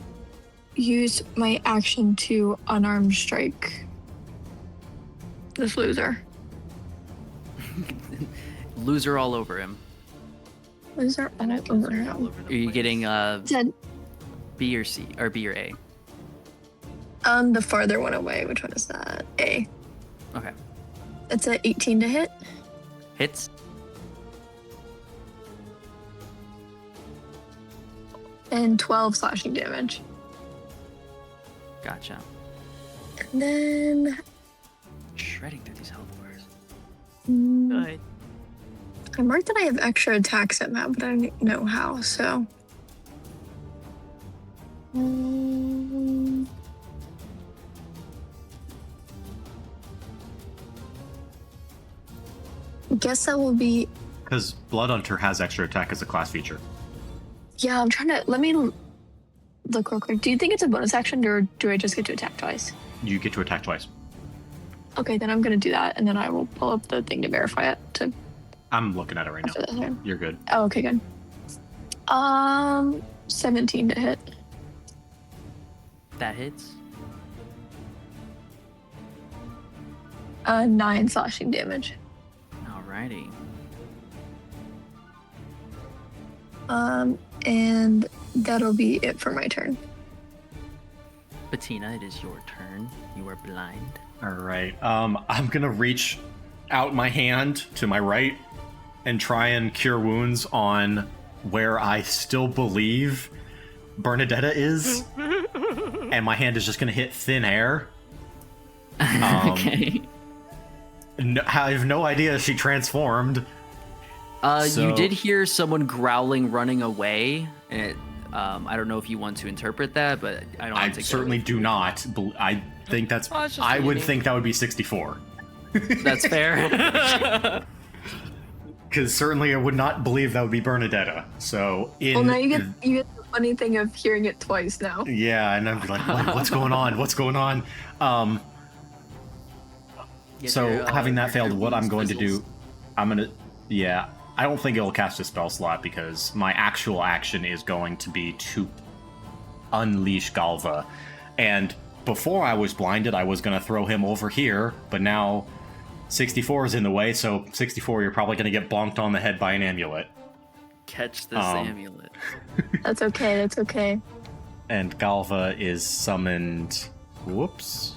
use my action to unarmed strike this loser. Loser all over him. Loser And all it over looks all him. over the Are you place. getting Said B or C or B or A? the farther one away. Which one is that? A. Okay, It's a 18 to hit. hits. And 12 slashing damage. Gotcha. And then Shredding through these health bars. Good. I marked that I have extra attacks somehow, but I don't know how, so. I guess that will be. Because Blood Hunter has extra attack as a class feature. Yeah, I'm trying to. Let me look real quick. Do you think it's a bonus action, or do I just get to attack twice? You get to attack twice. Okay, then I'm gonna do that, and then I will pull up the thing to verify it. To I'm looking at it right now. after that turn. You're good. Oh, okay, good. 17 to hit. That hits. 9 slashing damage. Alrighty. And that'll be it for my turn. Bettina, it is your turn. You are blind. All right. I'm gonna reach out my hand to my right and try and cure wounds on where I still believe Bernadetta is, and my hand is just gonna hit thin air. Okay. No, I have no idea if she transformed. You did hear someone growling, running away, and it, I don't know if you want to interpret that, but I don't. I want to take certainly do not. I think that's. Oh, it's just I would eating. think that would be 64. That's fair. Because certainly I would not believe that would be Bernadetta. So in. Well, now you get the funny thing of hearing it twice now. Yeah, and I'm like, what's going on? What's going on? Get So your, having that your failed, what I'm going to fizzles. do, I'm gonna, yeah, I don't think it'll cast a spell slot because my actual action is going to be to unleash Galva, and before I was blinded, I was gonna throw him over here, but now 64 is in the way, so 64, you're probably gonna get bonked on the head by an amulet, Catch this amulet. That's okay. That's okay. and Galva is summoned. Whoops,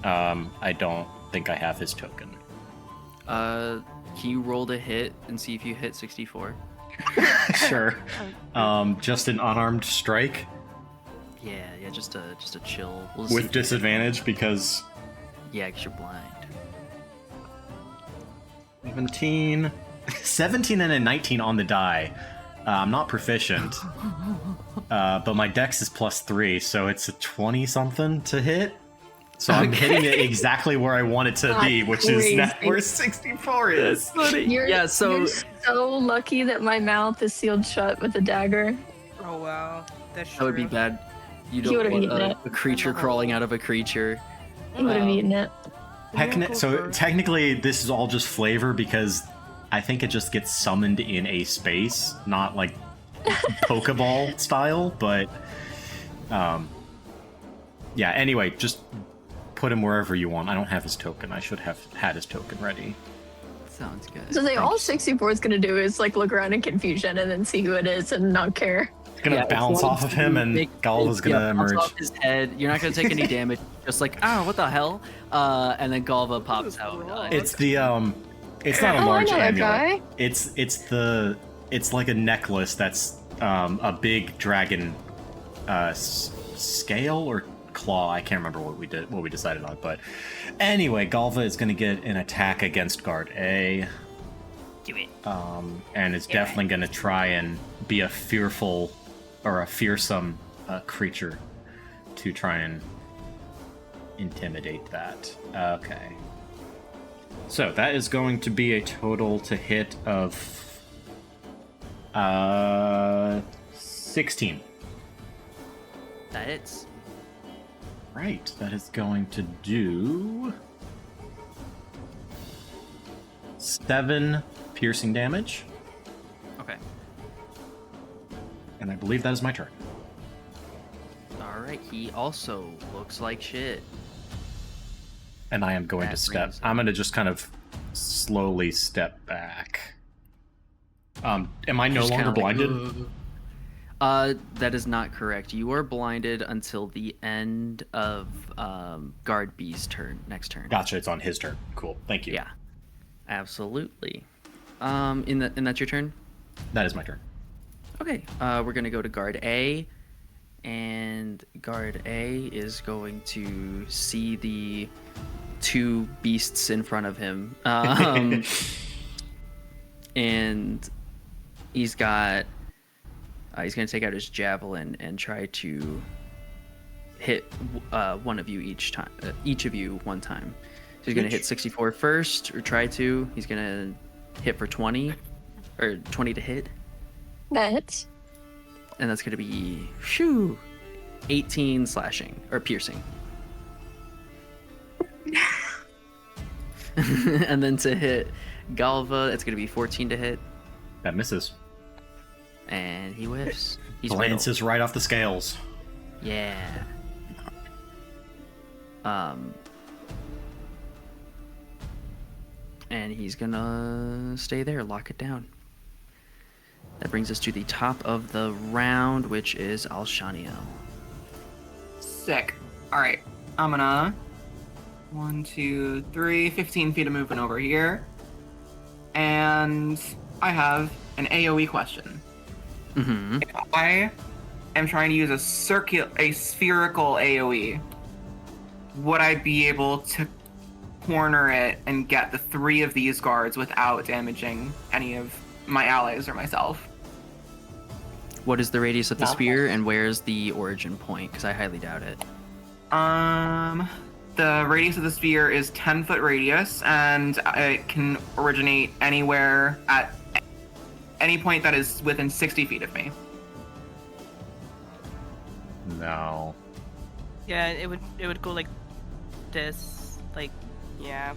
I don't think I have his token. Can you roll to hit and see if you hit 64? Sure. Just an unarmed strike. Yeah, just a chill. We'll see With if you- disadvantage because Yeah, because you're blind. 17 and a 19 on the die. I'm not proficient, but my dex is +3, so it's a 20 something to hit. So I'm hitting it exactly where I want it to be, which is not crazy. where 64 is. You're so so lucky that my mouth is sealed shut with a dagger. Oh wow, that's that would be true. bad. You He don't would've want eaten it. a creature crawling out of a creature. He would have eaten it. So technically, this is all just flavor because I think it just gets summoned in a space, not like Pokeball style. But yeah. Anyway, just put him wherever you want. I don't have his token. I should have had his token ready. Sounds good. So all 64 is gonna do is like look around in confusion and then see who it is and not care. It's gonna bounce off of him, and Galva's gonna bounce emerge. off his head. You're not gonna take any damage. Just like, oh, what the hell? And then Galva pops out. It's the it's not a Oh, I large know that amulet. guy. It's like a necklace that's a big dragon scale or claw. I can't remember what we decided on, but anyway, Galva is going to get an attack against guard A. Do it. And is definitely going to try and be a fearful or a fearsome creature to try and intimidate that. Okay. So that is going to be a total to hit of 16. That hits. Right, that is going to do 7 piercing damage, Okay. and I believe that is my turn. All right. He also looks like shit. And I am going to That step. brings I'm going to just kind of slowly step back. Am I no Just longer kinda like, blinded? That is not correct. You are blinded until the end of guard B's turn. Next turn. Gotcha. It's on his turn. Cool. Thank you. Yeah. Absolutely. And that's your turn. That is my turn. Okay. We're gonna go to guard A, and guard A is going to see the 2 beasts in front of him, and he's got. He's going to take out his javelin and try to hit one of you each time. Each of you one time. So he's going to hit 64 first, or try to. He's going to hit for 20, or 20 to hit, That hits. and that's going to be 18 slashing or piercing. And then to hit Galva, it's going to be 14 to hit. That misses. And he whiffs. He's Balances right off the scales. riddled. Yeah. And he's gonna stay there, lock it down. That brings us to the top of the round, which is Alshaniel. Sick. Alright. I'm gonna 1, 2, 3, 15 feet of movement over here. And I have an AoE question. Mm-hmm. If I am trying to use a spherical AoE, would I be able to corner it and get the 3 of these guards without damaging any of my allies or myself? What is the radius of the Not spear, and where's the origin point? Because I highly doubt it. The radius of the sphere is 10-foot radius, and it can originate anywhere at any point that is within 60 feet of me. No. Yeah, it would go like this, like, yeah.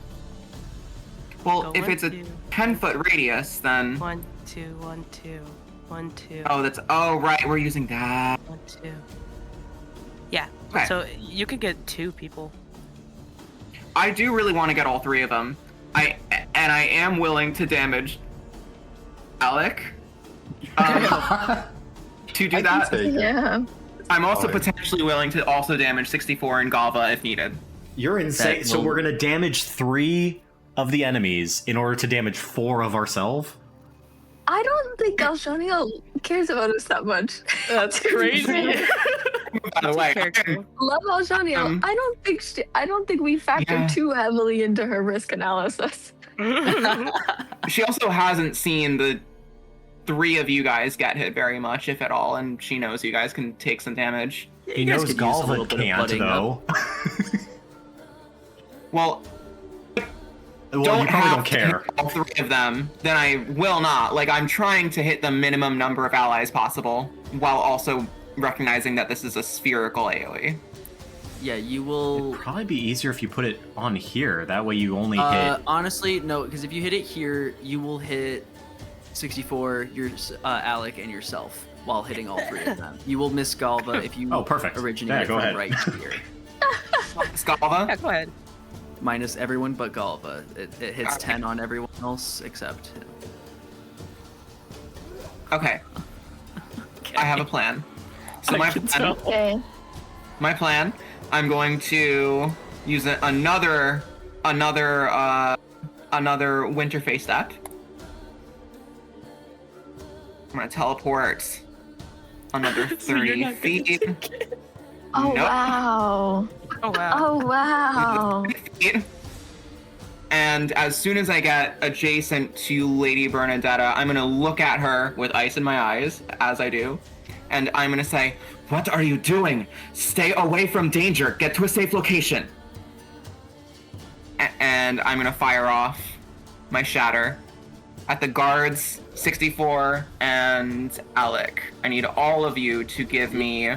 Well, Go if 1, it's a 2, 10-foot radius, then 1, 2, 1, 2, 1, 2. oh right, we're using that. 1, 2. Yeah. Okay. So you could get 2 people. I do really want to get all 3 of them. I am willing to damage Alec. To do that, Yeah. I'm also Fine. potentially willing to also damage 64 and Galva if needed. You're insane. That So will- we're gonna damage 3 of the enemies in order to damage 4 of ourselves? I don't think Alshaniel cares about us that much. That's crazy. By the way, Character. Love Alshaniel. I don't think we factor Yeah. too heavily into her risk analysis. she also hasn't seen the 3 of you guys get hit very much, if at all, and she knows you guys can take some damage. He you guys knows could use a little Galva bit of can't, budding though. Well, Well, don't you probably have don't to care. hit all 3 of them, then I will not. Like, I'm trying to hit the minimum number of allies possible, while also recognizing that this is a spherical AoE. Yeah, you will. It'd probably be easier if you put it on here. That way you only hit... Honestly, no, because if you hit it here, you will hit 64, Alec, and yourself while hitting all 3 of them. You will miss Galva if you Oh, perfect. originate Yeah, it go from ahead. right here. Galva? Yeah, go ahead. Minus everyone but Galva. It hits Alright. 10 on everyone else except him. Okay. I have a plan. So Okay. my plan, I'm going to use another winter face step. I'm gonna teleport another 30 feet. Oh Nope. wow. Oh wow. Oh wow. And as soon as I get adjacent to Lady Bernadetta, I'm gonna look at her with ice in my eyes, as I do, and I'm gonna say, "What are you doing? Stay away from danger. Get to a safe location." And I'm gonna fire off my shatter at the guards, 64, and Alec. I need all of you to give me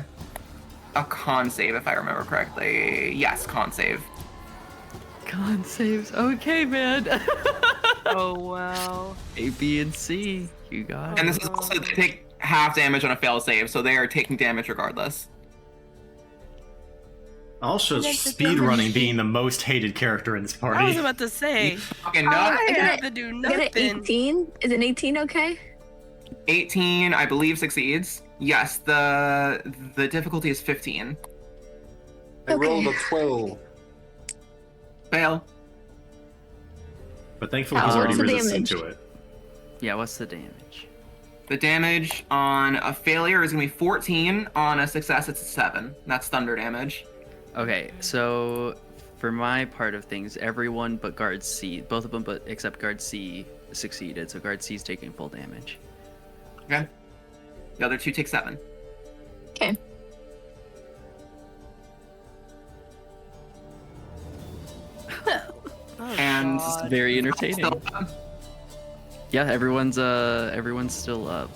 a con save, if I remember correctly. Yes, con save. Con saves. Okay, man. Oh wow. A, B, and C. You got And it. this is also, they take half damage on a fail save, so they are taking damage regardless. Also, speedrunning being the most hated character in this I was party. about to say. Fucking I nuts. I have got to do I got an nothing. 18. Is an 18 okay? 18, I believe, succeeds. Yes, the difficulty is 15. I rolled a Okay. 12. Fail. But thankfully he's already what's the resistant damage? to it. Yeah, what's the damage? The damage on a failure is going to be 14. On a success, it's a 7. That's thunder damage. Okay, so for my part of things, everyone but guard C, both of them but except guard C succeeded, so guard C is taking full damage. Okay? The other 2 take 7. Okay. Oh, And God. Very entertaining. Still up. Yeah, everyone's still up.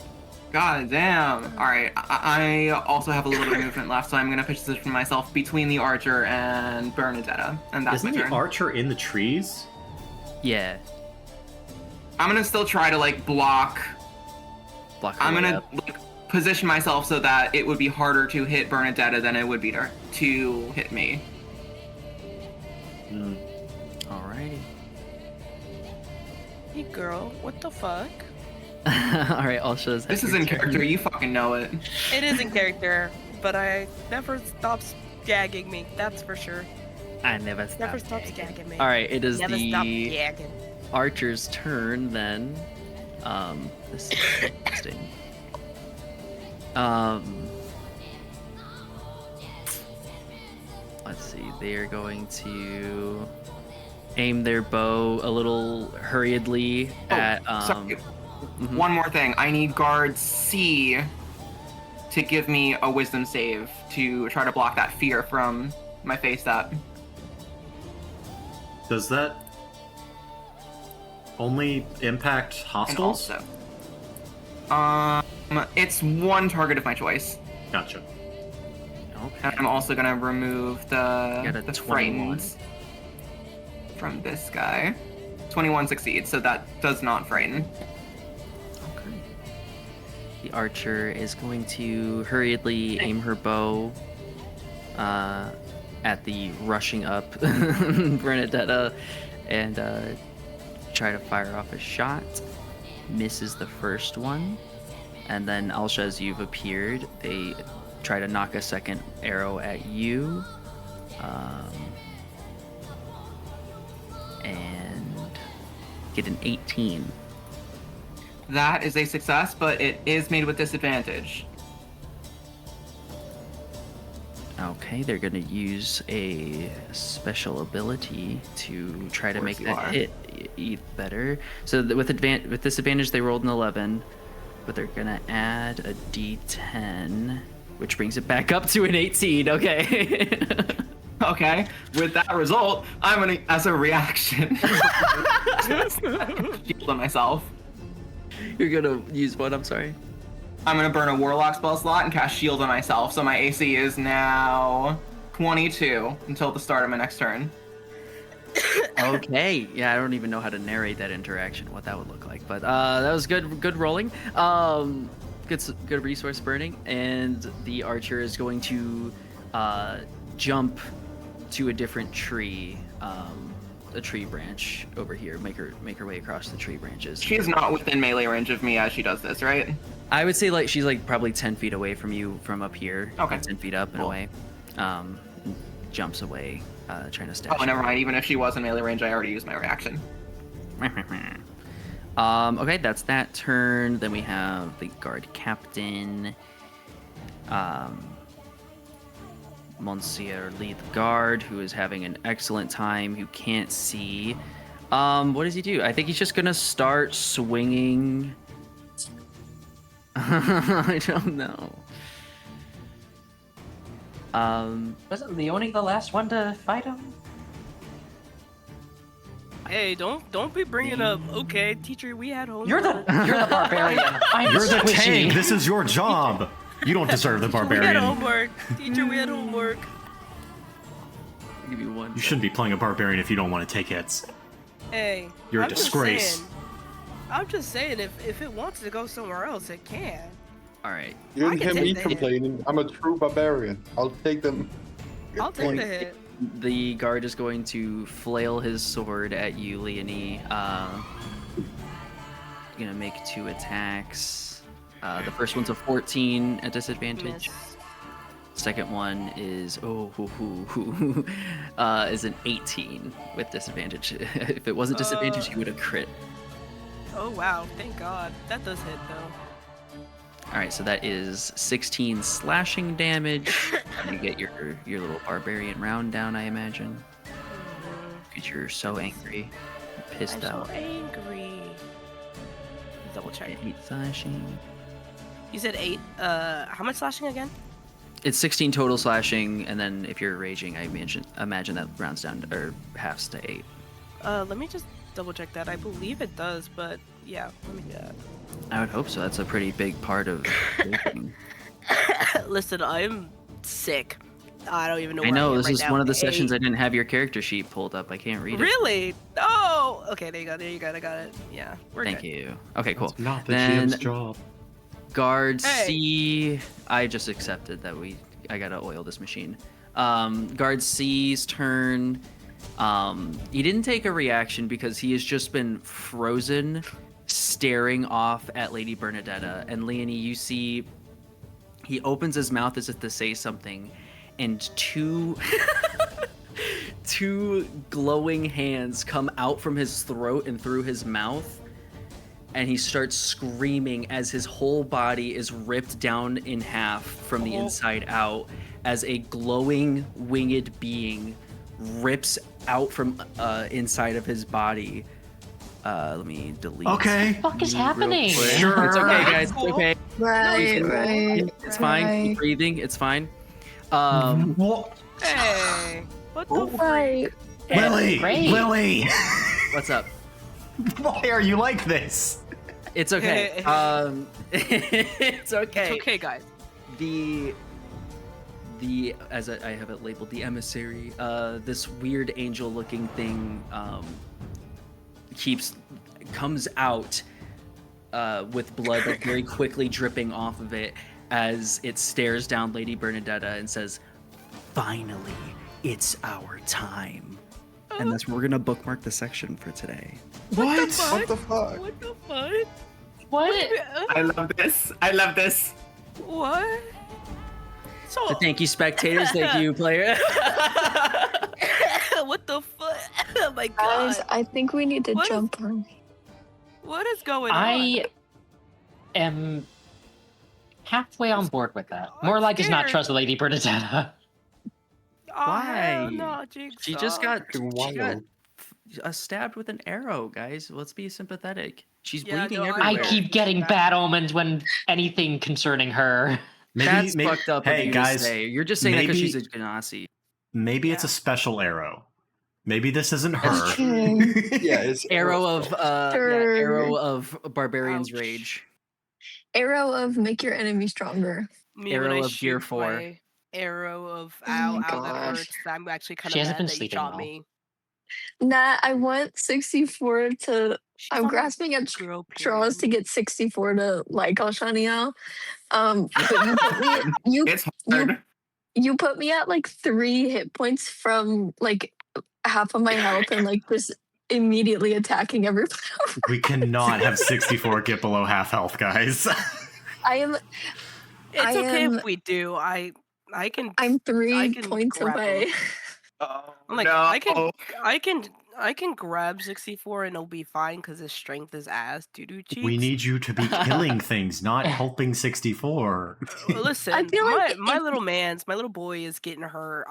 God damn. Alright, I also have a little bit of movement left, so I'm going to position myself between the archer and Bernadetta. And that's Isn't my the turn. archer in the trees? Yeah. I'm going to still try to, like, block block her I'm way gonna up. like position myself so that it would be harder to hit Bernadetta than it would be to hit me. Alrighty. Hey, girl, what the fuck? Alright, Alsha's. This is in character, you fucking know it. It is in character, but I never stops gagging me. That's for sure. I never stopped. Never stops gagging me. Alright, it is Never stop the gagging. archer's turn then. This is interesting. Let's see. They are going to aim their bow a little hurriedly at. Sorry. Mhm. One more thing. I need guard C to give me a wisdom save to try to block that fear from my face up. Does that only impact And hostiles? also, it's one target of my choice. Gotcha. Okay. And I'm also gonna remove You got a the 21. frightened from this guy. 21 succeeds, so that does not frighten. Okay. The archer is going to hurriedly aim her bow at the rushing up Bernadetta and try to fire off a shot. Misses the first one. And then, Alsha, as you've appeared, they try to knock a second arrow at you. And get an 18. That is a success, but it is made with disadvantage. Okay, they're going to use a special ability to try to Of make course you that are. hit with so with disadvantage they rolled an 11, but they're going to add a d10, which brings it back up to an 18. Okay. Okay, with that result, I'm gonna, as a reaction, shield on myself. You're going to use what? I'm sorry. I'm gonna burn a warlock spell slot and cast shield on myself, so my AC is now 22 until the start of my next turn. Okay. Yeah, I don't even know how to narrate that interaction, what that would look like. But that was good rolling. Good resource burning, and the archer is going to jump to a different tree, a tree branch over here. Make her way across the tree branches. She is not within melee range of me as she does this, right? I would say like she's like probably 10 feet away from you from up here. Okay. 10 feet up and Cool. away. Jumps away, trying to stash. Oh, never mind. Even if she was in melee range, I already used my reaction. Okay, that's that turn. Then we have the guard captain. Monsieur lead the guard, who is having an excellent time, who can't see. What does he do? I think he's just gonna start swinging. I don't know. Wasn't Leone the last one to fight him? Hey, don't be bringing up. Okay, teacher, we had homework. You're the barbarian. I'm You're the squishy. tank. This is your job. You don't deserve the We had barbarian. homework. Teacher, we had homework. I'll give you one. You shouldn't be playing a barbarian if you don't want to take hits. Hey, You're a I'm just disgrace. saying- I'm just saying, if it wants to go somewhere else, it can. All right. You I didn't can hear me take the hit. complaining. I'm a true barbarian. I'll take them. I'll take Point. the hit. The guard is going to flail his sword at you, Leonie. Gonna make 2 attacks. The first one's a 14 at disadvantage. Miss. Second one is is an 18 with disadvantage. If it wasn't disadvantage, he would have crit. Oh wow, thank God. That does hit though. All right, so that is 16 slashing damage. You get your little barbarian round down, I imagine, because you're so angry, you're pissed I'm out. so angry. Double check. 8 slashing. You said 8. How much slashing again? It's 16 total slashing, and then if you're raging, I imagine that rounds down or halves to 8. Let me just double check that. I believe it does, but yeah, let me do that. I would hope so. That's a pretty big part of raging. Listen, I'm sick. I don't even know. I Where know, I am this right is now. one of the sessions I Hey. didn't have your character sheet pulled up. I can't read it. Really? Oh, okay. There you go. I got it. Yeah, we're Thank good. you. Okay, cool. Not the Then GM's job. Guard Hey. C. I just accepted that I gotta oil this machine. Guard C's turn. He didn't take a reaction because he has just been frozen, staring off at Lady Bernadetta. And Leonie, you see, he opens his mouth as if to say something, and two glowing hands come out from his throat and through his mouth. And he starts screaming as his whole body is ripped down in half from the inside out as a glowing winged being rips out from inside of his body. Let me delete. Okay. What the fuck is you real happening? quick. Sure. It's okay, guys. Cool. It's okay. Right. It's fine. Keep Right. breathing. It's fine. What? Hey, what the freak? Right. Lily! Great. Lily! What's up? Why are you like this? It's okay. It's okay. It's okay, guys. The as I have it labeled, the emissary, this weird angel looking thing comes out with blood like very quickly dripping off of it as it stares down Lady Bernadetta and says, "Finally, it's our time." And that's where we're gonna bookmark the section for today. What the fuck? What the fuck? What? I love this. I love this. What? So, So thank you, spectators. Thank you, player. what the fuck? Oh my god. Guys, I think we need to What is- jump on. What is going on? I am halfway on board with that. I'm More like does not scared. trust Lady Bernadetta. Oh, hell Why? no, Jigsaw. She just got Fucking stabbed with an arrow, guys. Let's be sympathetic. She's Yeah, bleeding no, everywhere. I keep getting bad omens when anything concerning her. That's fucked up of Hey you guys, to say. You're just saying that because maybe- she's a Genasi. maybe it's a special arrow. Maybe this isn't her. Okay. Yeah, it's Arrow of Sure. arrow of Barbarian's Ouch. Rage. Arrow of make your enemy stronger. Me Arrow when I of Gear shoot 4. my Arrow of Oh ow, my ow, that gosh. hurts. I'm actually kind She of hasn't mad been that you sleeping shot well. me. Nah, I want 64 to. She's I'm on my grasping at girl straws to period. get 64 to like Alshaniel. But you put me you It's hard. you put me at like 3 hit points from like half of my health and like just immediately attacking everybody. We cannot have 64 get below half health, guys. I am It's I okay am- if we do. I can. I'm 3 I can points grab away. Oh, I'm like, no. I can grab 64 and it'll be fine because his strength is ass. Doo-doo cheeks. We need you to be killing things, not helping 64. Listen, I feel like my if- my little boy is getting hurt.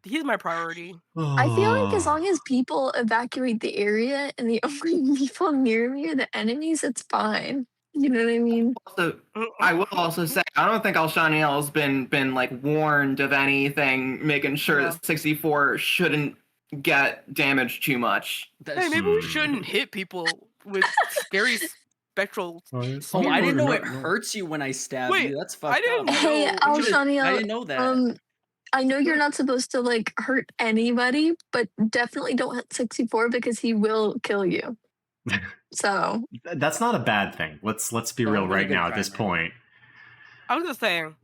He's my priority. I feel like as long as people evacuate the area and the only people near me are the enemies, it's fine. You know what I mean? Also, I will also say I don't think Alshaniel's been like warned of anything, making sure Yeah. that 64 shouldn't get damaged too much. Hey, maybe we shouldn't hit people with scary spectral. Oh, I didn't know it hurts you when I stab Wait, you. That's fucked didn't up. Hey, No, I Alshaniel, didn't know that. I know you're not supposed to like hurt anybody, but definitely don't hit 64 because he will kill you. So That's not a bad thing. Let's be Oh, real really right good now at try, this man. point. I was just saying,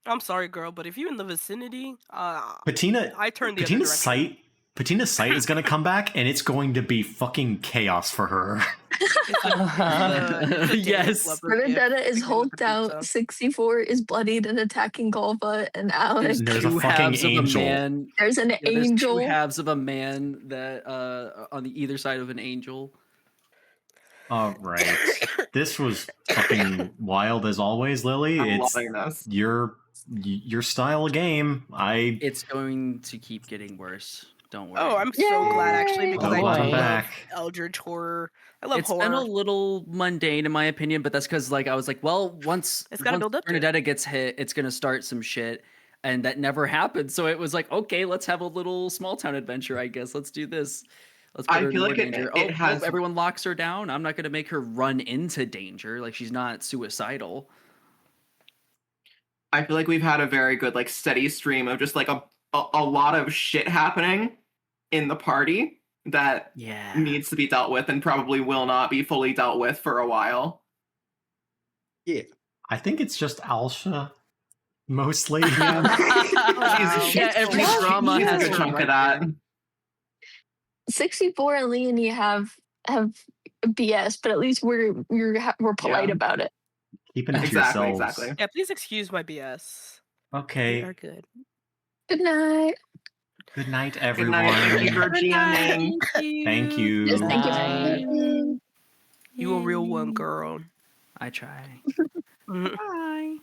I'm sorry, girl, but if you're in the vicinity, Patina, I turned the other Patina's direction. Patina's sight is going to come back, and it's going to be fucking chaos for her. Yes. Bernadetta is hulked out, 64 is bloodied and attacking Golva and Alex. There's a two fucking halves of angel. a man. There's an There's angel. two halves of a man that on the either side of an angel. All right. This was fucking wild as always, Lily. I'm It's loving this. your style of game. It's going to keep getting worse. Don't worry. Oh, I'm so glad actually because Oh, I welcome love back. Eldritch horror. I love It's horror. been a little mundane in my opinion, but that's because like I was like, well, once It's gotta build up to it. Bernadetta gets hit, it's gonna start some shit, and that never happened. So it was like, okay, let's have a little small town adventure, I guess. Let's do this. Let's put I her in feel more like it- danger. it Nope, has- everyone locks her down. I'm not gonna make her run into danger. Like she's not suicidal. I feel like we've had a very good like steady stream of just like a lot of shit happening in the party that Yeah. needs to be dealt with and probably will not be fully dealt with for a while. Yeah. I think it's just Alsha, mostly. Yeah, every drama She's a has good her chunk right of that. there. 64 and Leonie have BS, but at least we're polite Yeah. about it. Keeping it to Exactly, yourselves. exactly. Yeah, please excuse my BS. We Okay. are good. Good night. Good night, Good everyone. night. Thank you for Good night. GMing. Thank you. Yes, thank you for Bye. having. You a real one, girl. I try. Mhm. Bye.